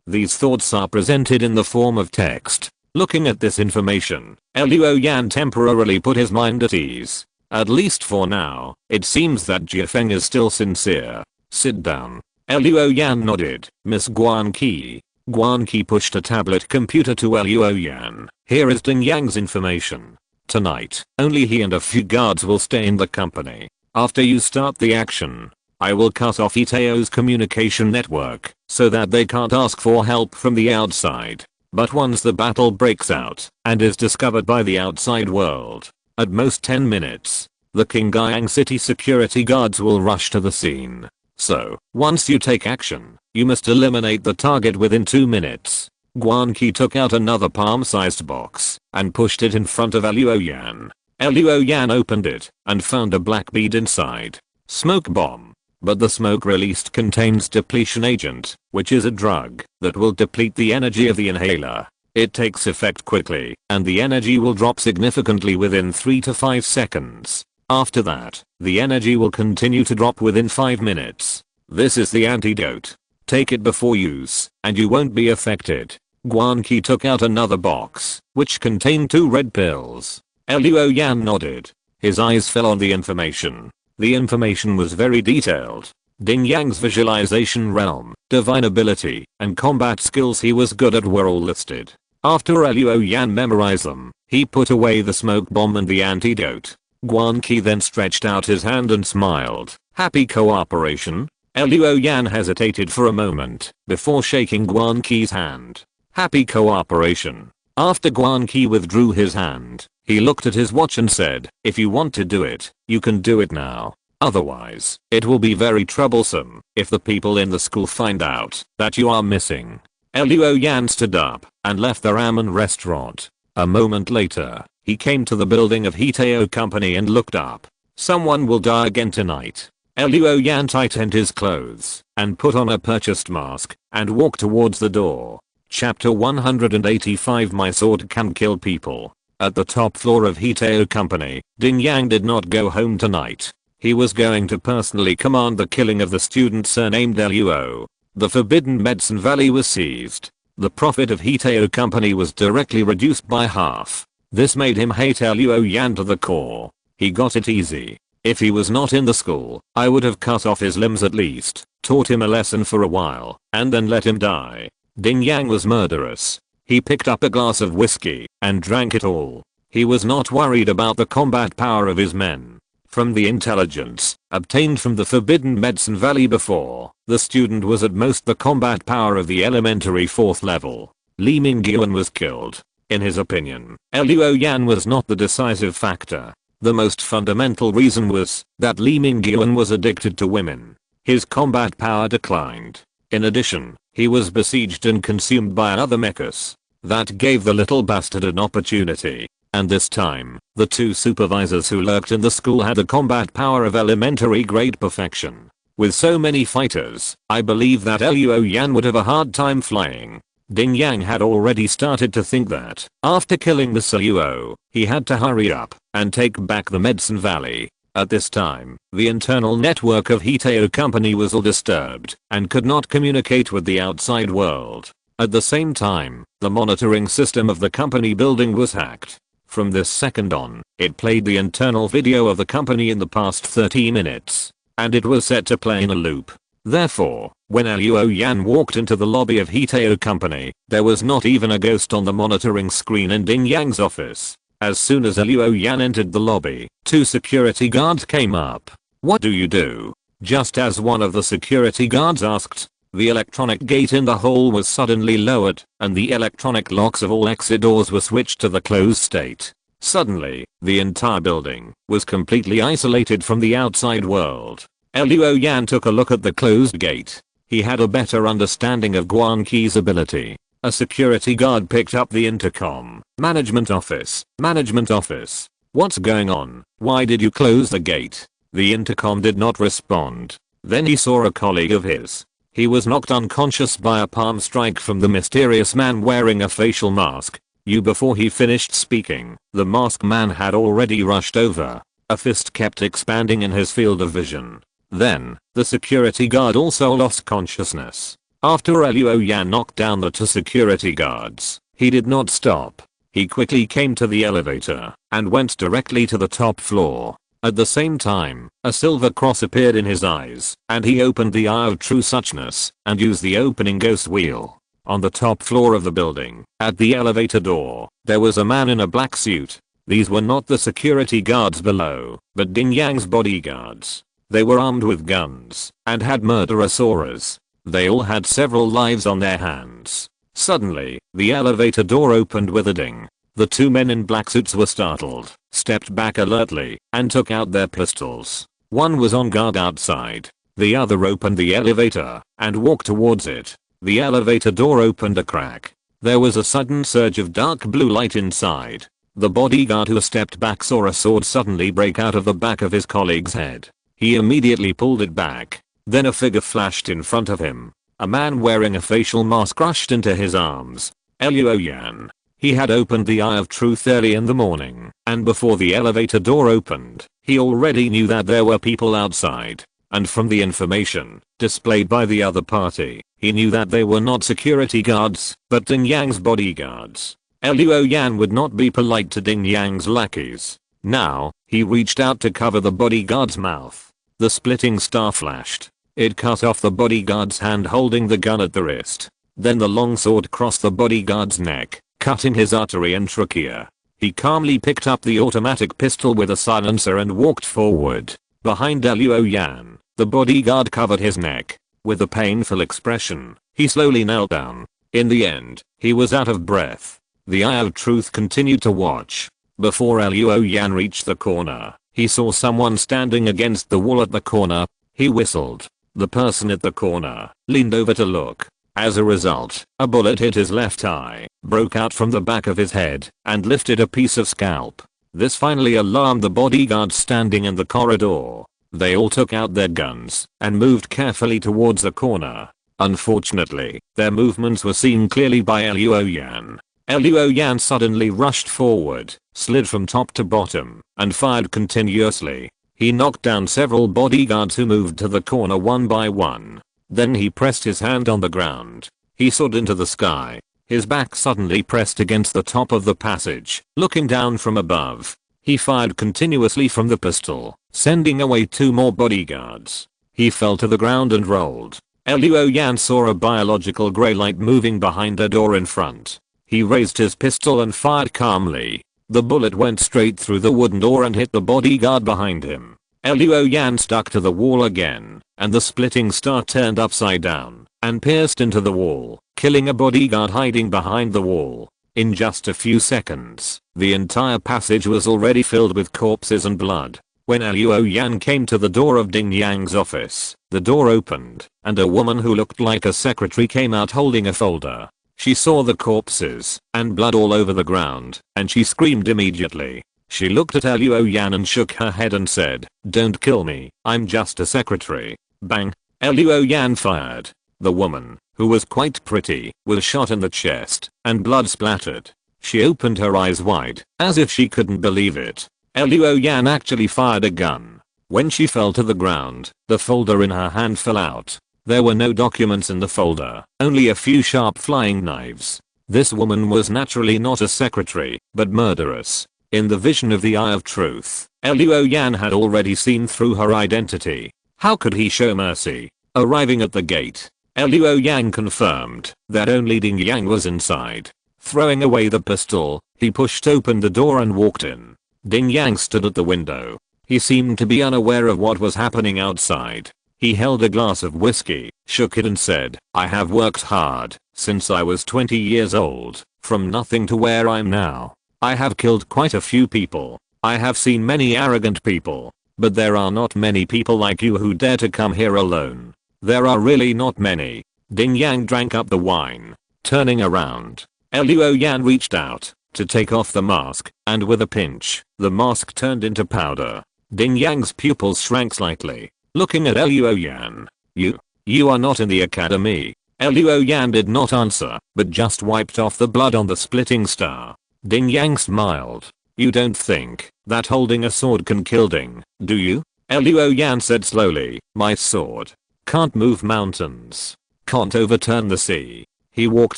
These thoughts are presented in the form of text. Looking at this information, Luo Yan temporarily put his mind at ease. At least for now, it seems that Xing Feng is still sincere. Sit down. Luo Yan nodded. Miss Guanqi. Guanqi pushed a tablet computer to Luo Yan. Here is Ding Yang's information. Tonight, only he and a few guards will stay in the company. After you start the action, I will cut off Itao's communication network so that they can't ask for help from the outside. But once the battle breaks out and is discovered by the outside world, at most 10 minutes, the Qingyang City security guards will rush to the scene. So, once you take action, you must eliminate the target within 2 minutes. Guanqi took out another palm-sized box and pushed it in front of Luo Yan. Luo Yan opened it and found a black bead inside. Smoke bomb. but the smoke released contains depletion agent, which is a drug that will deplete the energy of the inhaler. It takes effect quickly, and the energy will drop significantly within 3 to 5 seconds. After that, the energy will continue to drop within 5 minutes. This is the antidote. Take it before use, and you won't be affected. Guanqi took out another box, which contained 2 red pills. Luo Yan nodded. His eyes fell on the information. The information was very detailed. Ding Yang's visualization realm, divine ability, and combat skills he was good at were all listed. After Luo Yan memorized them, he put away the smoke bomb and the antidote. Guanqi then stretched out his hand and smiled. Happy cooperation? Luo Yan hesitated for a moment before shaking Guanqi's hand. Happy cooperation. After Guanqi withdrew his hand, he looked at his watch and said, if you want to do it, you can do it now. Otherwise, it will be very troublesome if the people in the school find out that you are missing. Luo Yan stood up and left the ramen restaurant. A moment later, he came to the building of Hiteo Company and looked up. Someone will die again tonight. Luo Yan tightened his clothes and put on a purchased mask and walked towards the door. Chapter 185 My sword can kill people. At the top floor of Hiteo Company, Ding Yang did not go home tonight. He was going to personally command the killing of the student surnamed Luo. The Forbidden Medicine Valley was seized. The profit of Hiteo Company was directly reduced by half. This made him hate Luo Yan to the core. He got it easy. If he was not in the school, I would have cut off his limbs at least, taught him a lesson for a while, and then let him die. Ding Yang was murderous. He picked up a glass of whiskey and drank it all. He was not worried about the combat power of his men. From the intelligence obtained from the Forbidden Medicine Valley before, the student was at most the combat power of the elementary 4th level. Li Mingyuan was killed. In his opinion, Luo Yan was not the decisive factor. The most fundamental reason was that Li Mingyuan was addicted to women. His combat power declined. In addition, he was besieged and consumed by another mechs. That gave the little bastard an opportunity. And this time, the 2 supervisors who lurked in the school had the combat power of elementary grade perfection. With so many fighters, I believe that Luo Yan would have a hard time flying. Ding Yang had already started to think that, after killing the Luo, he had to hurry up and take back the Medicine Valley. At this time, the internal network of Hiteo Company was all disturbed and could not communicate with the outside world. At the same time, the monitoring system of the company building was hacked. From this second on, it played the internal video of the company in the past 30 minutes, and it was set to play in a loop. Therefore, when Luo Yan walked into the lobby of Hiteo Company, there was not even a ghost on the monitoring screen in Ding Yang's office. As soon as Luo Yan entered the lobby, 2 security guards came up. What do you do? Just as one of the security guards asked, the electronic gate in the hall was suddenly lowered, and the electronic locks of all exit doors were switched to the closed state. Suddenly, the entire building was completely isolated from the outside world. Luo Yan took a look at the closed gate. He had a better understanding of Guanqi's ability. A security guard picked up the intercom. Management office. Management office. What's going on? Why did you close the gate? The intercom did not respond. Then he saw a colleague of his. He was knocked unconscious by a palm strike from the mysterious man wearing a facial mask. Before he finished speaking, the masked man had already rushed over. A fist kept expanding in his field of vision. Then, the security guard also lost consciousness. After Luo Yan knocked down the 2 security guards, he did not stop. He quickly came to the elevator and went directly to the top floor. At the same time, a silver cross appeared in his eyes, and he opened the Eye of True Suchness and used the opening ghost wheel. On the top floor of the building, at the elevator door, there was a man in a black suit. These were not the security guards below, but Ding Yang's bodyguards. They were armed with guns and had murderous auras. They all had several lives on their hands. Suddenly, the elevator door opened with a ding. The 2 men in black suits were startled, stepped back alertly, and took out their pistols. One was on guard outside. The other opened the elevator and walked towards it. The elevator door opened a crack. There was a sudden surge of dark blue light inside. The bodyguard who stepped back saw a sword suddenly break out of the back of his colleague's head. He immediately pulled it back. Then a figure flashed in front of him. A man wearing a facial mask rushed into his arms. Luo Yan. He had opened the Eye of Truth early in the morning, and before the elevator door opened, he already knew that there were people outside. And from the information displayed by the other party, he knew that they were not security guards, but Ding Yang's bodyguards. Luo Yan would not be polite to Ding Yang's lackeys. Now, he reached out to cover the bodyguard's mouth. The splitting star flashed. It cut off the bodyguard's hand holding the gun at the wrist. Then the long sword crossed the bodyguard's neck, cutting his artery and trachea. He calmly picked up the automatic pistol with a silencer and walked forward. Behind Luo Yan, the bodyguard covered his neck. With a painful expression, he slowly knelt down. In the end, he was out of breath. The Eye of Truth continued to watch. Before Luo Yan reached the corner, he saw someone standing against the wall at the corner. He whistled. The person at the corner leaned over to look. As a result, a bullet hit his left eye, broke out from the back of his head, and lifted a piece of scalp. This finally alarmed the bodyguards standing in the corridor. They all took out their guns and moved carefully towards the corner. Unfortunately, their movements were seen clearly by Luo Yan. Luo Yan suddenly rushed forward, slid from top to bottom, and fired continuously. He knocked down several bodyguards who moved to the corner one by one. Then he pressed his hand on the ground. He soared into the sky. His back suddenly pressed against the top of the passage. Looking down from above, he fired continuously from the pistol, sending away 2 more bodyguards. He fell to the ground and rolled. Luo Yan saw a biological grey light moving behind a door in front. He raised his pistol and fired calmly. The bullet went straight through the wooden door and hit the bodyguard behind him. Luo Yan stuck to the wall again, and the splitting star turned upside down and pierced into the wall, killing a bodyguard hiding behind the wall. In just a few seconds, the entire passage was already filled with corpses and blood. When Luo Yan came to the door of Ding Yang's office, the door opened, and a woman who looked like a secretary came out holding a folder. She saw the corpses and blood all over the ground, and she screamed immediately. She looked at Luo Yan and shook her head and said, "Don't kill me, I'm just a secretary." Bang! Luo Yan fired. The woman, who was quite pretty, was shot in the chest, and blood splattered. She opened her eyes wide, as if she couldn't believe it. Luo Yan actually fired a gun. When she fell to the ground, the folder in her hand fell out. There were no documents in the folder, only a few sharp flying knives. This woman was naturally not a secretary, but murderous. In the vision of the Eye of Truth, Luo Yan had already seen through her identity. How could he show mercy? Arriving at the gate, Luo Yan confirmed that only Ding Yang was inside. Throwing away the pistol, he pushed open the door and walked in. Ding Yang stood at the window. He seemed to be unaware of what was happening outside. He held a glass of whiskey, shook it and said, "I have worked hard since I was 20 years old, from nothing to where I'm now. I have killed quite a few people. I have seen many arrogant people, but there are not many people like you who dare to come here alone. There are really not many." Ding Yang drank up the wine. Turning around, Luo Yan reached out to take off the mask, and with a pinch, the mask turned into powder. Ding Yang's pupils shrank slightly. Looking at Luo Yan. You are not in the academy." Luo Yan did not answer, but just wiped off the blood on the splitting star. Ding Yang smiled. "You don't think that holding a sword can kill Ding, do you?" Luo Yan said slowly, "My sword can't move mountains, can't overturn the sea." He walked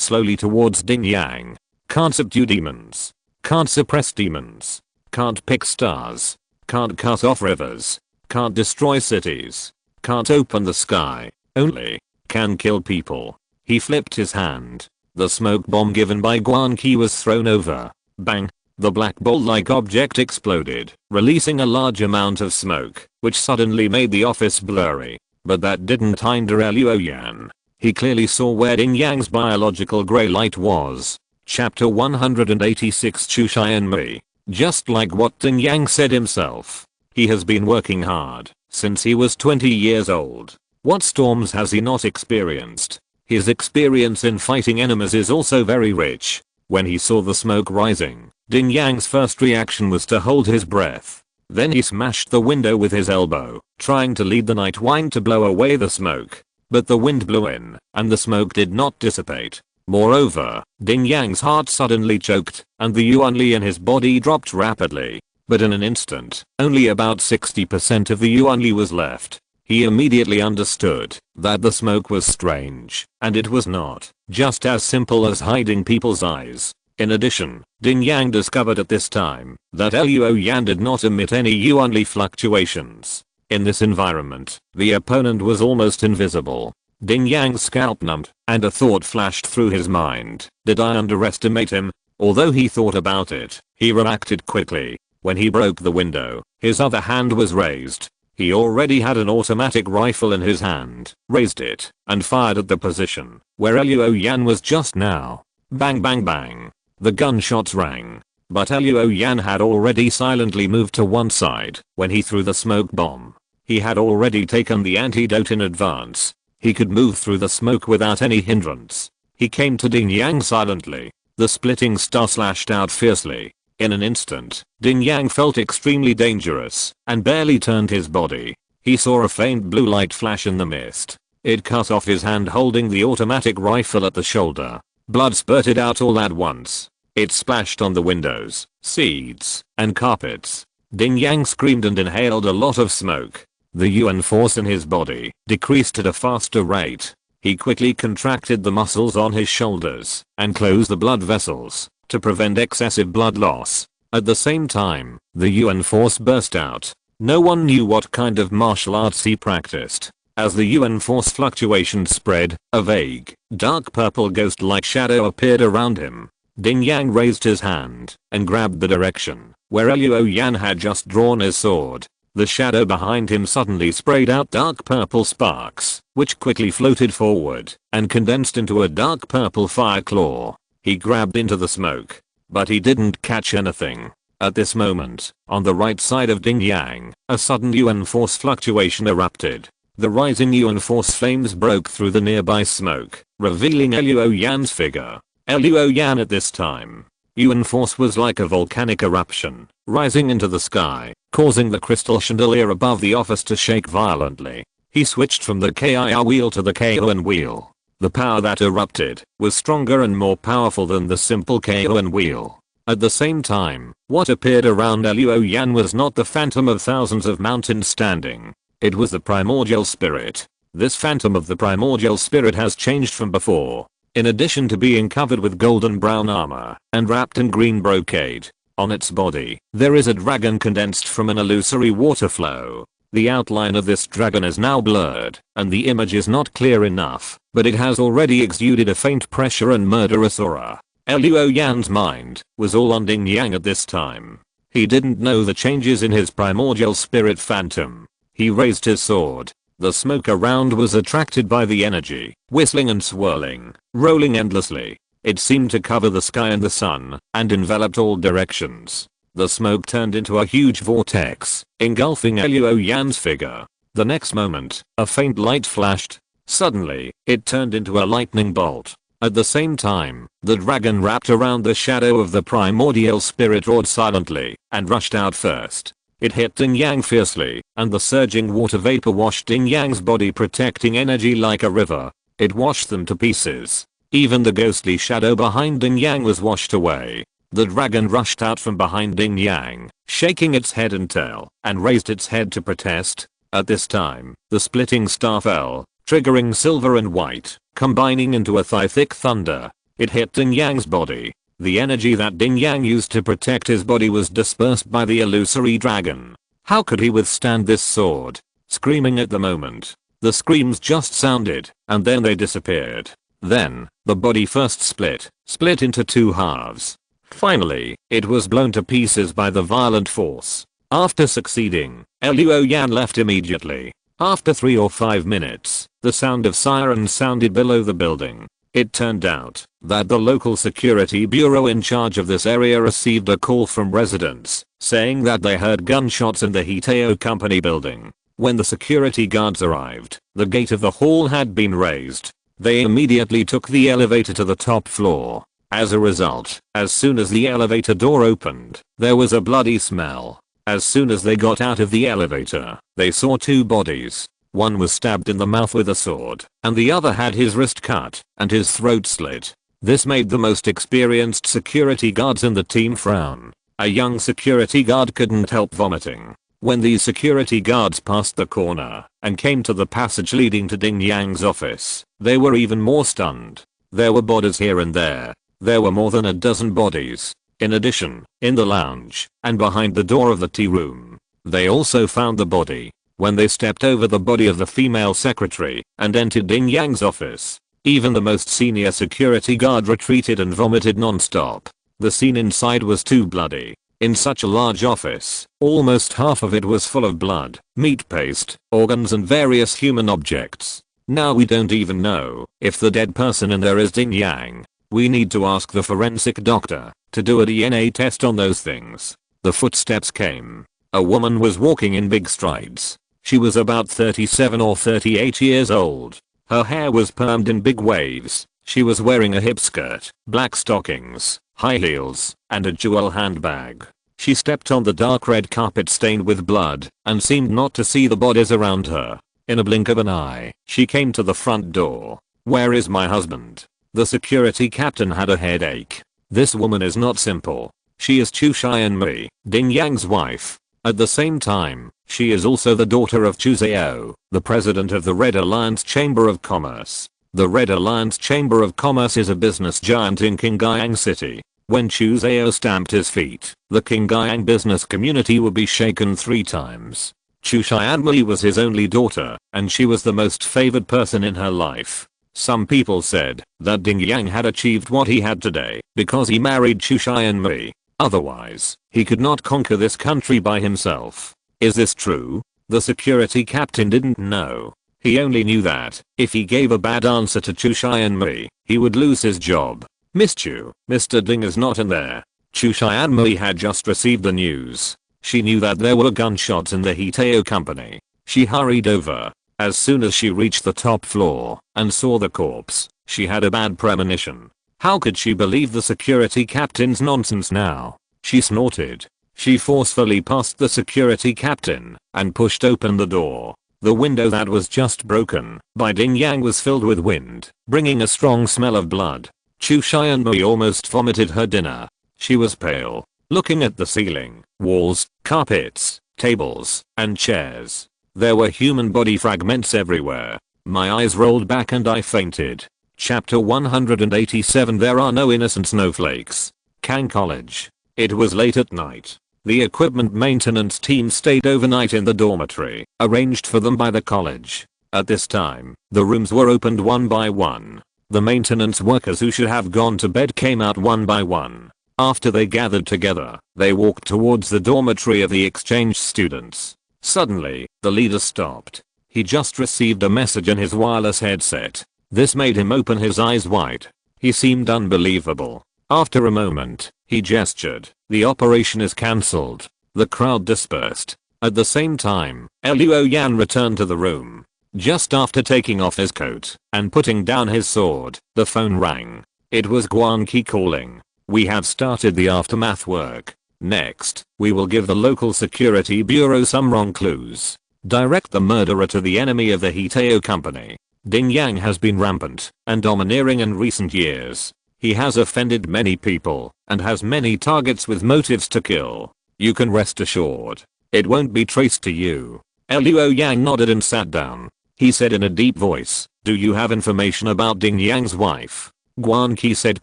slowly towards Ding Yang. "Can't subdue demons, can't suppress demons, can't pick stars, can't cut off rivers, can't destroy cities, can't open the sky, only can kill people." He flipped his hand. The smoke bomb given by Guan Qi was thrown over. Bang! The black ball-like object exploded, releasing a large amount of smoke, which suddenly made the office blurry. But that didn't hinder Luo Yan. He clearly saw where Ding Yang's biological grey light was. Chapter 186 Chuxian Mi. Just like what Ding Yang said himself. He has been working hard since he was 20 years old. What storms has he not experienced? His experience in fighting enemies is also very rich. When he saw the smoke rising, Ding Yang's first reaction was to hold his breath. Then he smashed the window with his elbow, trying to lead the night wind to blow away the smoke. But the wind blew in, and the smoke did not dissipate. Moreover, Ding Yang's heart suddenly choked, and the yuan li in his body dropped rapidly. But in an instant, only about 60% of the yuan li was left. He immediately understood that the smoke was strange, and it was not just as simple as hiding people's eyes. In addition, Ding Yang discovered at this time that Luo Yan did not emit any yuan li fluctuations. In this environment, the opponent was almost invisible. Ding Yang's scalp numbed, and a thought flashed through his mind. Did I underestimate him? Although he thought about it, he reacted quickly. When he broke the window, his other hand was raised. He already had an automatic rifle in his hand, raised it, and fired at the position where Luo Yan was just now. Bang bang bang. The gunshots rang. But Luo Yan had already silently moved to one side when he threw the smoke bomb. He had already taken the antidote in advance. He could move through the smoke without any hindrance. He came to Ding Yang silently. The splitting star slashed out fiercely. In an instant, Ding Yang felt extremely dangerous and barely turned his body. He saw a faint blue light flash in the mist. It cut off his hand holding the automatic rifle at the shoulder. Blood spurted out all at once. It splashed on the windows, seats, and carpets. Ding Yang screamed and inhaled a lot of smoke. The yuan force in his body decreased at a faster rate. He quickly contracted the muscles on his shoulders and closed the blood vessels to prevent excessive blood loss. At the same time, the yuan force burst out. No one knew what kind of martial arts he practiced. As the yuan force fluctuation spread, a vague, dark purple ghost-like shadow appeared around him. Ding Yang raised his hand and grabbed the direction where Luo Yan had just drawn his sword. The shadow behind him suddenly sprayed out dark purple sparks, which quickly floated forward and condensed into a dark purple fire claw. He grabbed into the smoke, but he didn't catch anything. At this moment, on the right side of Ding Yang, a sudden yuan force fluctuation erupted. The rising yuan force flames broke through the nearby smoke, revealing Luo Yan's figure. Luo Yan at this time. Yuan force was like a volcanic eruption, rising into the sky, causing the crystal chandelier above the office to shake violently. He switched from the KIR wheel to the KON wheel. The power that erupted was stronger and more powerful than the simple KON wheel. At the same time, what appeared around Luo Yan was not the phantom of thousands of mountains standing. It was the primordial spirit. This phantom of the primordial spirit has changed from before. In addition to being covered with golden brown armor and wrapped in green brocade, on its body, there is a dragon condensed from an illusory water flow. The outline of this dragon is now blurred, and the image is not clear enough, but it has already exuded a faint pressure and murderous aura. Luo Yan's mind was all on Ding Yang at this time. He didn't know the changes in his primordial spirit phantom. He raised his sword. The smoke around was attracted by the energy, whistling and swirling, rolling endlessly. It seemed to cover the sky and the sun, and enveloped all directions. The smoke turned into a huge vortex, engulfing Luo Yan's figure. The next moment, a faint light flashed. Suddenly, it turned into a lightning bolt. At the same time, the dragon wrapped around the shadow of the primordial spirit roared silently, and rushed out first. It hit Ding Yang fiercely, and the surging water vapor washed Ding Yang's body, protecting energy like a river. It washed them to pieces. Even the ghostly shadow behind Ding Yang was washed away. The dragon rushed out from behind Ding Yang, shaking its head and tail, and raised its head to protest. At this time, the splitting star fell, triggering silver and white, combining into a thick thunder. It hit Ding Yang's body. The energy that Ding Yang used to protect his body was dispersed by the illusory dragon. How could he withstand this sword? Screaming at the moment. The screams just sounded, and then they disappeared. Then, the body first split into two halves. Finally, it was blown to pieces by the violent force. After succeeding, Luo Yan left immediately. After 3 or 5 minutes, the sound of sirens sounded below the building. It turned out that the local security bureau in charge of this area received a call from residents saying that they heard gunshots in the Hiteo company building. When the security guards arrived, the gate of the hall had been raised. They immediately took the elevator to the top floor. As a result, as soon as the elevator door opened, there was a bloody smell. As soon as they got out of the elevator, they saw two bodies. One was stabbed in the mouth with a sword, and the other had his wrist cut and his throat slit. This made the most experienced security guards in the team frown. A young security guard couldn't help vomiting. When these security guards passed the corner and came to the passage leading to Ding Yang's office, they were even more stunned. There were bodies here and there. There were more than a dozen bodies. In addition, in the lounge and behind the door of the tea room, they also found the body. When they stepped over the body of the female secretary and entered Ding Yang's office, even the most senior security guard retreated and vomited non-stop. The scene inside was too bloody. In such a large office, almost half of it was full of blood, meat paste, organs and various human objects. Now we don't even know if the dead person in there is Ding Yang. We need to ask the forensic doctor to do a DNA test on those things. The footsteps came. A woman was walking in big strides. She was about 37 or 38 years old. Her hair was permed in big waves. She was wearing a hip skirt, black stockings, high heels, and a jewel handbag. She stepped on the dark red carpet stained with blood and seemed not to see the bodies around her. In a blink of an eye, she came to the front door. "Where is my husband?" The security captain had a headache. This woman is not simple. She is Chu Xianmei, Ding Yang's wife. At the same time, she is also the daughter of Chu Zhao, the president of the Red Alliance Chamber of Commerce. The Red Alliance Chamber of Commerce is a business giant in Qingyang City. When Chu Zhao stamped his feet, the Qingyang business community would be shaken 3 times. Chu Xianmei was his only daughter, and she was the most favored person in her life. Some people said that Ding Yang had achieved what he had today because he married Chu Xianmei. Otherwise, he could not conquer this country by himself. Is this true? The security captain didn't know. He only knew that if he gave a bad answer to Chu Xianmei, he would lose his job. "Miss Chu, Mr. Ding is not in there." Chu Xianmei had just received the news. She knew that there were gunshots in the Hiteo company. She hurried over. As soon as she reached the top floor and saw the corpse, she had a bad premonition. How could she believe the security captain's nonsense now? She snorted. She forcefully passed the security captain and pushed open the door. The window that was just broken by Ding Yang was filled with wind, bringing a strong smell of blood. Chu Xianmei almost vomited her dinner. She was pale, looking at the ceiling, walls, carpets, tables, and chairs. There were human body fragments everywhere. My eyes rolled back and I fainted. Chapter 187. There are no innocent snowflakes. Kang College. It was late at night. The equipment maintenance team stayed overnight in the dormitory, arranged for them by the college. At this time, the rooms were opened one by one. The maintenance workers who should have gone to bed came out one by one. After they gathered together, they walked towards the dormitory of the exchange students. Suddenly, the leader stopped. He just received a message in his wireless headset. This made him open his eyes wide. He seemed unbelievable. After a moment, he gestured. "The operation is cancelled." The crowd dispersed. At the same time, Luo Yan returned to the room. Just after taking off his coat and putting down his sword, the phone rang. It was Guan Qi calling. "We have started the aftermath work. Next, we will give the local security bureau some wrong clues. Direct the murderer to the enemy of the Hiteo company. Ding Yang has been rampant and domineering in recent years. He has offended many people and has many targets with motives to kill. You can rest assured, it won't be traced to you." Luo Yang nodded and sat down. He said in a deep voice, "Do you have information about Ding Yang's wife?" Guan Qi said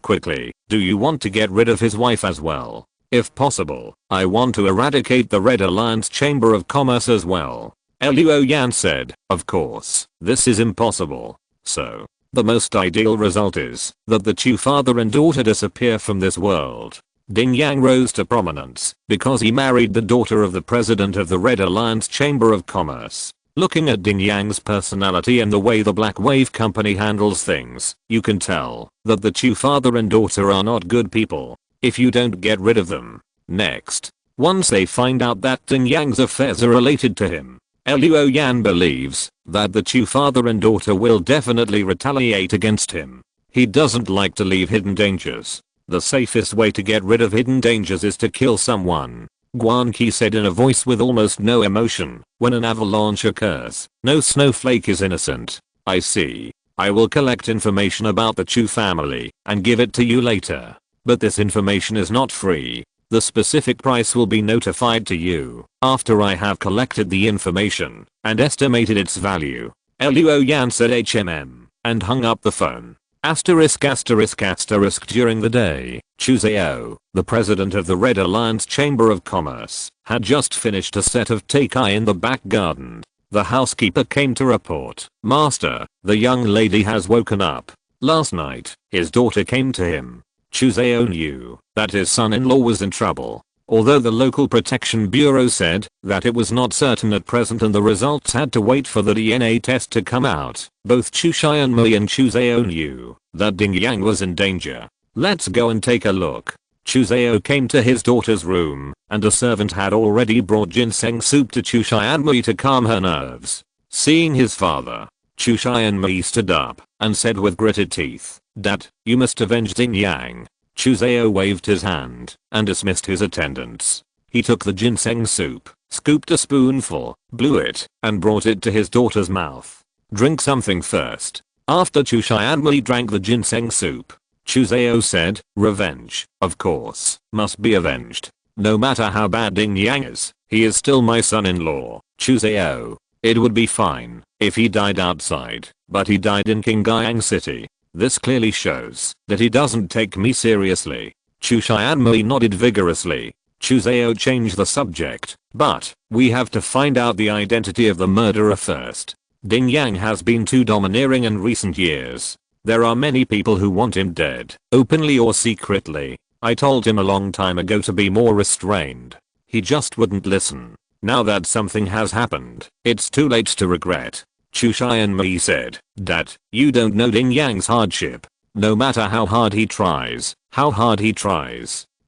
quickly, "Do you want to get rid of his wife as well? If possible, I want to eradicate the Red Alliance Chamber of Commerce as well." Luo Yan said, "Of course, this is impossible. So, the most ideal result is that the Chu father and daughter disappear from this world." Ding Yang rose to prominence because he married the daughter of the president of the Red Alliance Chamber of Commerce. Looking at Ding Yang's personality and the way the Black Wave Company handles things, you can tell that the Chu father and daughter are not good people. If you don't get rid of them. Next, once they find out that Ding Yang's affairs are related to him, Luo Yan believes that the Chu father and daughter will definitely retaliate against him. He doesn't like to leave hidden dangers. The safest way to get rid of hidden dangers is to kill someone. Guanqi said in a voice with almost no emotion. When an avalanche occurs, no snowflake is innocent. I see. I will collect information about the Chu family and give it to you later. But this information is not free. The specific price will be notified to you after I have collected the information and estimated its value. Luo Yan said and hung up the phone. During the day, Chu Zhao, the president of the Red Alliance Chamber of Commerce, had just finished a set of Teikai in the back garden. The housekeeper came to report, "Master, the young lady has woken up. Last night, his daughter came to him." Chu Zhao knew that his son-in-law was in trouble. Although the local protection bureau said that it was not certain at present and the results had to wait for the DNA test to come out, both Chu Xianmei and Chu Zhao knew that Ding Yang was in danger. "Let's go and take a look." Chu Zhao came to his daughter's room, and a servant had already brought ginseng soup to Chu Xianmei to calm her nerves. Seeing his father, Chu Xianmei stood up and said with gritted teeth, "Dad, you must avenge Ding Yang." Chu Zhao waved his hand and dismissed his attendants. He took the ginseng soup, scooped a spoonful, blew it, and brought it to his daughter's mouth. "Drink something first." After Chu Xianmei drank the ginseng soup, Chu Zhao said, "Revenge, of course, must be avenged. No matter how bad Ding Yang is, he is still my son-in-law." Chu Zhao, "It would be fine if he died outside, but he died in Qingyang City. This clearly shows that he doesn't take me seriously." Chu Xianmei nodded vigorously. Chu Zhao changed the subject, "But we have to find out the identity of the murderer first. Ding Yang has been too domineering in recent years. There are many people who want him dead, openly or secretly. I told him a long time ago to be more restrained. He just wouldn't listen. Now that something has happened, it's too late to regret." Chu Xianmei said, "Dad, you don't know Ding Yang's hardship. No matter how hard he tries,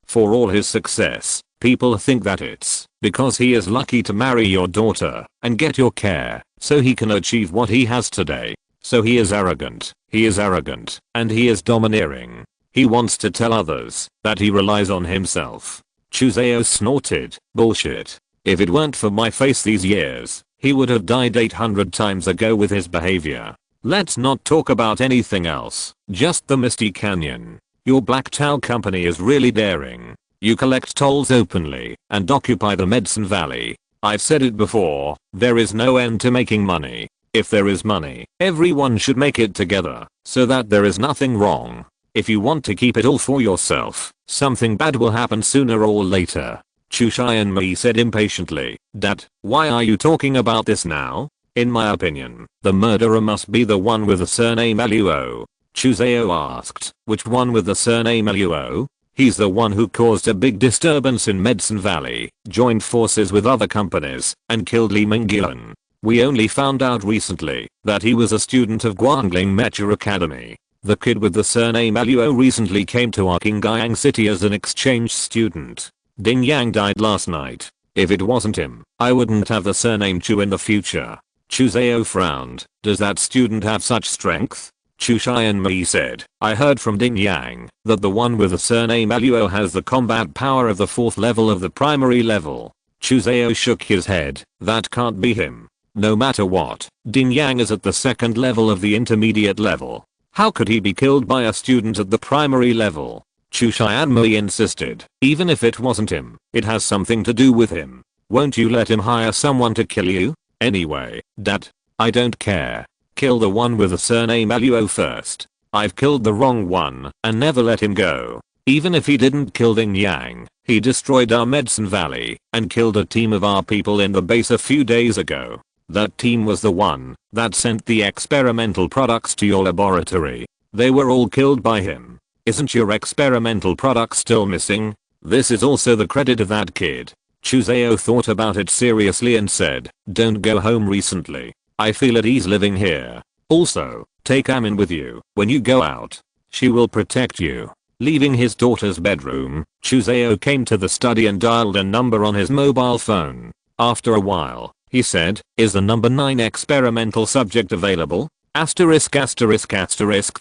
for all his success, people think that it's because he is lucky to marry your daughter and get your care, so he can achieve what he has today. So he is arrogant, and he is domineering. He wants to tell others that he relies on himself." Chu Zhao snorted, "Bullshit. If it weren't for my face these years, he would have died 800 times ago with his behavior. Let's not talk about anything else, just the Misty Canyon. Your Black Tao company is really daring. You collect tolls openly and occupy the Medicine Valley. I've said it before, there is no end to making money. If there is money, everyone should make it together, so that there is nothing wrong. If you want to keep it all for yourself, something bad will happen sooner or later." Chu Xianmei said impatiently, "Dad, why are you talking about this now? In my opinion, the murderer must be the one with the surname Luo." Chu Zhao asked, "Which one with the surname Luo?" "He's the one who caused a big disturbance in Medicine Valley, joined forces with other companies, and killed Li Mingyan. We only found out recently that he was a student of Guangling Mecha Academy. The kid with the surname Luo recently came to our Qingyang City as an exchange student. Ding Yang died last night. If it wasn't him, I wouldn't have the surname Chu in the future." Chu Zhao frowned. "Does that student have such strength?" Chu Xianmei said, "I heard from Ding Yang that the one with the surname Luo has the combat power of the 4th level of the primary level." Chu Zhao shook his head. "That can't be him. No matter what, Ding Yang is at the 2nd level of the intermediate level. How could he be killed by a student at the primary level?" Chu Xianmei insisted, "Even if it wasn't him, it has something to do with him. Won't you let him hire someone to kill you? Anyway, Dad, I don't care. Kill the one with the surname Luo first. I've killed the wrong one and never let him go. Even if he didn't kill Ding Yang, he destroyed our Medicine Valley and killed a team of our people in the base a few days ago. That team was the one that sent the experimental products to your laboratory. They were all killed by him. Isn't your experimental product still missing? This is also the credit of that kid." Chu Zhao thought about it seriously and said, "Don't go home recently. I feel at ease living here. Also, take Amin with you when you go out. She will protect you." Leaving his daughter's bedroom, Chu Zhao came to the study and dialed a number on his mobile phone. After a while, he said, "Is the number 9 experimental subject available? The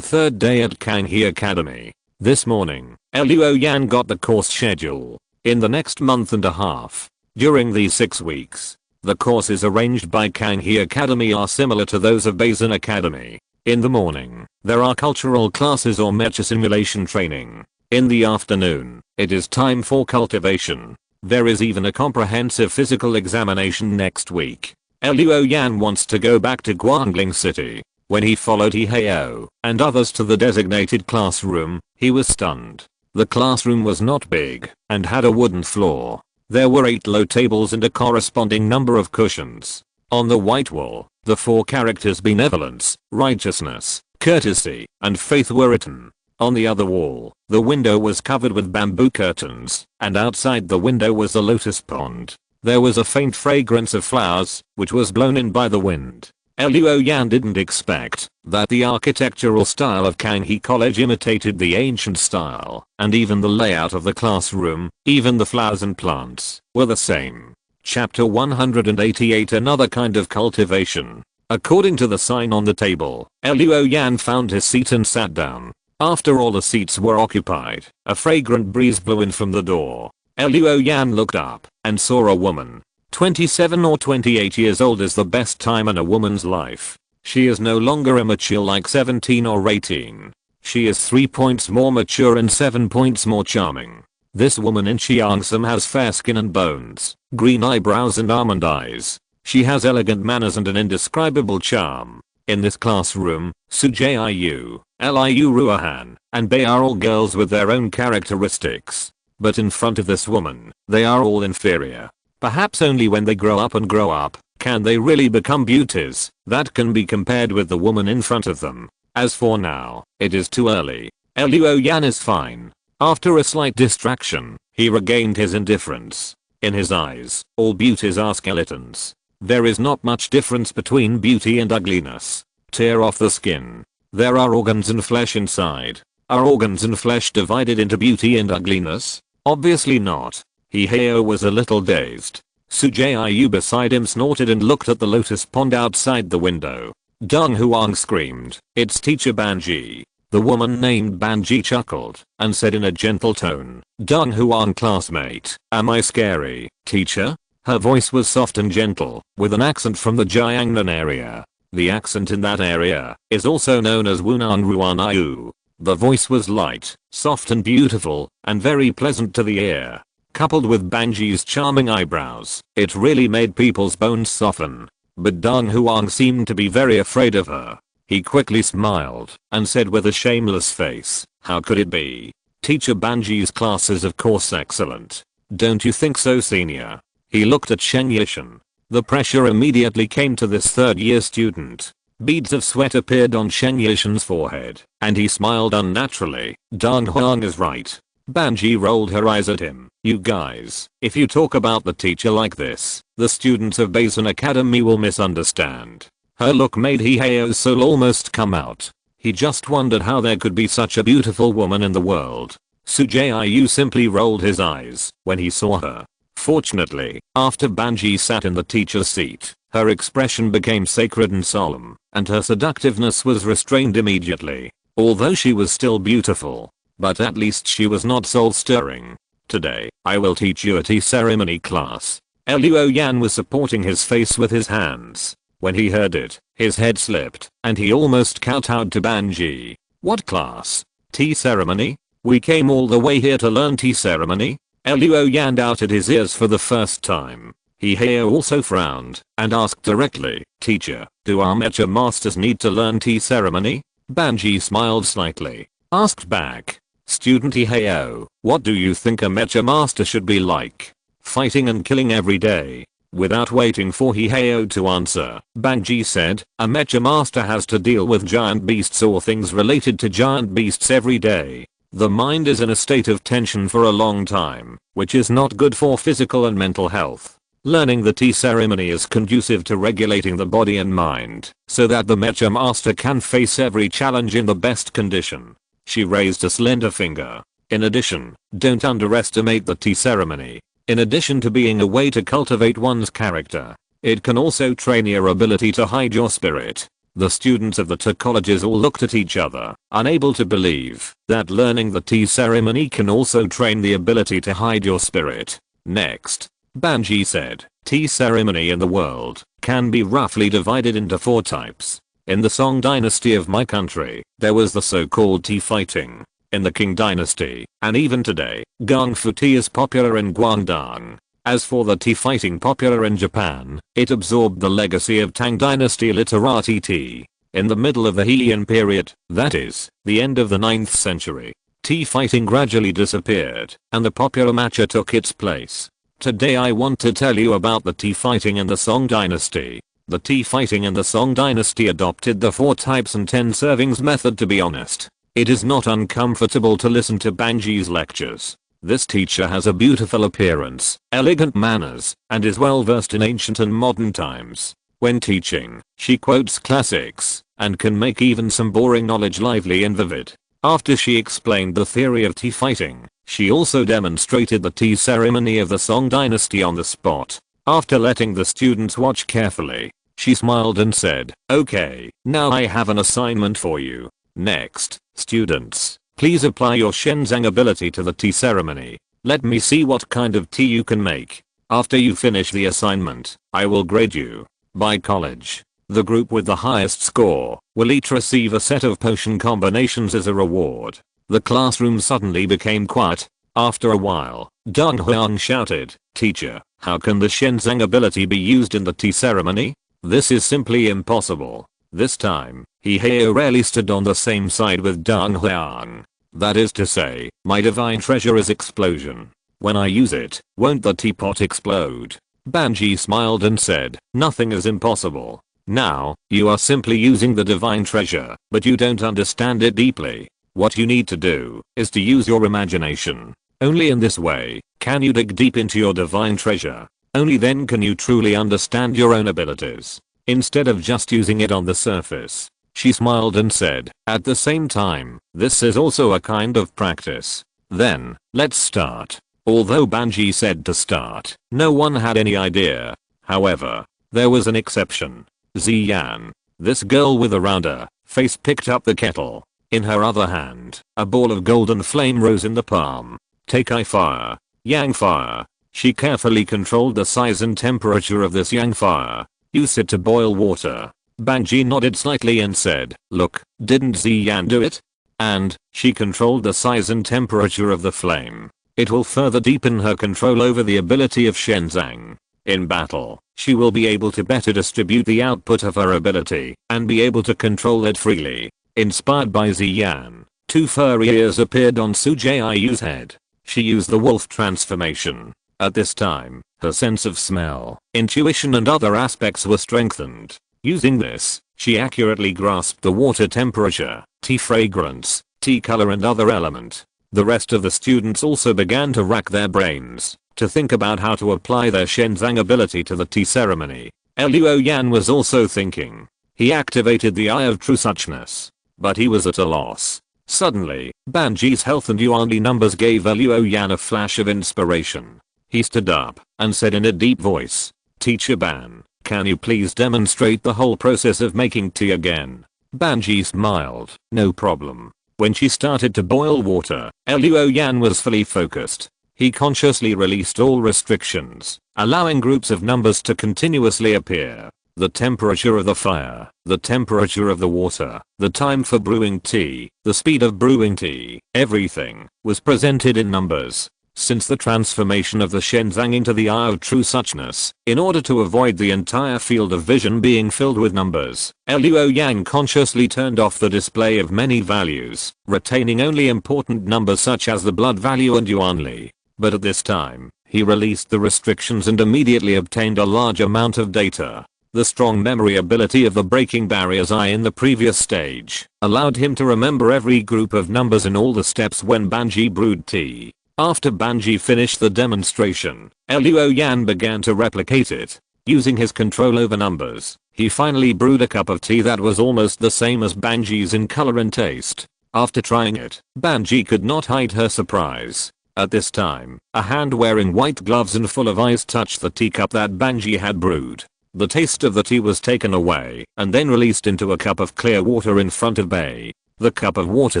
3rd day at Kanghe Academy. This morning, Luo Yan got the course schedule. in the next month and a half. During these 6 weeks, the courses arranged by Kanghe Academy are similar to those of Basin Academy. In the morning, there are cultural classes or mecha simulation training. In the afternoon, it is time for cultivation. There is even a comprehensive physical examination next week. Luo Yan wants to go back to Guangling City. When he followed Heo and others to the designated classroom, he was stunned. The classroom was not big and had a wooden floor. There were 8 low tables and a corresponding number of cushions. On the white wall, the 4 characters benevolence, righteousness, courtesy, and faith were written. On the other wall, the window was covered with bamboo curtains, and outside the window was a lotus pond. There was a faint fragrance of flowers, which was blown in by the wind. Luo Yan didn't expect that the architectural style of Kanghe College imitated the ancient style, and even the layout of the classroom, even the flowers and plants, were the same. Chapter 188 Another kind of cultivation. According to the sign on the table, Luo Yan found his seat and sat down. After all the seats were occupied, a fragrant breeze blew in from the door. Luo Yan looked up and saw a woman. 27 or 28 years old is the best time in a woman's life. She is no longer immature like 17 or 18. She is 3 points more mature and 7 points more charming. This woman in Xiangsam has fair skin and bones, green eyebrows and almond eyes. She has elegant manners and an indescribable charm. In this classroom, Sujiyu, Liu Ruohan, and Bei are all girls with their own characteristics. But in front of this woman, they are all inferior. Perhaps only when they grow up, can they really become beauties that can be compared with the woman in front of them. As for now, it is too early. Luo Yan is fine. After a slight distraction, he regained his indifference. In his eyes, all beauties are skeletons. There is not much difference between beauty and ugliness. Tear off the skin. There are organs and flesh inside. Are organs and flesh divided into beauty and ugliness? Obviously not. Heo was a little dazed. Sujiyu beside him snorted and looked at the lotus pond outside the window. Deng Huang screamed, "It's Teacher Banji." The woman named Banji chuckled and said in a gentle tone, "Deng Huang classmate, am I scary, teacher?" Her voice was soft and gentle, with an accent from the Jiuying area. The accent in that area is also known as Wunan Ruanayu. The voice was light, soft and beautiful, and very pleasant to the ear. Coupled with Banji's charming eyebrows, it really made people's bones soften. But Deng Huang seemed to be very afraid of her. He quickly smiled and said with a shameless face, "How could it be? Teacher Banji's class is of course excellent. Don't you think so, senior?" He looked at Sheng Yishan. The pressure immediately came to this third-year student. Beads of sweat appeared on Sheng Yishan's forehead, and he smiled unnaturally. Deng Huang is right. Banji rolled her eyes at him. "You guys, if you talk about the teacher like this, the students of Basin Academy will misunderstand." Her look made Heo's soul almost come out. He just wondered how there could be such a beautiful woman in the world. Sujiyu simply rolled his eyes when he saw her. Fortunately, after Banji sat in the teacher's seat, her expression became sacred and solemn, and her seductiveness was restrained immediately. Although she was still beautiful, but at least she was not soul-stirring. "Today, I will teach you a tea ceremony class." Luo Yan was supporting his face with his hands. When he heard it, his head slipped, and he almost kowtowed to Banji. "What class? Tea ceremony? We came all the way here to learn tea ceremony?" Luo Yan doubted his ears for the first time. Heo also frowned and asked directly, "Teacher, do our mecha masters need to learn tea ceremony?" Banji smiled slightly. Asked back, "Student Heo, what do you think a mecha master should be like? Fighting and killing every day?" Without waiting for Heo to answer, Banji said, "A mecha master has to deal with giant beasts or things related to giant beasts every day. The mind is in a state of tension for a long time, which is not good for physical and mental health. Learning the tea ceremony is conducive to regulating the body and mind, so that the mecha master can face every challenge in the best condition." She raised a slender finger. "In addition, don't underestimate the tea ceremony. In addition to being a way to cultivate one's character, it can also train your ability to hide your spirit. The students of the two colleges all looked at each other, unable to believe that learning the tea ceremony can also train the ability to hide your spirit. Next, Banji said, tea ceremony in the world can be roughly divided into 4 types. In the Song dynasty of my country, there was the so-called tea fighting. In the Qing dynasty, and even today, Gong Fu tea is popular in Guangdong. As for the tea fighting popular in Japan, it absorbed the legacy of Tang dynasty literati tea. In the middle of the Heian period, that is, the end of the 9th century, tea fighting gradually disappeared, and the popular matcha took its place. Today I want to tell you about the tea fighting in the Song dynasty. The tea fighting in the Song dynasty adopted the 4 types and 10 servings method. To be honest, it is not uncomfortable to listen to Banji's lectures. This teacher has a beautiful appearance, elegant manners, and is well versed in ancient and modern times. When teaching, she quotes classics, and can make even some boring knowledge lively and vivid. After she explained the theory of tea fighting, she also demonstrated the tea ceremony of the Song dynasty on the spot. After letting the students watch carefully, she smiled and said, "Okay, now I have an assignment for you. Next, students, please apply your Shenzang ability to the tea ceremony. Let me see what kind of tea you can make. After you finish the assignment, I will grade you by college. The group with the highest score will each receive a set of potion combinations as a reward." The classroom suddenly became quiet. After a while, Deng Huang shouted, "Teacher, how can the Shenzang ability be used in the tea ceremony? This is simply impossible." This time, he rarely stood on the same side with Deng Huang. "That is to say, my divine treasure is explosion. When I use it, won't the teapot explode?" Banji smiled and said, "Nothing is impossible. Now, you are simply using the divine treasure, but you don't understand it deeply. What you need to do is to use your imagination. Only in this way can you dig deep into your divine treasure. Only then can you truly understand your own abilities, instead of just using it on the surface." She smiled and said, "At the same time, this is also a kind of practice. Then, let's start." Although Banji said to start, no one had any idea. However, there was an exception. Ziyan. This girl with a rounder face picked up the kettle. In her other hand, a ball of golden flame rose in the palm. "Take I fire, yang fire." She carefully controlled the size and temperature of this yang fire. "Use it to boil water." Banji nodded slightly and said, "Look, didn't Ziyan do it?" And she controlled the size and temperature of the flame. It will further deepen her control over the ability of Shenzang. In battle, she will be able to better distribute the output of her ability and be able to control it freely. Inspired by Ziyan, 2 furry ears appeared on Su Jiuying's head. She used the wolf transformation. At this time, her sense of smell, intuition and other aspects were strengthened. Using this, she accurately grasped the water temperature, tea fragrance, tea color and other element. The rest of the students also began to rack their brains to think about how to apply their Shenzang ability to the tea ceremony. Luo Yan was also thinking. He activated the Eye of True Suchness, but he was at a loss. Suddenly, Banji's health and Yuanli numbers gave Luo Yan a flash of inspiration. He stood up and said in a deep voice, "Teacher Ban, can you please demonstrate the whole process of making tea again?" Banji smiled, "No problem." When she started to boil water, Luo Yan was fully focused. He consciously released all restrictions, allowing groups of numbers to continuously appear. The temperature of the fire, the temperature of the water, the time for brewing tea, the speed of brewing tea, everything was presented in numbers. Since the transformation of the Shenzang into the Eye of True Suchness, in order to avoid the entire field of vision being filled with numbers, Luo Yang consciously turned off the display of many values, retaining only important numbers such as the blood value and Yuanli. But at this time, he released the restrictions and immediately obtained a large amount of data. The strong memory ability of the breaking barriers eye in the previous stage allowed him to remember every group of numbers in all the steps when Banji brewed tea. After Banji finished the demonstration, Luo Yan began to replicate it. Using his control over numbers, he finally brewed a cup of tea that was almost the same as Banji's in color and taste. After trying it, Banji could not hide her surprise. At this time, a hand wearing white gloves and full of eyes touched the teacup that Banji had brewed. The taste of the tea was taken away and then released into a cup of clear water in front of Bei. The cup of water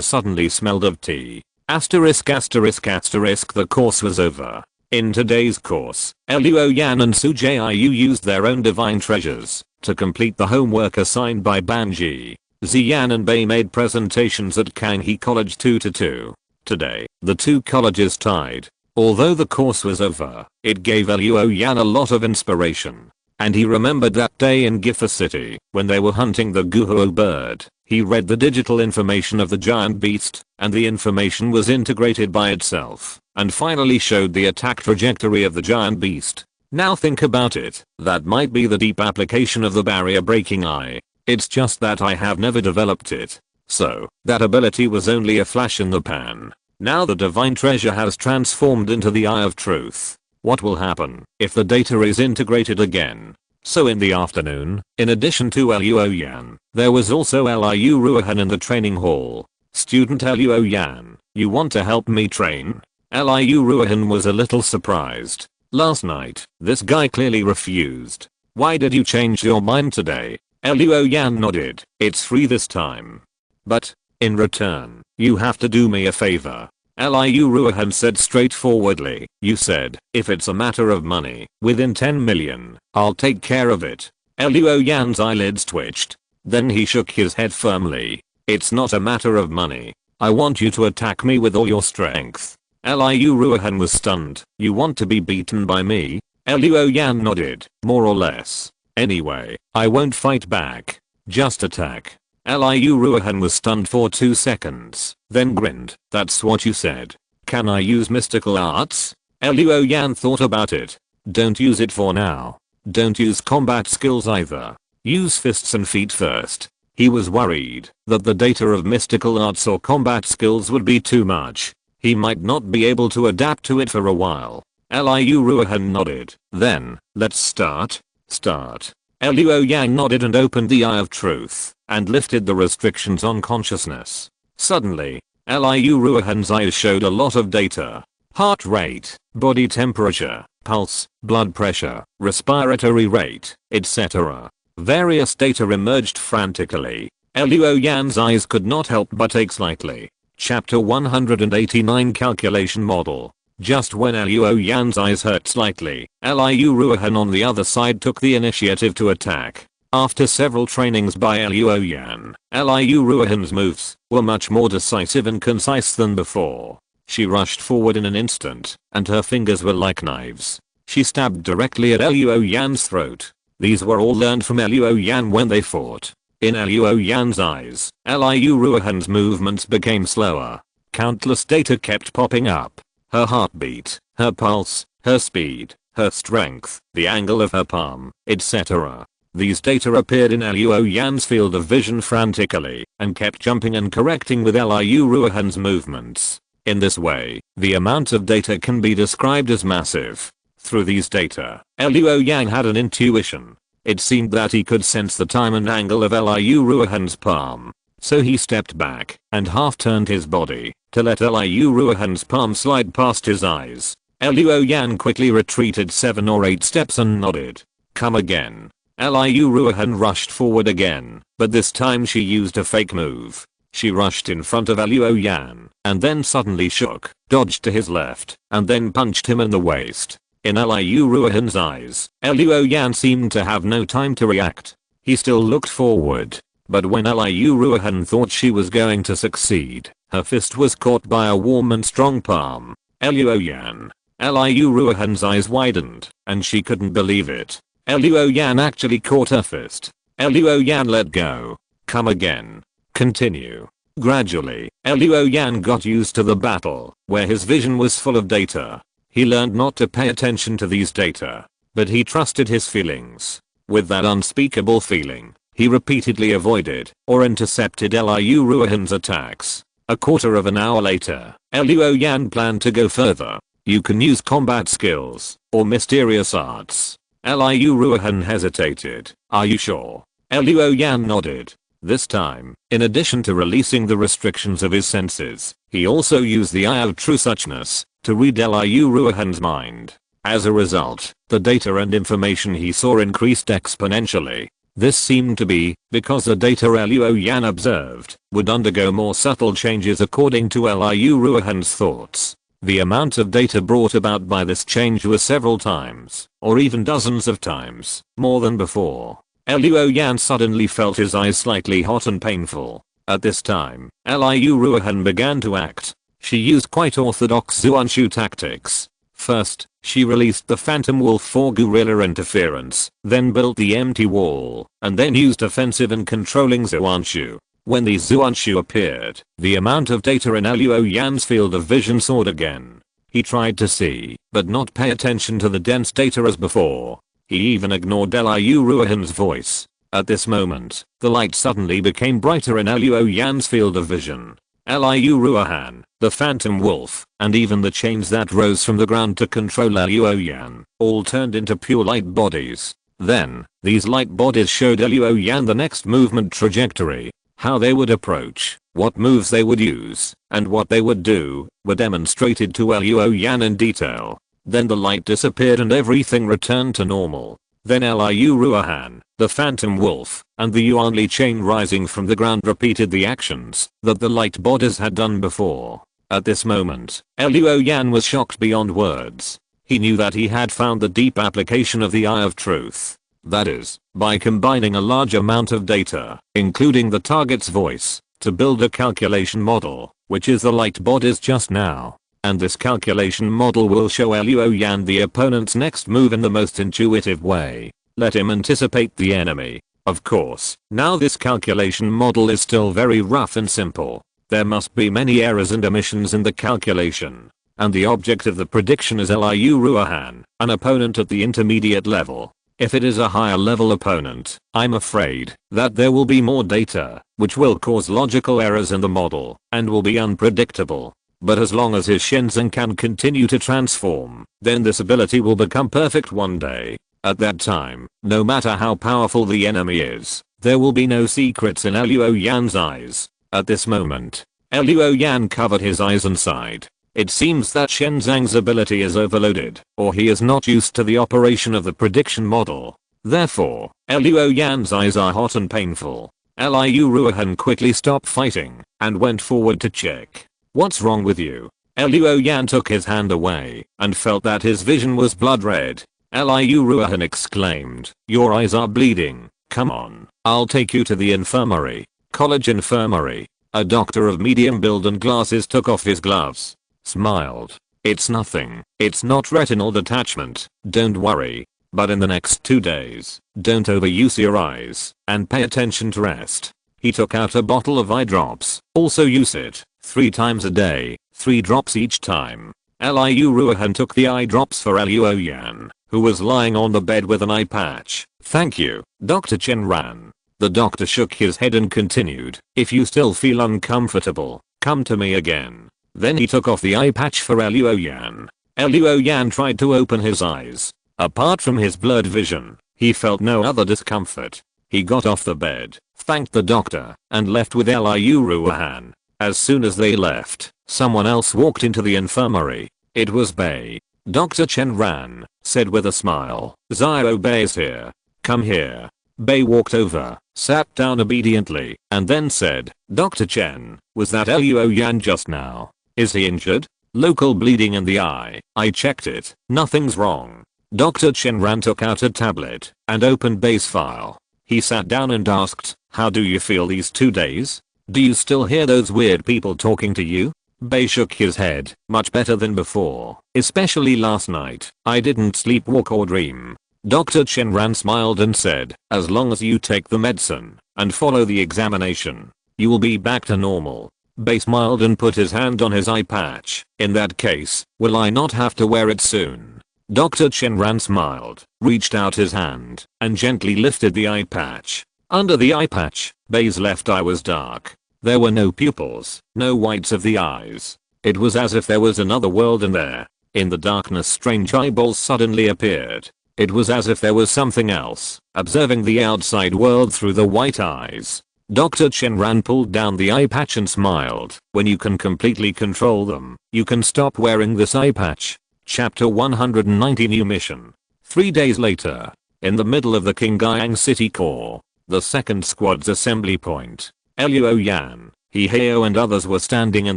suddenly smelled of tea. Asterisk asterisk asterisk the course was over. In today's course, Luo Yan and Su Jiu used their own divine treasures to complete the homework assigned by Banji. Ziyan and Bei made presentations at Kanghe College 2-2. Today, the two colleges tied. Although the course was over, it gave Luo Yan a lot of inspiration. And he remembered that day in Gifa City, when they were hunting the Guhuo bird. He read the digital information of the giant beast, and the information was integrated by itself, and finally showed the attack trajectory of the giant beast. Now think about it, that might be the deep application of the barrier breaking eye. It's just that I have never developed it. So, that ability was only a flash in the pan. Now the divine treasure has transformed into the Eye of Truth. What will happen if the data is integrated again? So in the afternoon, in addition to Luo Yan, there was also Liu Ruohan in the training hall. Student Luo Yan, you want to help me train? Liu Ruohan was a little surprised. Last night, this guy clearly refused. Why did you change your mind today? Luo Yan nodded. It's free this time. But, in return, you have to do me a favor. Liu Ruohan said straightforwardly. You said, if it's a matter of money, within 10 million, I'll take care of it. Luo Yan's eyelids twitched. Then he shook his head firmly. It's not a matter of money. I want you to attack me with all your strength. Liu Ruohan was stunned. You want to be beaten by me? Luo Yan nodded, more or less. Anyway, I won't fight back. Just attack. Liu Ruohan was stunned for 2 seconds, then grinned. That's what you said. Can I use mystical arts? Luo Yan thought about it. Don't use it for now. Don't use combat skills either. Use fists and feet first. He was worried that the data of mystical arts or combat skills would be too much. He might not be able to adapt to it for a while. Liu Ruohan nodded. Then, let's start. Start. Luo Yan nodded and opened the Eye of Truth, and lifted the restrictions on consciousness. Suddenly, Liu Ruohan's eyes showed a lot of data. Heart rate, body temperature, pulse, blood pressure, respiratory rate, etc. Various data emerged frantically. Luo Yan's eyes could not help but ache slightly. Chapter 189 Calculation Model. Just when Luo Yan's eyes hurt slightly, Liu Ruohan on the other side took the initiative to attack. After several trainings by Luo Yan, Liu Ruohan's moves were much more decisive and concise than before. She rushed forward in an instant, and her fingers were like knives. She stabbed directly at Luo Yan's throat. These were all learned from Luo Yan when they fought. In Luo Yan's eyes, Liu Ruohan's movements became slower. Countless data kept popping up. Her heartbeat, her pulse, her speed, her strength, the angle of her palm, etc. These data appeared in Luo Yan's field of vision frantically, and kept jumping and correcting with Liu Ruohan's movements. In this way, the amount of data can be described as massive. Through these data, Luo Yan had an intuition. It seemed that he could sense the time and angle of Liu Ruohan's palm. So he stepped back, and half turned his body, to let Liu Ruohan's palm slide past his eyes. Luo Yan quickly retreated 7 or 8 steps and nodded. Come again. Liu Ruohan rushed forward again, but this time she used a fake move. She rushed in front of Luo Yan, and then suddenly shook, dodged to his left, and then punched him in the waist. In Liu Ruohan's eyes, Luo Yan seemed to have no time to react. He still looked forward. But when Liu Ruohan thought she was going to succeed, her fist was caught by a warm and strong palm. Luo Yan. Liu Ruohan's eyes widened, and she couldn't believe it. Luo Yan actually caught her fist. Luo Yan let go. Come again. Continue. Gradually, Luo Yan got used to the battle, where his vision was full of data. He learned not to pay attention to these data, but he trusted his feelings. With that unspeakable feeling, he repeatedly avoided or intercepted Liu Ruohan's attacks. A quarter of an hour later, Luo Yan planned to go further. You can use combat skills or mysterious arts. Liu Ruohan hesitated. Are you sure? Luo Yan nodded. This time, in addition to releasing the restrictions of his senses, he also used the Eye of True Suchness to read Liu Ruohan's mind. As a result, the data and information he saw increased exponentially. This seemed to be because the data Liu Yan observed would undergo more subtle changes according to Liu Ruohan's thoughts. The amount of data brought about by this change was several times, or even dozens of times, more than before. Liu Yan suddenly felt his eyes slightly hot and painful. At this time, Liu Ruohan began to act. She used quite orthodox Zuanshu tactics. First, she released the Phantom Wolf for guerrilla interference, then built the empty wall, and then used offensive and controlling Zuanshu. When these Zuanshu appeared, the amount of data in Liu Yan's field of vision soared again. He tried to see, but not pay attention to the dense data as before. He even ignored Liu Ruohan's voice. At this moment, the light suddenly became brighter in Liu Yan's field of vision. Liu Ruohan, the Phantom Wolf, and even the chains that rose from the ground to control Liu Yan, all turned into pure light bodies. Then, these light bodies showed Liu Yan the next movement trajectory. How they would approach, what moves they would use, and what they would do, were demonstrated to Liu Yan in detail. Then the light disappeared and everything returned to normal. Then Liu Ruohan, the Phantom Wolf, and the Yuanli chain rising from the ground repeated the actions that the light bodies had done before. At this moment, Liu Yan was shocked beyond words. He knew that he had found the deep application of the Eye of Truth. That is, by combining a large amount of data, including the target's voice, to build a calculation model, which is the light bodies just now. And this calculation model will show Liu Yan the opponent's next move in the most intuitive way. Let him anticipate the enemy. Of course, now this calculation model is still very rough and simple. There must be many errors and omissions in the calculation. And the object of the prediction is Liu Ruohan, an opponent at the intermediate level. If it is a higher level opponent, I'm afraid that there will be more data, which will cause logical errors in the model, and will be unpredictable. But as long as his Shenzhen can continue to transform, then this ability will become perfect one day. At that time, no matter how powerful the enemy is, there will be no secrets in Liu Yan's eyes. At this moment, Liu Yan covered his eyes and sighed. It seems that Shenzhang's ability is overloaded, or he is not used to the operation of the prediction model. Therefore, Liu Yan's eyes are hot and painful. Liu Ruohan quickly stopped fighting, and went forward to check. What's wrong with you? Liu Yan took his hand away, and felt that his vision was blood red. Liu Ruohan exclaimed, your eyes are bleeding. Come on, I'll take you to the infirmary. College infirmary. A doctor of medium build and glasses took off his gloves. Smiled. It's nothing. It's not retinal detachment. Don't worry. But in the next 2 days, don't overuse your eyes, and pay attention to rest. He took out a bottle of eye drops. Also use it 3 times a day, 3 drops each time. Liu Ruohan took the eye drops for Liu Yan, who was lying on the bed with an eye patch. Thank you, Dr. Chen Ran. The doctor shook his head and continued, if you still feel uncomfortable, come to me again. Then he took off the eye patch for Liu Yan. Liu Yan tried to open his eyes. Apart from his blurred vision, he felt no other discomfort. He got off the bed, thanked the doctor, and left with Liu Ruohan. As soon as they left, someone else walked into the infirmary. It was Bei. Dr. Chen Ran said with a smile, Xiao Bei's here. Come here. Bei walked over, sat down obediently, and then said, Dr. Chen, was that Liu Yan just now? Is he injured? Local bleeding in the eye. I checked it. Nothing's wrong. Dr. Chen Ran took out a tablet and opened Bei's file. He sat down and asked, how do you feel these 2 days? Do you still hear those weird people talking to you? Bei shook his head, much better than before, especially last night. I didn't sleepwalk or dream. Dr. Chen Ran smiled and said, as long as you take the medicine and follow the examination, you will be back to normal. Bei smiled and put his hand on his eye patch. In that case, will I not have to wear it soon? Dr. Chen Ran smiled, reached out his hand, and gently lifted the eye patch. Under the eye patch, Bei's left eye was dark. There were no pupils, no whites of the eyes. It was as if there was another world in there. In the darkness strange eyeballs suddenly appeared. It was as if there was something else, observing the outside world through the white eyes. Dr. Chen Ran pulled down the eye patch and smiled. When you can completely control them, you can stop wearing this eye patch. Chapter 190 New Mission. 3 days later. In the middle of the Qingyang City core. The 2nd Squad's assembly point. Luo Yan, Heo and others were standing in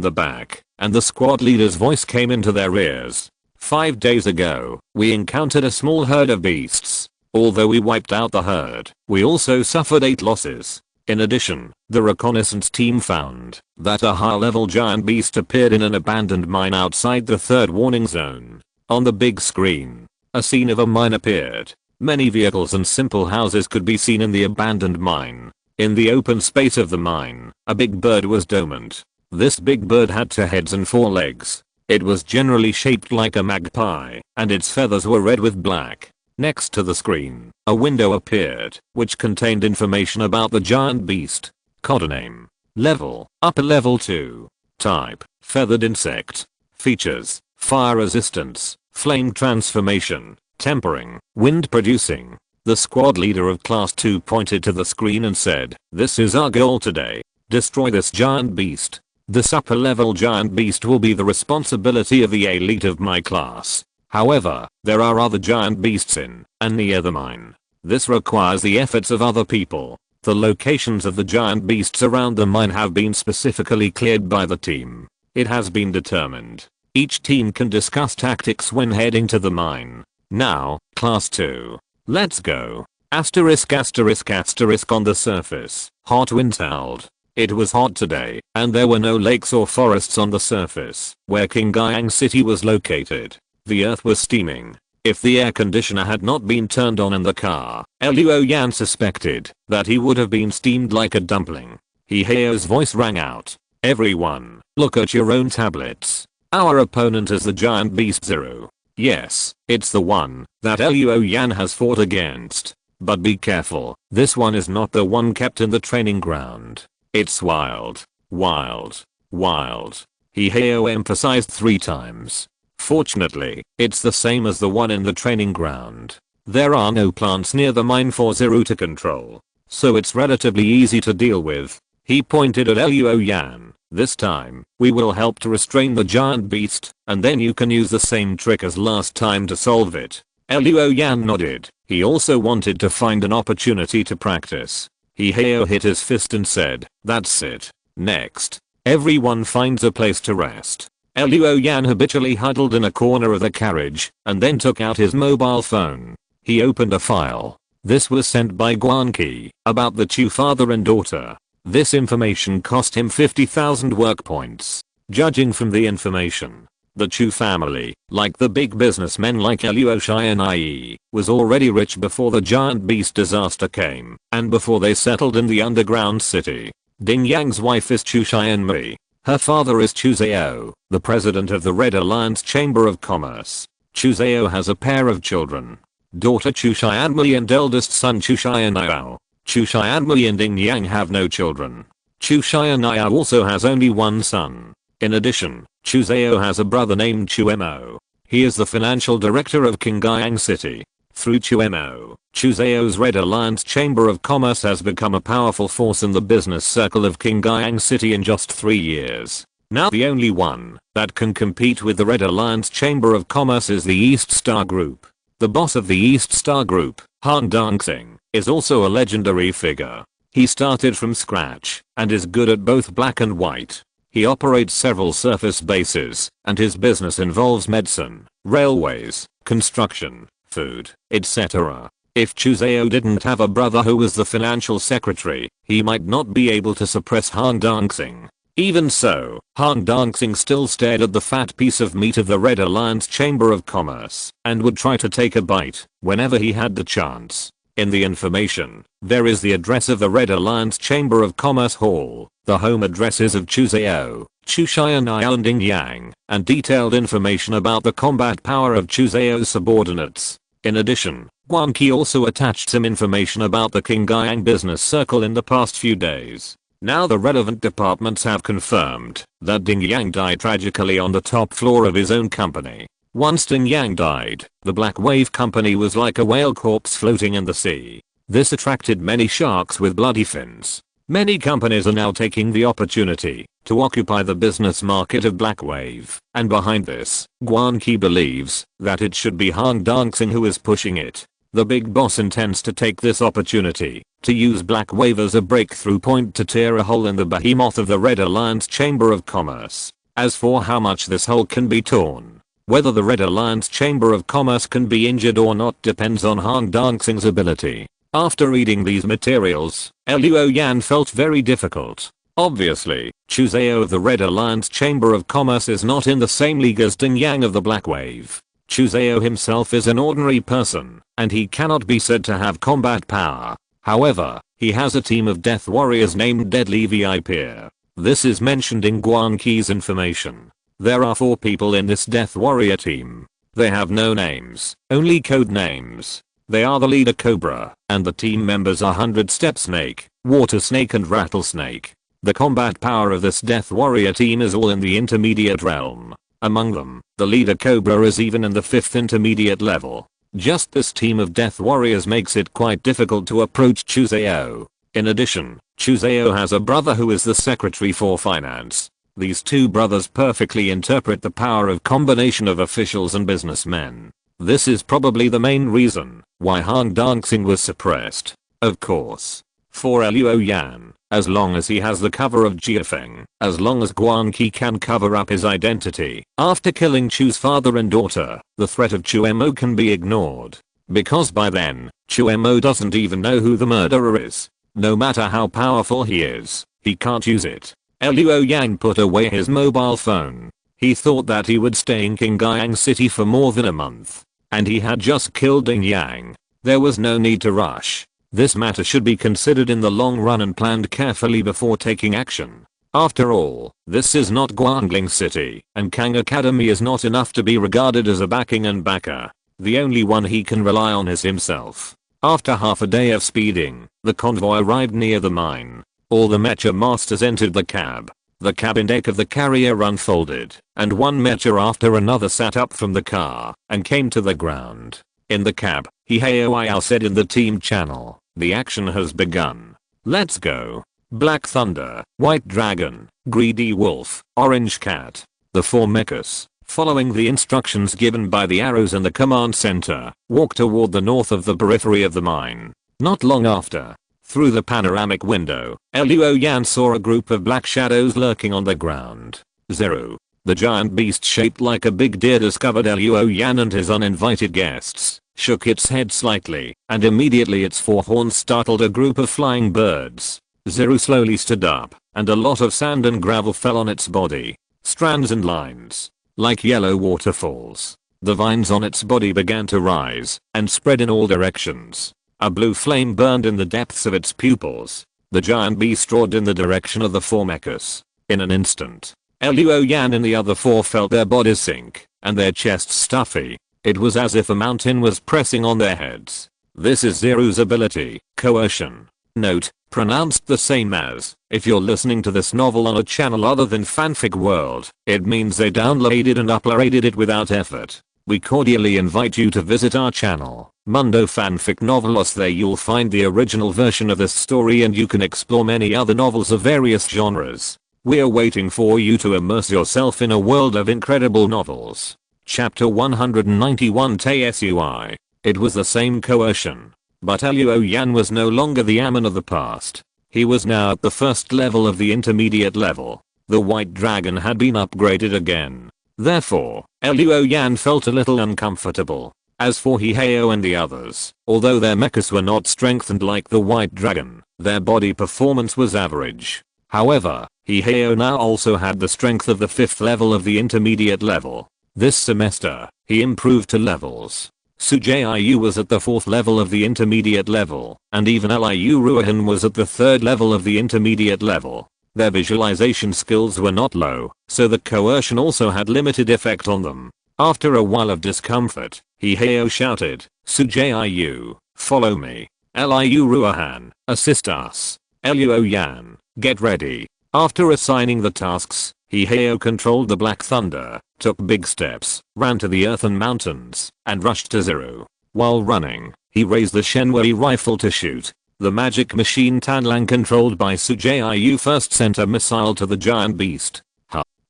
the back, and the squad leader's voice came into their ears. 5 days ago, we encountered a small herd of beasts. Although we wiped out the herd, we also suffered 8 losses. In addition, the reconnaissance team found that a high-level giant beast appeared in an abandoned mine outside the 3rd warning zone. On the big screen, a scene of a mine appeared. Many vehicles and simple houses could be seen in the abandoned mine. In the open space of the mine, a big bird was dormant. This big bird had 2 heads and 4 legs. It was generally shaped like a magpie, and its feathers were red with black. Next to the screen, a window appeared, which contained information about the giant beast. Codename. Level, upper level 2. Type, feathered insect. Features, fire resistance, flame transformation, tempering, wind producing. The squad leader of class 2 pointed to the screen and said, "This is our goal today. Destroy this giant beast. This upper level giant beast will be the responsibility of the elite of my class. However, there are other giant beasts in and near the mine. This requires the efforts of other people. The locations of the giant beasts around the mine have been specifically cleared by the team. It has been determined. Each team can discuss tactics when heading to the mine. Now, class 2. Let's go. Asterisk asterisk asterisk on the surface. Hot wind howled. It was hot today, and there were no lakes or forests on the surface where Qingyang City was located. The earth was steaming. If the air conditioner had not been turned on in the car, Luo Yan suspected that he would have been steamed like a dumpling. Heo's voice rang out. "Everyone, look at your own tablets. Our opponent is the giant beast Zero. Yes, it's the one that Luo Yan has fought against. But be careful, this one is not the one kept in the training ground. It's wild, wild, wild." Heo emphasized 3 times. Fortunately, it's the same as the one in the training ground. There are no plants near the mine for Zero to control, so it's relatively easy to deal with. He pointed at Luo Yan. "This time, we will help to restrain the giant beast, and then you can use the same trick as last time to solve it." Luo Yan nodded. He also wanted to find an opportunity to practice. Heo hit his fist and said, "That's it. Next, everyone finds a place to rest." Luo Yan habitually huddled in a corner of the carriage, and then took out his mobile phone. He opened a file. This was sent by Guanqi, about the Chu father and daughter. This information cost him 50,000 work points. Judging from the information, the Chu family, like the big businessmen like Luo Xian'ai, was already rich before the giant beast disaster came, and before they settled in the underground city. Ding Yang's wife is Chu Xianmei. Her father is Chu Zhao, the president of the Red Alliance Chamber of Commerce. Chu Zhao has a pair of children. Daughter Chu Xianmei and eldest son Chu Xian'ai. Chu Xianmei and Ding Yang have no children. Chu Xian'ai also has only one son. In addition, Chu Zhao has a brother named Chu Mo. He is the financial director of Qingyang City. Through Chu Mo, Chu Zhao's Red Alliance Chamber of Commerce has become a powerful force in the business circle of Qingyang City in just 3 years. Now the only one that can compete with the Red Alliance Chamber of Commerce is the East Star Group. The boss of the East Star Group, Han Dongxing, is also a legendary figure. He started from scratch and is good at both black and white. He operates several surface bases, and his business involves medicine, railways, construction, food, etc. If Chu Zhao didn't have a brother who was the financial secretary, he might not be able to suppress Han Dongxing. Even so, Han Dongxing still stared at the fat piece of meat of the Red Alliance Chamber of Commerce and would try to take a bite whenever he had the chance. In the information, there is the address of the Red Alliance Chamber of Commerce Hall, the home addresses of Chu Zhao, Chu Xian'ai and Ding Yang, and detailed information about the combat power of Chu Zhao's subordinates. In addition, Guanqi also attached some information about the Qingyang business circle in the past few days. Now the relevant departments have confirmed that Ding Yang died tragically on the top floor of his own company. Once Ding Yang died, the Black Wave Company was like a whale corpse floating in the sea. This attracted many sharks with bloody fins. Many companies are now taking the opportunity to occupy the business market of Black Wave, and behind this, Guanqi believes that it should be Han Dongxing who is pushing it. The big boss intends to take this opportunity to use Black Wave as a breakthrough point to tear a hole in the behemoth of the Red Alliance Chamber of Commerce. As for how much this hole can be torn, whether the Red Alliance Chamber of Commerce can be injured or not depends on Han Dongxing's ability. After reading these materials, Luo Yan felt very difficult. Obviously, Chu Zhao of the Red Alliance Chamber of Commerce is not in the same league as Ding Yang of the Black Wave. Chu Zhao himself is an ordinary person, and he cannot be said to have combat power. However, he has a team of death warriors named Deadly VIP. This is mentioned in Guanqi's information. There are 4 people in this death warrior team. They have no names, only code names. They are the leader Cobra, and the team members are 100 Step Snake, Water Snake and Rattlesnake. The combat power of this death warrior team is all in the intermediate realm. Among them, the leader Cobra is even in the 5th intermediate level. Just this team of death warriors makes it quite difficult to approach Chu Zhao. In addition, Chu Zhao has a brother who is the secretary for finance. These 2 brothers perfectly interpret the power of combination of officials and businessmen. This is probably the main reason why Han Dongxing was suppressed. Of course, for Luo Yan, as long as he has the cover of Jiuying Feng, as long as Guanqi can cover up his identity, after killing Chu's father and daughter, the threat of Chu Mo can be ignored. Because by then, Chu Mo doesn't even know who the murderer is. No matter how powerful he is, he can't use it. Luo Yan put away his mobile phone. He thought that he would stay in Qingyang City for more than a month. And he had just killed Ding Yang. There was no need to rush. This matter should be considered in the long run and planned carefully before taking action. After all, this is not Guangling City, and Kang Academy is not enough to be regarded as a backing and backer. The only one he can rely on is himself. After half a day of speeding, the convoy arrived near the mine. All the mecha masters entered the cab. The cabin deck of the carrier unfolded, and one mecha after another sat up from the car and came to the ground. In the cab, Hao said in the team channel, "The action has begun. Let's go." Black Thunder, White Dragon, Greedy Wolf, Orange Cat. The 4 mechs, following the instructions given by the arrows in the command center, walked toward the north of the periphery of the mine. Not long after, through the panoramic window, Luo Yan saw a group of black shadows lurking on the ground. Zero. The giant beast shaped like a big deer discovered Luo Yan and his uninvited guests, shook its head slightly, and immediately its 4 horns startled a group of flying birds. Zero slowly stood up, and a lot of sand and gravel fell on its body. Strands and lines, like yellow waterfalls. The vines on its body began to rise and spread in all directions. A blue flame burned in the depths of its pupils. The giant beast roared in the direction of the 4 mechs. In an instant, Luo Yan and the other 4 felt their bodies sink, and their chests stuffy. It was as if a mountain was pressing on their heads. This is Zero's ability, coercion. Note, pronounced the same as, if you're listening to this novel on a channel other than Fanfic World, it means they downloaded and uploaded it without effort. We cordially invite you to visit our channel, Mundo Fanfic Novelos. There you'll find the original version of this story and you can explore many other novels of various genres. We're waiting for you to immerse yourself in a world of incredible novels. Chapter 191 TSUI. It was the same coercion. But Luo Yan was no longer the Ammon of the past. He was now at the first level of the intermediate level. The white dragon had been upgraded again. Therefore, Luo Yan felt a little uncomfortable. As for Hao and the others, although their mechas were not strengthened like the white dragon, their body performance was average. However, Hao now also had the strength of the 5th level of the intermediate level. This semester, he improved to levels. Sujiyu was at the 4th level of the intermediate level, and even Liu Ruohan was at the 3rd level of the intermediate level. Their visualization skills were not low, so the coercion also had limited effect on them. After a while of discomfort, Hao shouted, "Sujiyu, follow me. Liu Ruohan, assist us. Luo Yan, get ready." After assigning the tasks, Hao controlled the Black Thunder, took big steps, ran to the earthen mountains, and rushed to Zero. While running, he raised the Shenwei rifle to shoot. The magic machine Tanlang controlled by Su Jiu first sent a missile to the giant beast.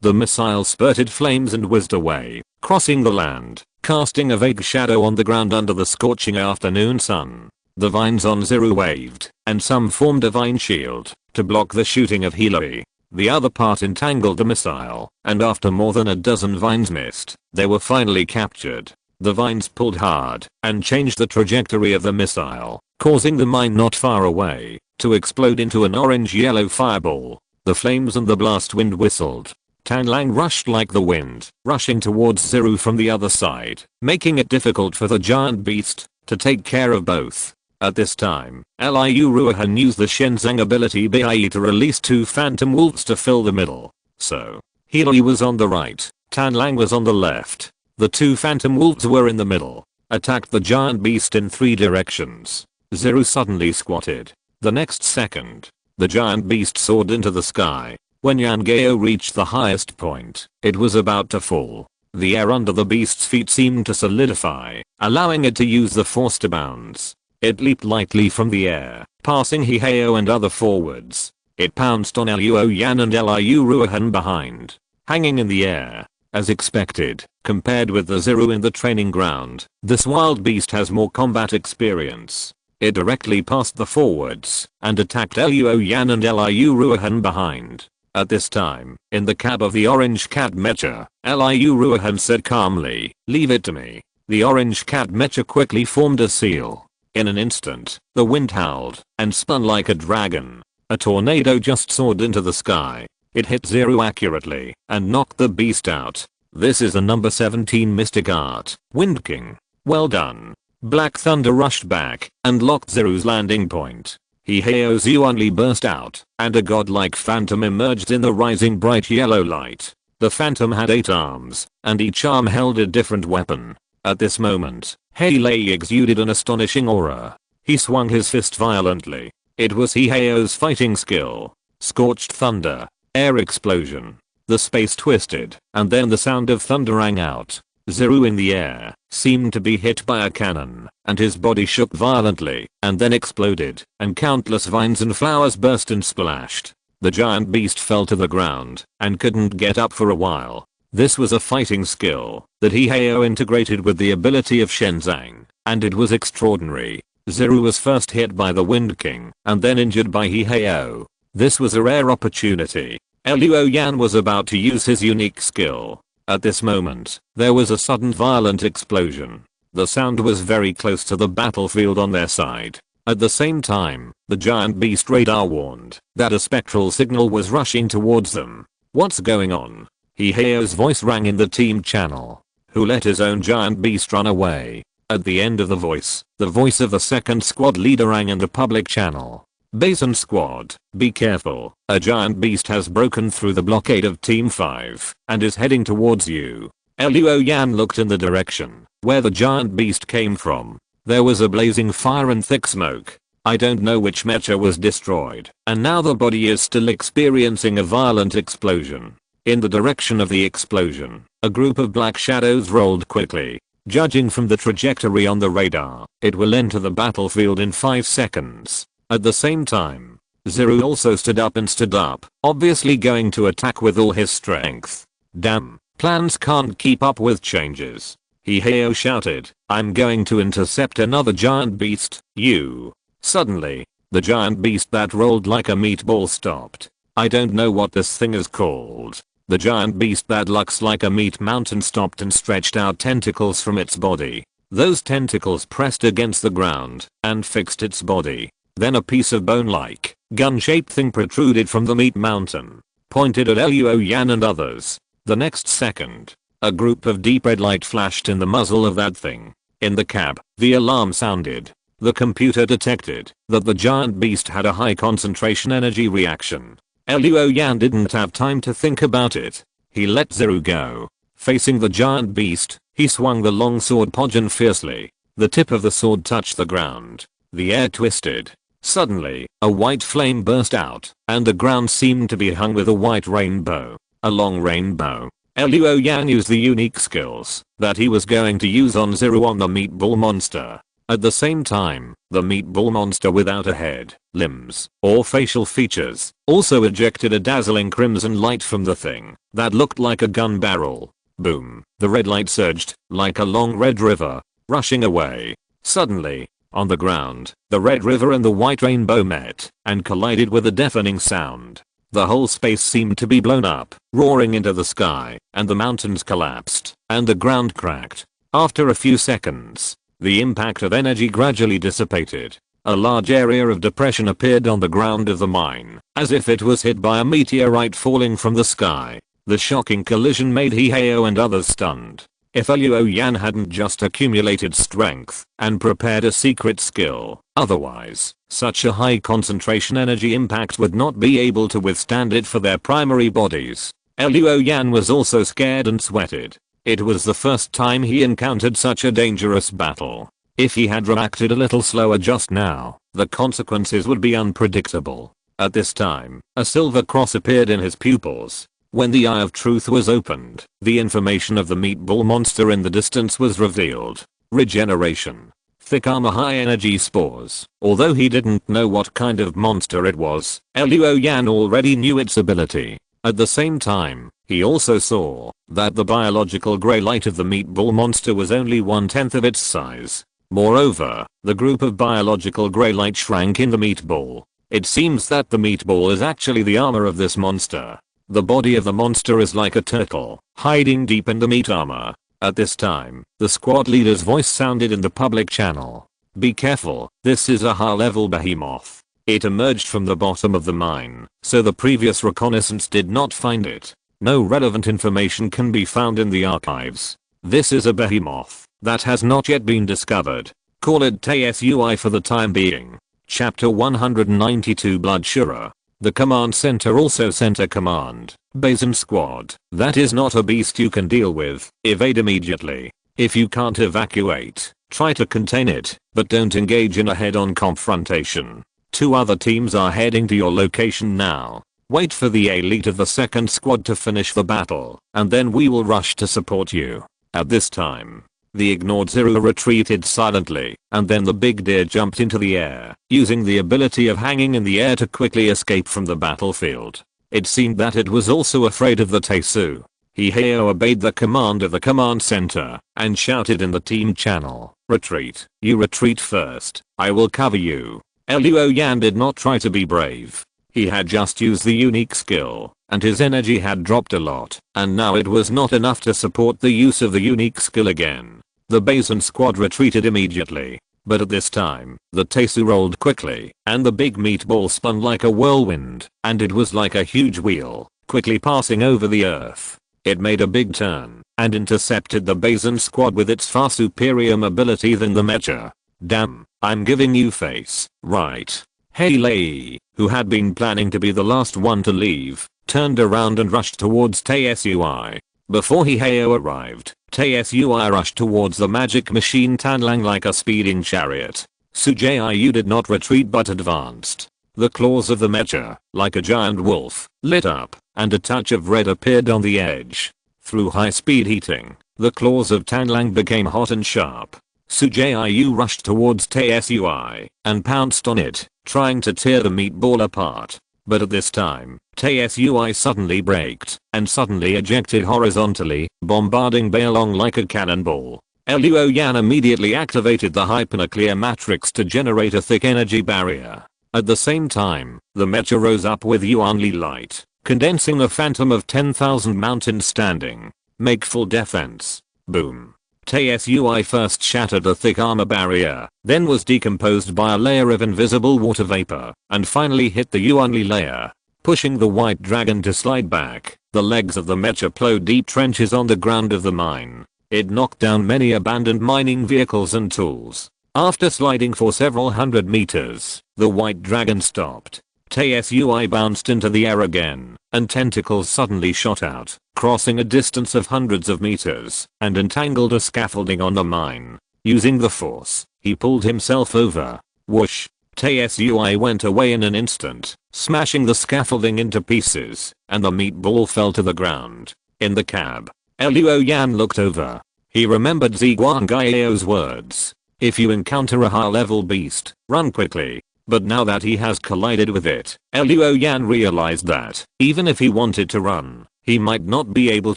The missile spurted flames and whizzed away, crossing the land, casting a vague shadow on the ground under the scorching afternoon sun. The vines on Zero waved, and some formed a vine shield to block the shooting of Hilary. The other part entangled the missile, and after more than a dozen vines missed, they were finally captured. The vines pulled hard and changed the trajectory of the missile, causing the mine not far away to explode into an orange-yellow fireball. The flames and the blast wind whistled. Tanlang rushed like the wind, rushing towards Zero from the other side, making it difficult for the giant beast to take care of both. At this time, Liu Ruohan used the Shenzang ability Behe to release 2 phantom wolves to fill the middle. So, Healy was on the right, Tanlang was on the left. The 2 phantom wolves were in the middle, attacked the giant beast in 3 directions. Zero suddenly squatted. The next second, the giant beast soared into the sky. When Yangao reached the highest point, it was about to fall. The air under the beast's feet seemed to solidify, allowing it to use the force to bounce. It leaped lightly from the air, passing Hiheo and other forwards. It pounced on Luo Yan and Liu Ruohan behind, hanging in the air. As expected, compared with the Zero in the training ground, this wild beast has more combat experience. It directly passed the forwards and attacked Luo Yan and Liu Ruohan behind. At this time, in the cab of the orange cat mecha, Liu Ruohan said calmly, "Leave it to me." The orange cat mecha quickly formed a seal. In an instant, the wind howled and spun like a dragon. A tornado just soared into the sky. It hit Zero accurately and knocked the beast out. This is the number 17 mystic art, Wind King. Well done. Black thunder rushed back and locked Zero's landing point. Hiheo's Yuanli burst out, and a godlike phantom emerged in the rising bright yellow light. The phantom had 8 arms, and each arm held a different weapon. At this moment, Heilei exuded an astonishing aura. He swung his fist violently. It was Hiheo's fighting skill. Scorched thunder, air explosion. The space twisted, and then the sound of thunder rang out. Zero in the air seemed to be hit by a cannon, and his body shook violently, and then exploded, and countless vines and flowers burst and splashed. The giant beast fell to the ground, and couldn't get up for a while. This was a fighting skill that Hiheo integrated with the ability of Shenzang, and it was extraordinary. Zero was first hit by the Wind King, and then injured by Hiheo. This was a rare opportunity. Luo Yan was about to use his unique skill. At this moment, there was a sudden violent explosion. The sound was very close to the battlefield on their side. At the same time, the giant beast radar warned that a spectral signal was rushing towards them. "What's going on?" Hiheo's voice rang in the team channel. "Who let his own giant beast run away?" At the end of the voice of the second squad leader rang in the public channel. "Basin squad, be careful. A giant beast has broken through the blockade of Team 5 and is heading towards you." Luo Yan looked in the direction where the giant beast came from. There was a blazing fire and thick smoke. I don't know which mecha was destroyed, and now the body is still experiencing a violent explosion. In the direction of the explosion, a group of black shadows rolled quickly. Judging from the trajectory on the radar, it will enter the battlefield in 5 seconds. At the same time, Zero also stood up, obviously going to attack with all his strength. "Damn, plans can't keep up with changes." Hiheo shouted, "I'm going to intercept another giant beast, you." Suddenly, the giant beast that rolled like a meatball stopped. I don't know what this thing is called. The giant beast that looks like a meat mountain stopped and stretched out tentacles from its body. Those tentacles pressed against the ground and fixed its body. Then a piece of bone-like, gun-shaped thing protruded from the meat mountain, pointed at Luo Yan and others. The next second, a group of deep red light flashed in the muzzle of that thing. In the cab, the alarm sounded. The computer detected that the giant beast had a high concentration energy reaction. Luo Yan didn't have time to think about it. He let Zero go. Facing the giant beast, he swung the long sword Pojin fiercely. The tip of the sword touched the ground. The air twisted. Suddenly, a white flame burst out, and the ground seemed to be hung with a white rainbow. A long rainbow. Luo Yan used the unique skills that he was going to use on Zero on the meatball monster. At the same time, the meatball monster without a head, limbs, or facial features also ejected a dazzling crimson light from the thing that looked like a gun barrel. Boom. The red light surged like a long red river, rushing away. Suddenly, on the ground, the red river and the white rainbow met and collided with a deafening sound. The whole space seemed to be blown up, roaring into the sky, and the mountains collapsed, and the ground cracked. After a few seconds, the impact of energy gradually dissipated. A large area of depression appeared on the ground of the mine, as if it was hit by a meteorite falling from the sky. The shocking collision made Hiheo and others stunned. If Luo Yan hadn't just accumulated strength and prepared a secret skill, otherwise, such a high concentration energy impact would not be able to withstand it for their primary bodies. Luo Yan was also scared and sweated. It was the first time he encountered such a dangerous battle. If he had reacted a little slower just now, the consequences would be unpredictable. At this time, a silver cross appeared in his pupils. When the Eye of Truth was opened, the information of the meatball monster in the distance was revealed. Regeneration. Thick armor, high energy spores. Although he didn't know what kind of monster it was, Luo Yan already knew its ability. At the same time, he also saw that the biological grey light of the meatball monster was only 1/10 of its size. Moreover, the group of biological grey light shrank in the meatball. It seems that the meatball is actually the armor of this monster. The body of the monster is like a turtle, hiding deep in the meat armor. At this time, the squad leader's voice sounded in the public channel. Be careful, this is a high-level behemoth. It emerged from the bottom of the mine, so the previous reconnaissance did not find it. No relevant information can be found in the archives. This is a behemoth that has not yet been discovered. Call it TSUI for the time being. Chapter 192 Bloodsugar. The command center also sent a command. Basin squad. That is not a beast you can deal with. Evade immediately. If you can't evacuate, try to contain it, but don't engage in a head-on confrontation. 2 other teams are heading to your location now. Wait for the elite of the second squad to finish the battle, and then we will rush to support you. At this time, the ignored Zero retreated silently, and then the big deer jumped into the air, using the ability of hanging in the air to quickly escape from the battlefield. It seemed that it was also afraid of the Tesu. Hiheo obeyed the command of the command center, and shouted in the team channel, retreat. You retreat first, I will cover you. Luo Yan did not try to be brave. He had just used the unique skill, and his energy had dropped a lot, and now it was not enough to support the use of the unique skill again. The Basin squad retreated immediately, but at this time, the Tesu rolled quickly, and the big meatball spun like a whirlwind, and it was like a huge wheel, quickly passing over the earth. It made a big turn, and intercepted the Basin squad with its far superior mobility than the mecha. Damn, I'm giving you face, right? Hey Lei, who had been planning to be the last one to leave, turned around and rushed towards TSUI. Before Hiheo arrived, TSUI rushed towards the magic machine Tanlang like a speeding chariot. Sujiyu did not retreat but advanced. The claws of the mecha, like a giant wolf, lit up, and a touch of red appeared on the edge. Through high-speed heating, the claws of Tanlang became hot and sharp. Sujiyu rushed towards TSUI and pounced on it, trying to tear the meatball apart. But at this time, TSUI suddenly braked and suddenly ejected horizontally, bombarding Beilong like a cannonball. Luo Yan immediately activated the hypernuclear matrix to generate a thick energy barrier. At the same time, the mecha rose up with Yuanli light, condensing a phantom of 10,000 mountains standing. Make full defense. Boom. TSUI first shattered a thick armor barrier, then was decomposed by a layer of invisible water vapor, and finally hit the Yuanli layer, pushing the white dragon to slide back. The legs of the mecha plowed deep trenches on the ground of the mine. It knocked down many abandoned mining vehicles and tools. After sliding for several hundred meters, the white dragon stopped. TSUI bounced into the air again, and tentacles suddenly shot out, crossing a distance of hundreds of meters, and entangled a scaffolding on the mine. Using the force, he pulled himself over. Whoosh! TSUI went away in an instant, smashing the scaffolding into pieces, and the meatball fell to the ground. In the cab, Luo Yan looked over. He remembered Ziguang Gaio's words. If you encounter a high level beast, run quickly. But now that he has collided with it, Luo Yan realized that, even if he wanted to run, he might not be able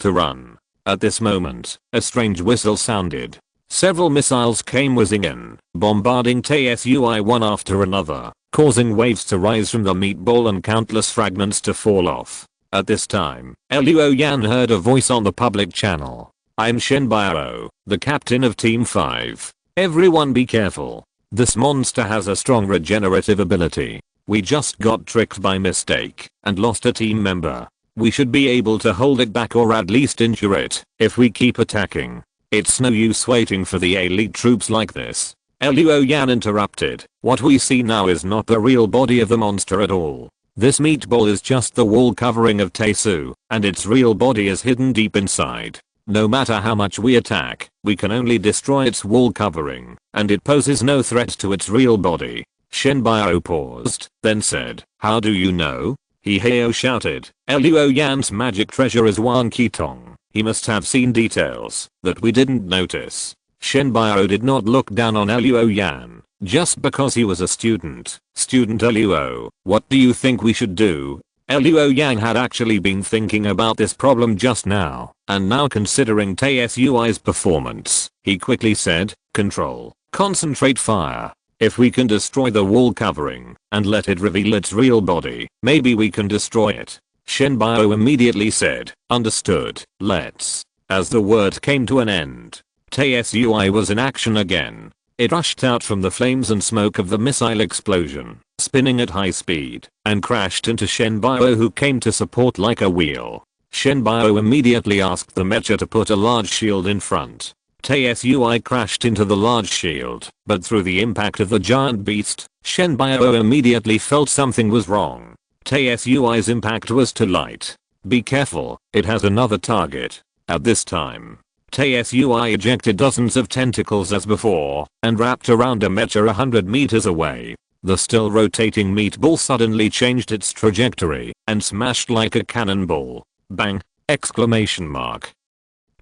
to run. At this moment, a strange whistle sounded. Several missiles came whizzing in, bombarding TSUI one after another, causing waves to rise from the meatball and countless fragments to fall off. At this time, Luo Yan heard a voice on the public channel. I'm Shenbao, the captain of Team 5. Everyone be careful. This monster has a strong regenerative ability. We just got tricked by mistake and lost a team member. We should be able to hold it back or at least injure it if we keep attacking. It's no use waiting for the elite troops like this. Luo Yan interrupted. What we see now is not the real body of the monster at all. This meatball is just the wall covering of Taesu, and its real body is hidden deep inside. No matter how much we attack, we can only destroy its wall covering, and it poses no threat to its real body. Shenbao paused, then said, how do you know? Heo shouted, Luo Yan's magic treasure is Wan Qitong. He must have seen details that we didn't notice. Shenbao did not look down on Luo Yan, just because he was a student. Student Luo, what do you think we should do? Luo Yan had actually been thinking about this problem just now, and now considering TSUI's performance, he quickly said, control, concentrate fire. If we can destroy the wall covering and let it reveal its real body, maybe we can destroy it. Shenbao immediately said, understood, let's. As the word came to an end, TSUI was in action again. It rushed out from the flames and smoke of the missile explosion, spinning at high speed, and crashed into Shenbao, who came to support like a wheel. Shenbao immediately asked the mecha to put a large shield in front. TSUI crashed into the large shield, but through the impact of the giant beast, Shenbao immediately felt something was wrong. TSUI's impact was too light. Be careful, it has another target. At this time, TSUI ejected dozens of tentacles as before, and wrapped around a mecha 100 meters away. The still rotating meatball suddenly changed its trajectory, and smashed like a cannonball. Bang! Exclamation mark.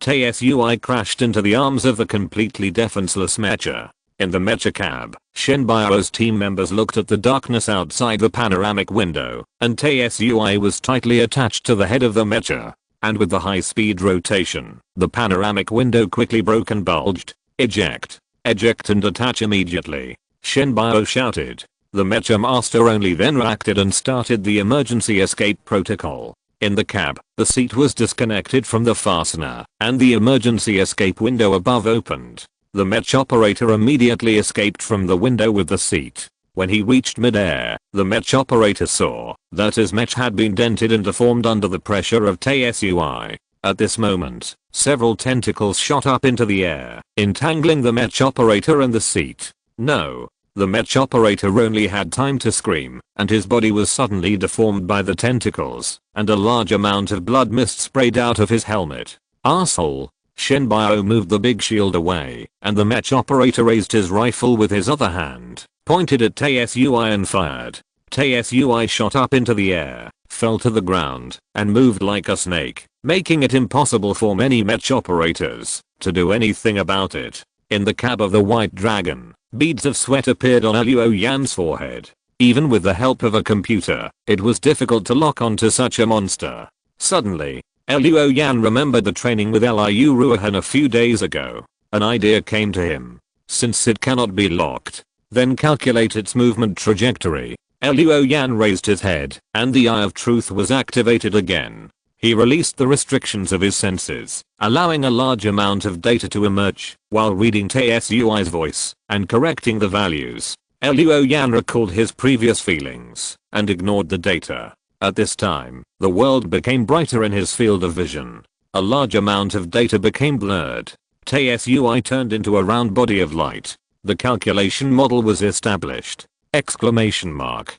TSUI crashed into the arms of the completely defenseless mecha. In the mecha cab, Shenbao's team members looked at the darkness outside the panoramic window, and TSUI was tightly attached to the head of the mecha. And with the high-speed rotation, the panoramic window quickly broke and bulged. Eject. Eject and attach immediately. Shenbao shouted. The mecha master only then reacted and started the emergency escape protocol. In the cab, the seat was disconnected from the fastener, and the emergency escape window above opened. The mech operator immediately escaped from the window with the seat. When he reached midair, the mech operator saw that his mech had been dented and deformed under the pressure of TSUI. At this moment, several tentacles shot up into the air, entangling the mech operator and the seat. No. The mech operator only had time to scream, and his body was suddenly deformed by the tentacles, and a large amount of blood mist sprayed out of his helmet. Arsehole. Shenbao moved the big shield away, and the mech operator raised his rifle with his other hand, pointed at TSUI and fired. TSUI shot up into the air, fell to the ground, and moved like a snake, making it impossible for many mech operators to do anything about it. In the cab of the White Dragon, beads of sweat appeared on Luo Yan's forehead. Even with the help of a computer, it was difficult to lock onto such a monster. Suddenly, Luo Yan remembered the training with Liu Ruohan a few days ago. An idea came to him. Since it cannot be locked, then calculate its movement trajectory. Luo Yan raised his head, and the Eye of Truth was activated again. He released the restrictions of his senses, allowing a large amount of data to emerge, while reading TSUI's voice, and correcting the values. Luo Yan recalled his previous feelings, and ignored the data. At this time, the world became brighter in his field of vision. A large amount of data became blurred. TSUI turned into a round body of light. The calculation model was established. Exclamation mark.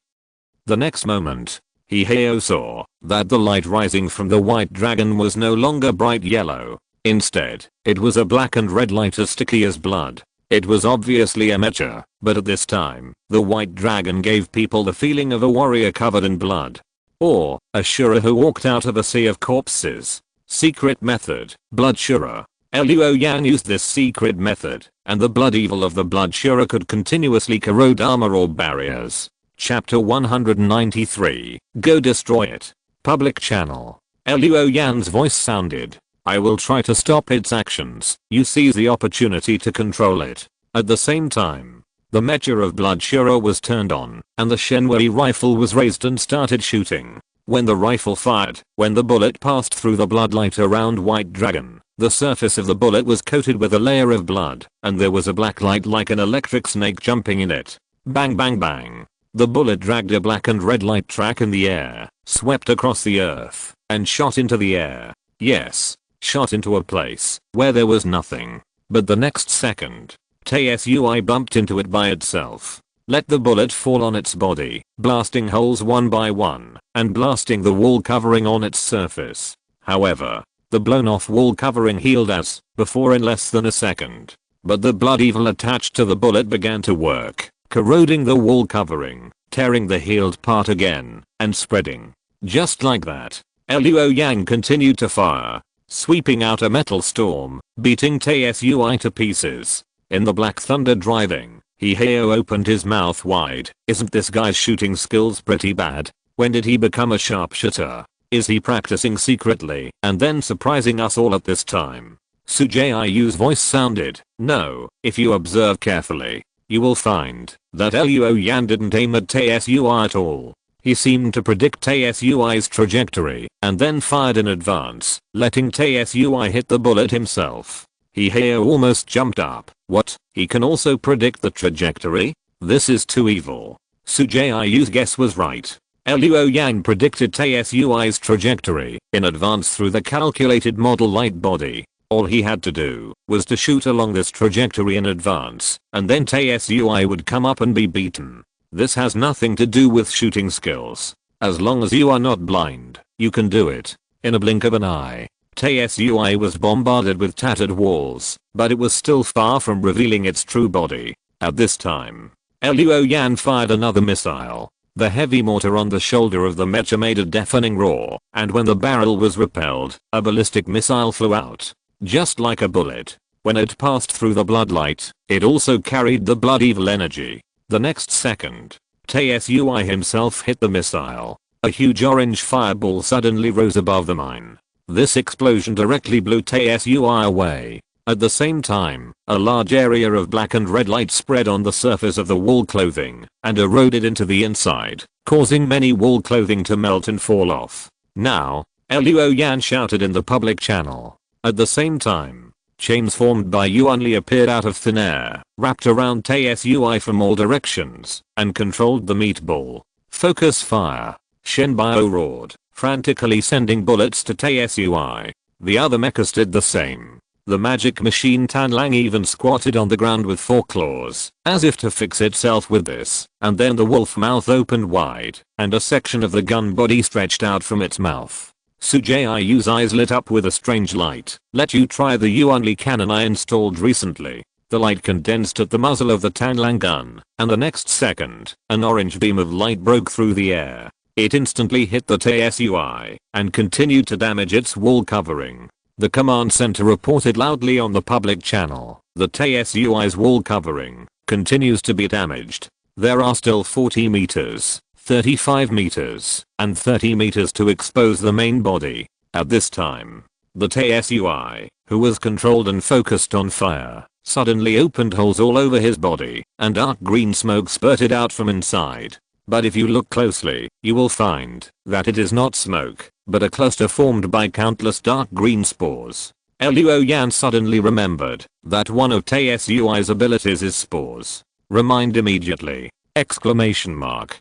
The next moment, Heo saw that the light rising from the White Dragon was no longer bright yellow. Instead, it was a black and red light as sticky as blood. It was obviously a mecha, but at this time, the White Dragon gave people the feeling of a warrior covered in blood. Or, a Shura who walked out of a sea of corpses. Secret method, Blood Shura. Luo Yan used this secret method and the blood evil of the blood Shura could continuously corrode armor or barriers. Chapter 193. Go destroy it. Public channel. Luo Yan's voice sounded. I will try to stop its actions. You seize the opportunity to control it. At the same time, the mecha of blood Shura was turned on, and the Shenwei rifle was raised and started shooting. When the rifle fired, when the bullet passed through the bloodlight around White Dragon, the surface of the bullet was coated with a layer of blood, and there was a black light like an electric snake jumping in it. Bang bang bang. The bullet dragged a black and red light track in the air, swept across the earth, and shot into the air. Yes, shot into a place where there was nothing. But the next second, TSUI bumped into it by itself. Let the bullet fall on its body, blasting holes one by one, and blasting the wall covering on its surface. However, the blown off wall covering healed as before in less than a second. But the blood evil attached to the bullet began to work, corroding the wall covering, tearing the healed part again, and spreading. Just like that, Luo Yang continued to fire, sweeping out a metal storm, beating TSUI to pieces. In the black thunder driving, Heo opened his mouth wide. Isn't this guy's shooting skills pretty bad? When did he become a sharpshooter? Is he practicing secretly and then surprising us all at this time? Sujiayu's voice sounded. No, if you observe carefully, you will find that Luo Yan didn't aim at TSUI at all. He seemed to predict TSUI's trajectory and then fired in advance, letting TSUI hit the bullet himself. Heo almost jumped up. What? He can also predict the trajectory? This is too evil. Sujiayu's guess was right. Luo Yang predicted TSUI's trajectory in advance through the calculated model light body. All he had to do was to shoot along this trajectory in advance, and then TSUI would come up and be beaten. This has nothing to do with shooting skills. As long as you are not blind, you can do it. In a blink of an eye, TSUI was bombarded with tattered walls, but it was still far from revealing its true body. At this time, Luo Yan fired another missile. The heavy mortar on the shoulder of the mecha made a deafening roar, and when the barrel was repelled, a ballistic missile flew out. Just like a bullet, when it passed through the bloodlight, it also carried the blood evil energy. The next second, TSUI himself hit the missile. A huge orange fireball suddenly rose above the mine. This explosion directly blew TSUI away. At the same time, a large area of black and red light spread on the surface of the wall clothing and eroded into the inside, causing many wall clothing to melt and fall off. Now, Luo Yan shouted in the public channel. At the same time, chains formed by Yuanli appeared out of thin air, wrapped around TSUI from all directions, and controlled the meatball. Focus fire. Shenbao roared, frantically sending bullets to TSUI. The other mechas did the same. The magic machine Tanlang even squatted on the ground with 4 claws, as if to fix itself with this, and then the wolf mouth opened wide, and a section of the gun body stretched out from its mouth. Sujiayu's eyes lit up with a strange light. Let you try the Yuanli cannon I installed recently. The light condensed at the muzzle of the Tanlang gun, and the next second, an orange beam of light broke through the air. It instantly hit the TSUI, and continued to damage its wall covering. The command center reported loudly on the public channel. The TSUI's wall covering continues to be damaged. There are still 40 meters, 35 meters, and 30 meters to expose the main body. At this time, the TSUI, who was controlled and focused on fire, suddenly opened holes all over his body, and dark green smoke spurted out from inside. But if you look closely, you will find that it is not smoke, but a cluster formed by countless dark green spores. Luo Yan suddenly remembered that one of TSUI's abilities is spores. Remind immediately! Exclamation mark.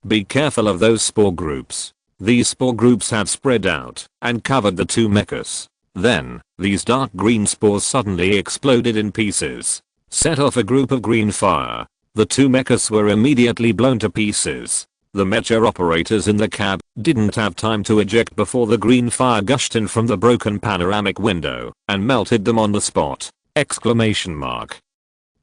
Be careful of those spore groups. These spore groups had spread out and covered the 2 mechas. Then, these dark green spores suddenly exploded in pieces, set off a group of green fire. The 2 mechas were immediately blown to pieces. The mecha operators in the cab didn't have time to eject before the green fire gushed in from the broken panoramic window and melted them on the spot. Exclamation mark.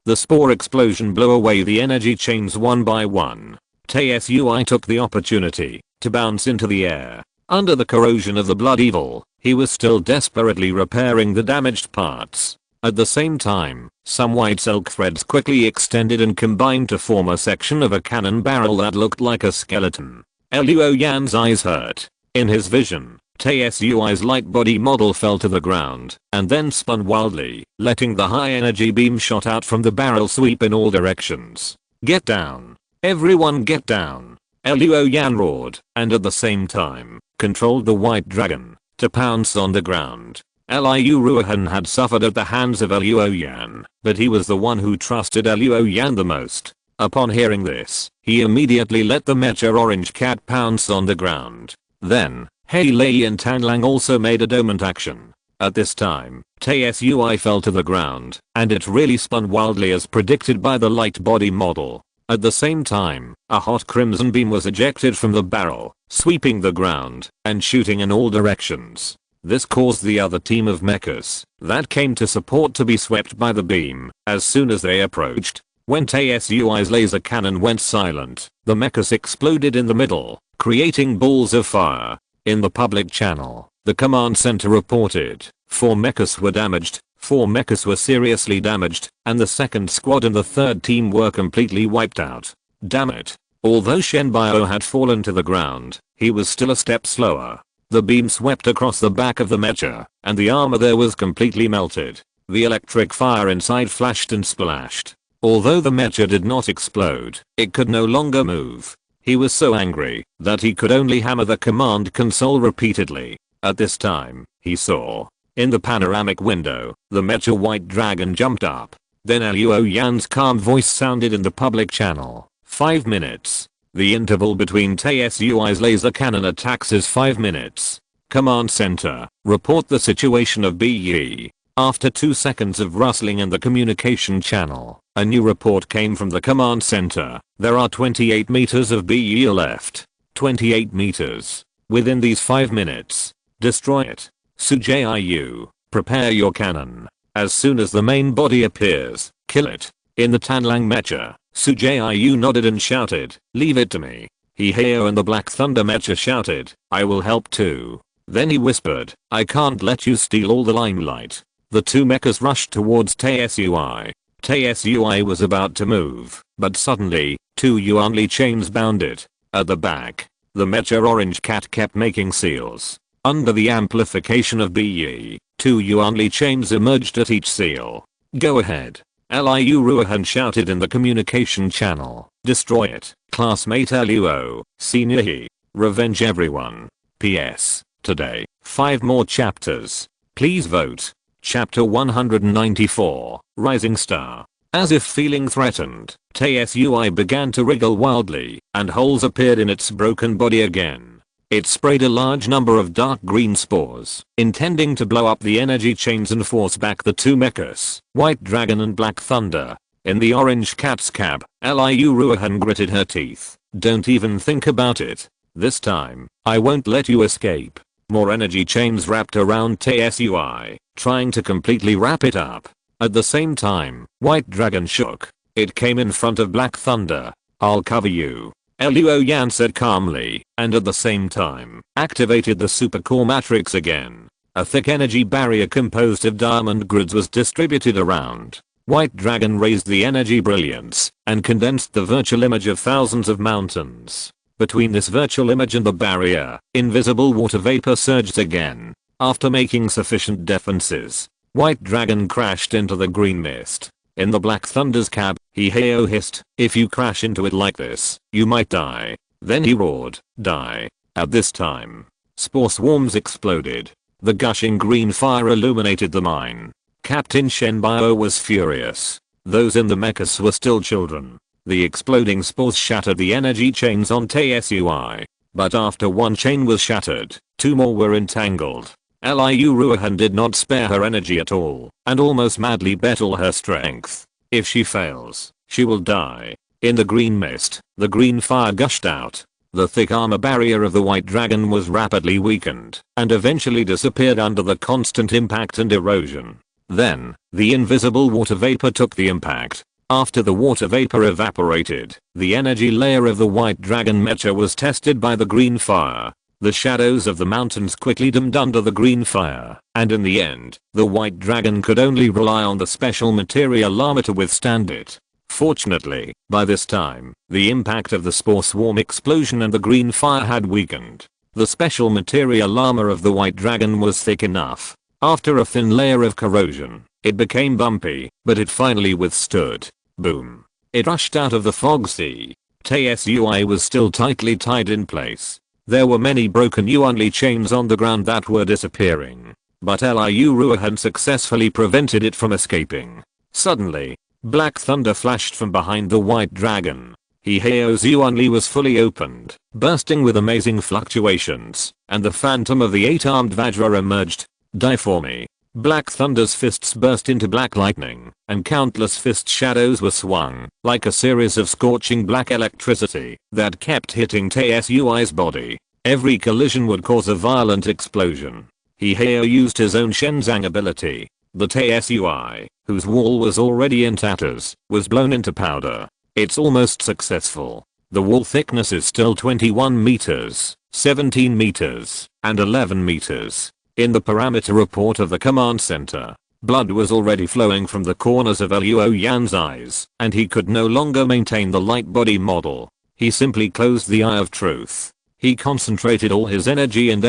The spore explosion blew away the energy chains one by one. TSUI took the opportunity to bounce into the air. Under the corrosion of the blood evil, he was still desperately repairing the damaged parts. At the same time, some white silk threads quickly extended and combined to form a section of a cannon barrel that looked like a skeleton. Luo Yan's eyes hurt. In his vision, Tsui's light body model fell to the ground and then spun wildly, letting the high energy beam shot out from the barrel sweep in all directions. "Get down. Everyone get down." Luo Yan roared, and at the same time, controlled the white dragon to pounce on the ground. Liu Ruohan had suffered at the hands of Luo Yan, but he was the one who trusted Luo Yan the most. Upon hearing this, he immediately let the mecha orange cat pounce on the ground. Then, Hei Lei and Tanlang also made a dormant action. At this time, Tsui fell to the ground, and it really spun wildly as predicted by the light body model. At the same time, a hot crimson beam was ejected from the barrel, sweeping the ground and shooting in all directions. This caused the other team of mechas that came to support to be swept by the beam as soon as they approached. When Tsui's laser cannon went silent, the mechas exploded in the middle, creating balls of fire. In the public channel, the command center reported 4 mechas were damaged, 4 mechas were seriously damaged, and the second squad and the third team were completely wiped out. Damn it. Although Shenbao had fallen to the ground, he was still a step slower. The beam swept across the back of the mecha, and the armor there was completely melted. The electric fire inside flashed and splashed. Although the mecha did not explode, it could no longer move. He was so angry that he could only hammer the command console repeatedly. At this time, he saw, in the panoramic window, the mecha white dragon jumped up. Then Luo Yan's calm voice sounded in the public channel. 5 minutes. The interval between Tsui's laser cannon attacks is 5 minutes. Command center, report the situation of BE. After 2 seconds of rustling in the communication channel, a new report came from the command center. There are 28 meters of BE left. 28 meters. Within these 5 minutes, destroy it. Sujiyu, prepare your cannon. As soon as the main body appears, kill it. In the Tanlang mecha, Sujiyu nodded and shouted, leave it to me. Hiheo and the Black Thunder mecha shouted, I will help too. Then he whispered, I can't let you steal all the limelight. The 2 mechas rushed towards Tsui. Tsui was about to move, but suddenly, 2 Yuanli chains bound it. At the back, the mecha orange cat kept making seals. Under the amplification of BE, 2 Yuanli chains emerged at each seal. Go ahead. Liu Ruohan shouted in the communication channel. Destroy it. Classmate Luo, Senior He. Revenge everyone. PS. Today, 5 more chapters. Please vote. Chapter 194, Rising Star. As if feeling threatened, Tsui began to wriggle wildly, and holes appeared in its broken body again. It sprayed a large number of dark green spores, intending to blow up the energy chains and force back the 2 mechas, White Dragon and Black Thunder. In the orange cat's cab, Liu Ruohan gritted her teeth. Don't even think about it. This time, I won't let you escape. More energy chains wrapped around Tsui, trying to completely wrap it up. At the same time, White Dragon shook. It came in front of Black Thunder. I'll cover you. Luo Yan said calmly, and at the same time, activated the super core matrix again. A thick energy barrier composed of diamond grids was distributed around. White Dragon raised the energy brilliance, and condensed the virtual image of thousands of mountains. Between this virtual image and the barrier, invisible water vapor surged again. After making sufficient defenses, White Dragon crashed into the green mist. In the Black Thunder's cab, Hiheo hissed, if you crash into it like this, you might die. Then he roared, die. At this time, spore swarms exploded. The gushing green fire illuminated the mine. Captain Shenbao was furious. Those in the mechas were still children. The exploding spores shattered the energy chains on Tsui. But after 1 chain was shattered, 2 more were entangled. Liu Ruohan did not spare her energy at all, and almost madly bet all her strength. If she fails, she will die. In the green mist, the green fire gushed out. The thick armor barrier of the White Dragon was rapidly weakened, and eventually disappeared under the constant impact and erosion. Then, the invisible water vapor took the impact. After the water vapor evaporated, the energy layer of the White Dragon mecha was tested by the green fire. The shadows of the mountains quickly dimmed under the green fire, and in the end, the white dragon could only rely on the special material armor to withstand it. Fortunately, by this time, the impact of the spore swarm explosion and the green fire had weakened. The special material armor of the white dragon was thick enough. After a thin layer of corrosion, it became bumpy, but it finally withstood. Boom. It rushed out of the fog sea. TSUI was still tightly tied in place. There were many broken Yuanli chains on the ground that were disappearing, but Liu Ruohan successfully prevented it from escaping. Suddenly, black thunder flashed from behind the white dragon. Heheo's Yuanli was fully opened, bursting with amazing fluctuations, and the phantom of the eight-armed Vajra emerged. Die for me. Black Thunder's fists burst into black lightning, and countless fist shadows were swung, like a series of scorching black electricity that kept hitting Tsui's body. Every collision would cause a violent explosion. Heheo used his own Shenzang ability. The Tsui, whose wall was already in tatters, was blown into powder. It's almost successful. The wall thickness is still 21 meters, 17 meters, and 11 meters. In the parameter report of the command center, blood was already flowing from the corners of Luo Yan's eyes, and he could no longer maintain the light body model. He simply closed the Eye of Truth. He concentrated all his energy on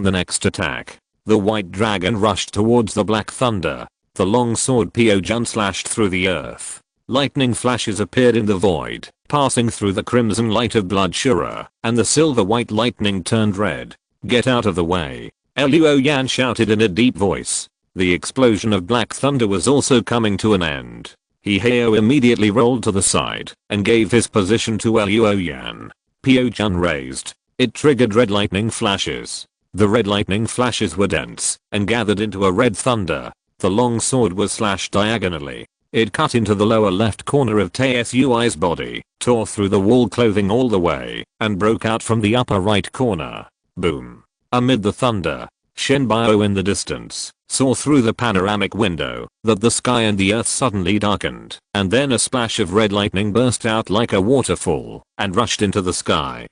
the next attack. The white dragon rushed towards the black thunder. The long sword Pyojun slashed through the earth. Lightning flashes appeared in the void, passing through the crimson light of Blood Shura, and the silver-white lightning turned red. Get out of the way. Luo Yan shouted in a deep voice. The explosion of black thunder was also coming to an end. Heheo immediately rolled to the side and gave his position to Luo Yan. Pyojun raised. It triggered red lightning flashes. The red lightning flashes were dense and gathered into a red thunder. The long sword was slashed diagonally. It cut into the lower left corner of Tsui's body, tore through the wall clothing all the way, and broke out from the upper right corner. Boom. Amid the thunder, Shenbao in the distance saw through the panoramic window that the sky and the earth suddenly darkened, and then a splash of red lightning burst out like a waterfall and rushed into the sky!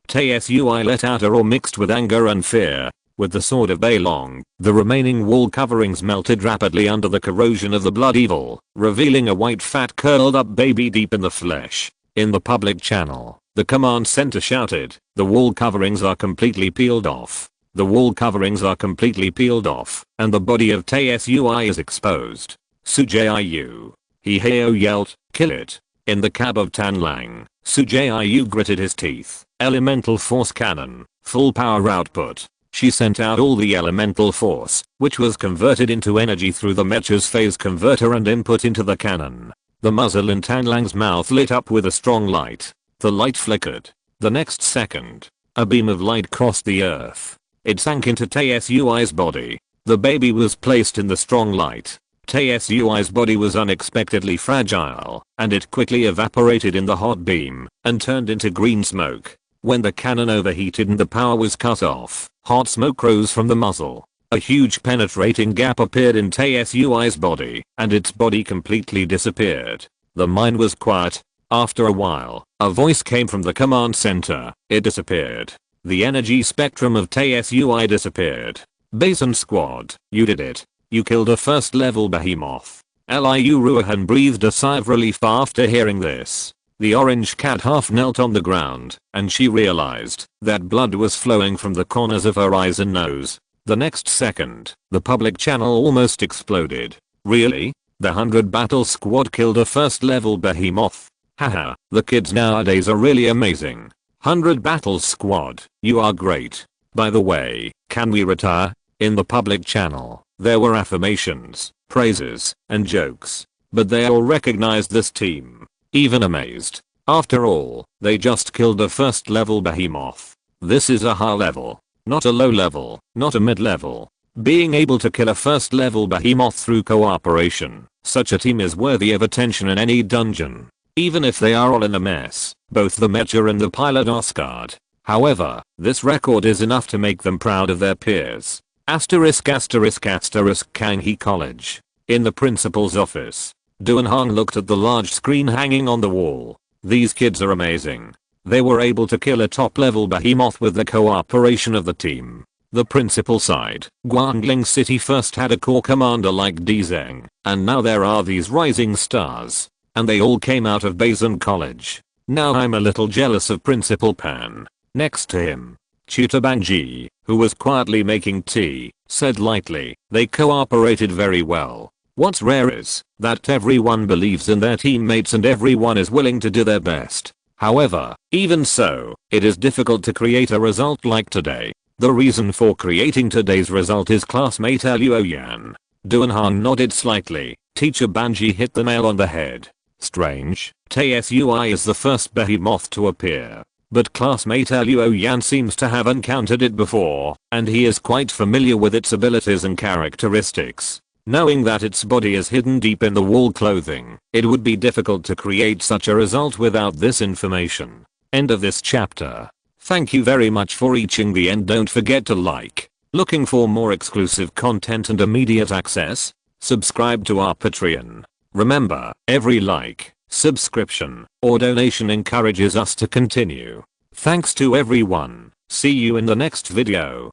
Tsui let out a roar mixed with anger and fear. With the sword of Beilong, the remaining wall coverings melted rapidly under the corrosion of the blood evil, revealing a white fat curled up baby deep in the flesh. In the public channel, the command center shouted, "The wall coverings are completely peeled off. The wall coverings are completely peeled off, and the body of Tsui is exposed." Sujiayu. Heheo yelled, "Kill it." In the cab of Tanlang, Sujiayu gritted his teeth. Elemental force cannon, full power output. She sent out all the elemental force, which was converted into energy through the mech's phase converter and input into the cannon. The muzzle in Tanlang's mouth lit up with a strong light. The light flickered. The next second, a beam of light crossed the earth. It sank into Tsui's body. The baby was placed in the strong light. Tsui's body was unexpectedly fragile, and it quickly evaporated in the hot beam and turned into green smoke. When the cannon overheated and the power was cut off, hot smoke rose from the muzzle. A huge penetrating gap appeared in Tsui's body, and its body completely disappeared. The mine was quiet. After a while, a voice came from the command center. It disappeared. The energy spectrum of Tsui disappeared. Basin squad, you did it. You killed a first level behemoth. Liu Ruohan breathed a sigh of relief after hearing this. The orange cat half knelt on the ground, and she realized that blood was flowing from the corners of her eyes and nose. The next second, the public channel almost exploded. Really? The 100 battle squad killed a first level behemoth? Haha, the kids nowadays are really amazing. 100 battle squad, you are great. By the way, can we retire? In the public channel, there were affirmations, praises, and jokes. But they all recognized this team. Even amazed. After all, they just killed a first level behemoth. This is a high level. Not a low level, not a mid level. Being able to kill a first level behemoth through cooperation, such a team is worthy of attention in any dungeon. Even if they are all in a mess, both the mecha and the pilot are scarred. However, this record is enough to make them proud of their peers. Kanghe College. In the principal's office, Duan Hong looked at the large screen hanging on the wall. These kids are amazing. They were able to kill a top level behemoth with the cooperation of the team. The principal side, Guangling City first had a core commander like Zeng, and now there are these rising stars. And they all came out of Bazin College. Now I'm a little jealous of Principal Pan. Next to him, Tutor Banji, who was quietly making tea, said lightly, they cooperated very well. What's rare is that everyone believes in their teammates and everyone is willing to do their best. However, even so, it is difficult to create a result like today. The reason for creating today's result is classmate Luo Yan. Duanhan nodded slightly. Teacher Banji hit the nail on the head. Strange, Tsui is the first behemoth to appear. But classmate Luo Yan seems to have encountered it before, and he is quite familiar with its abilities and characteristics. Knowing that its body is hidden deep in the wall clothing, it would be difficult to create such a result without this information. End of this chapter. Thank you very much for reaching the end. Don't forget to like. Looking for more exclusive content and immediate access? Subscribe to our Patreon. Remember, every like, subscription, or donation encourages us to continue. Thanks to everyone. See you in the next video.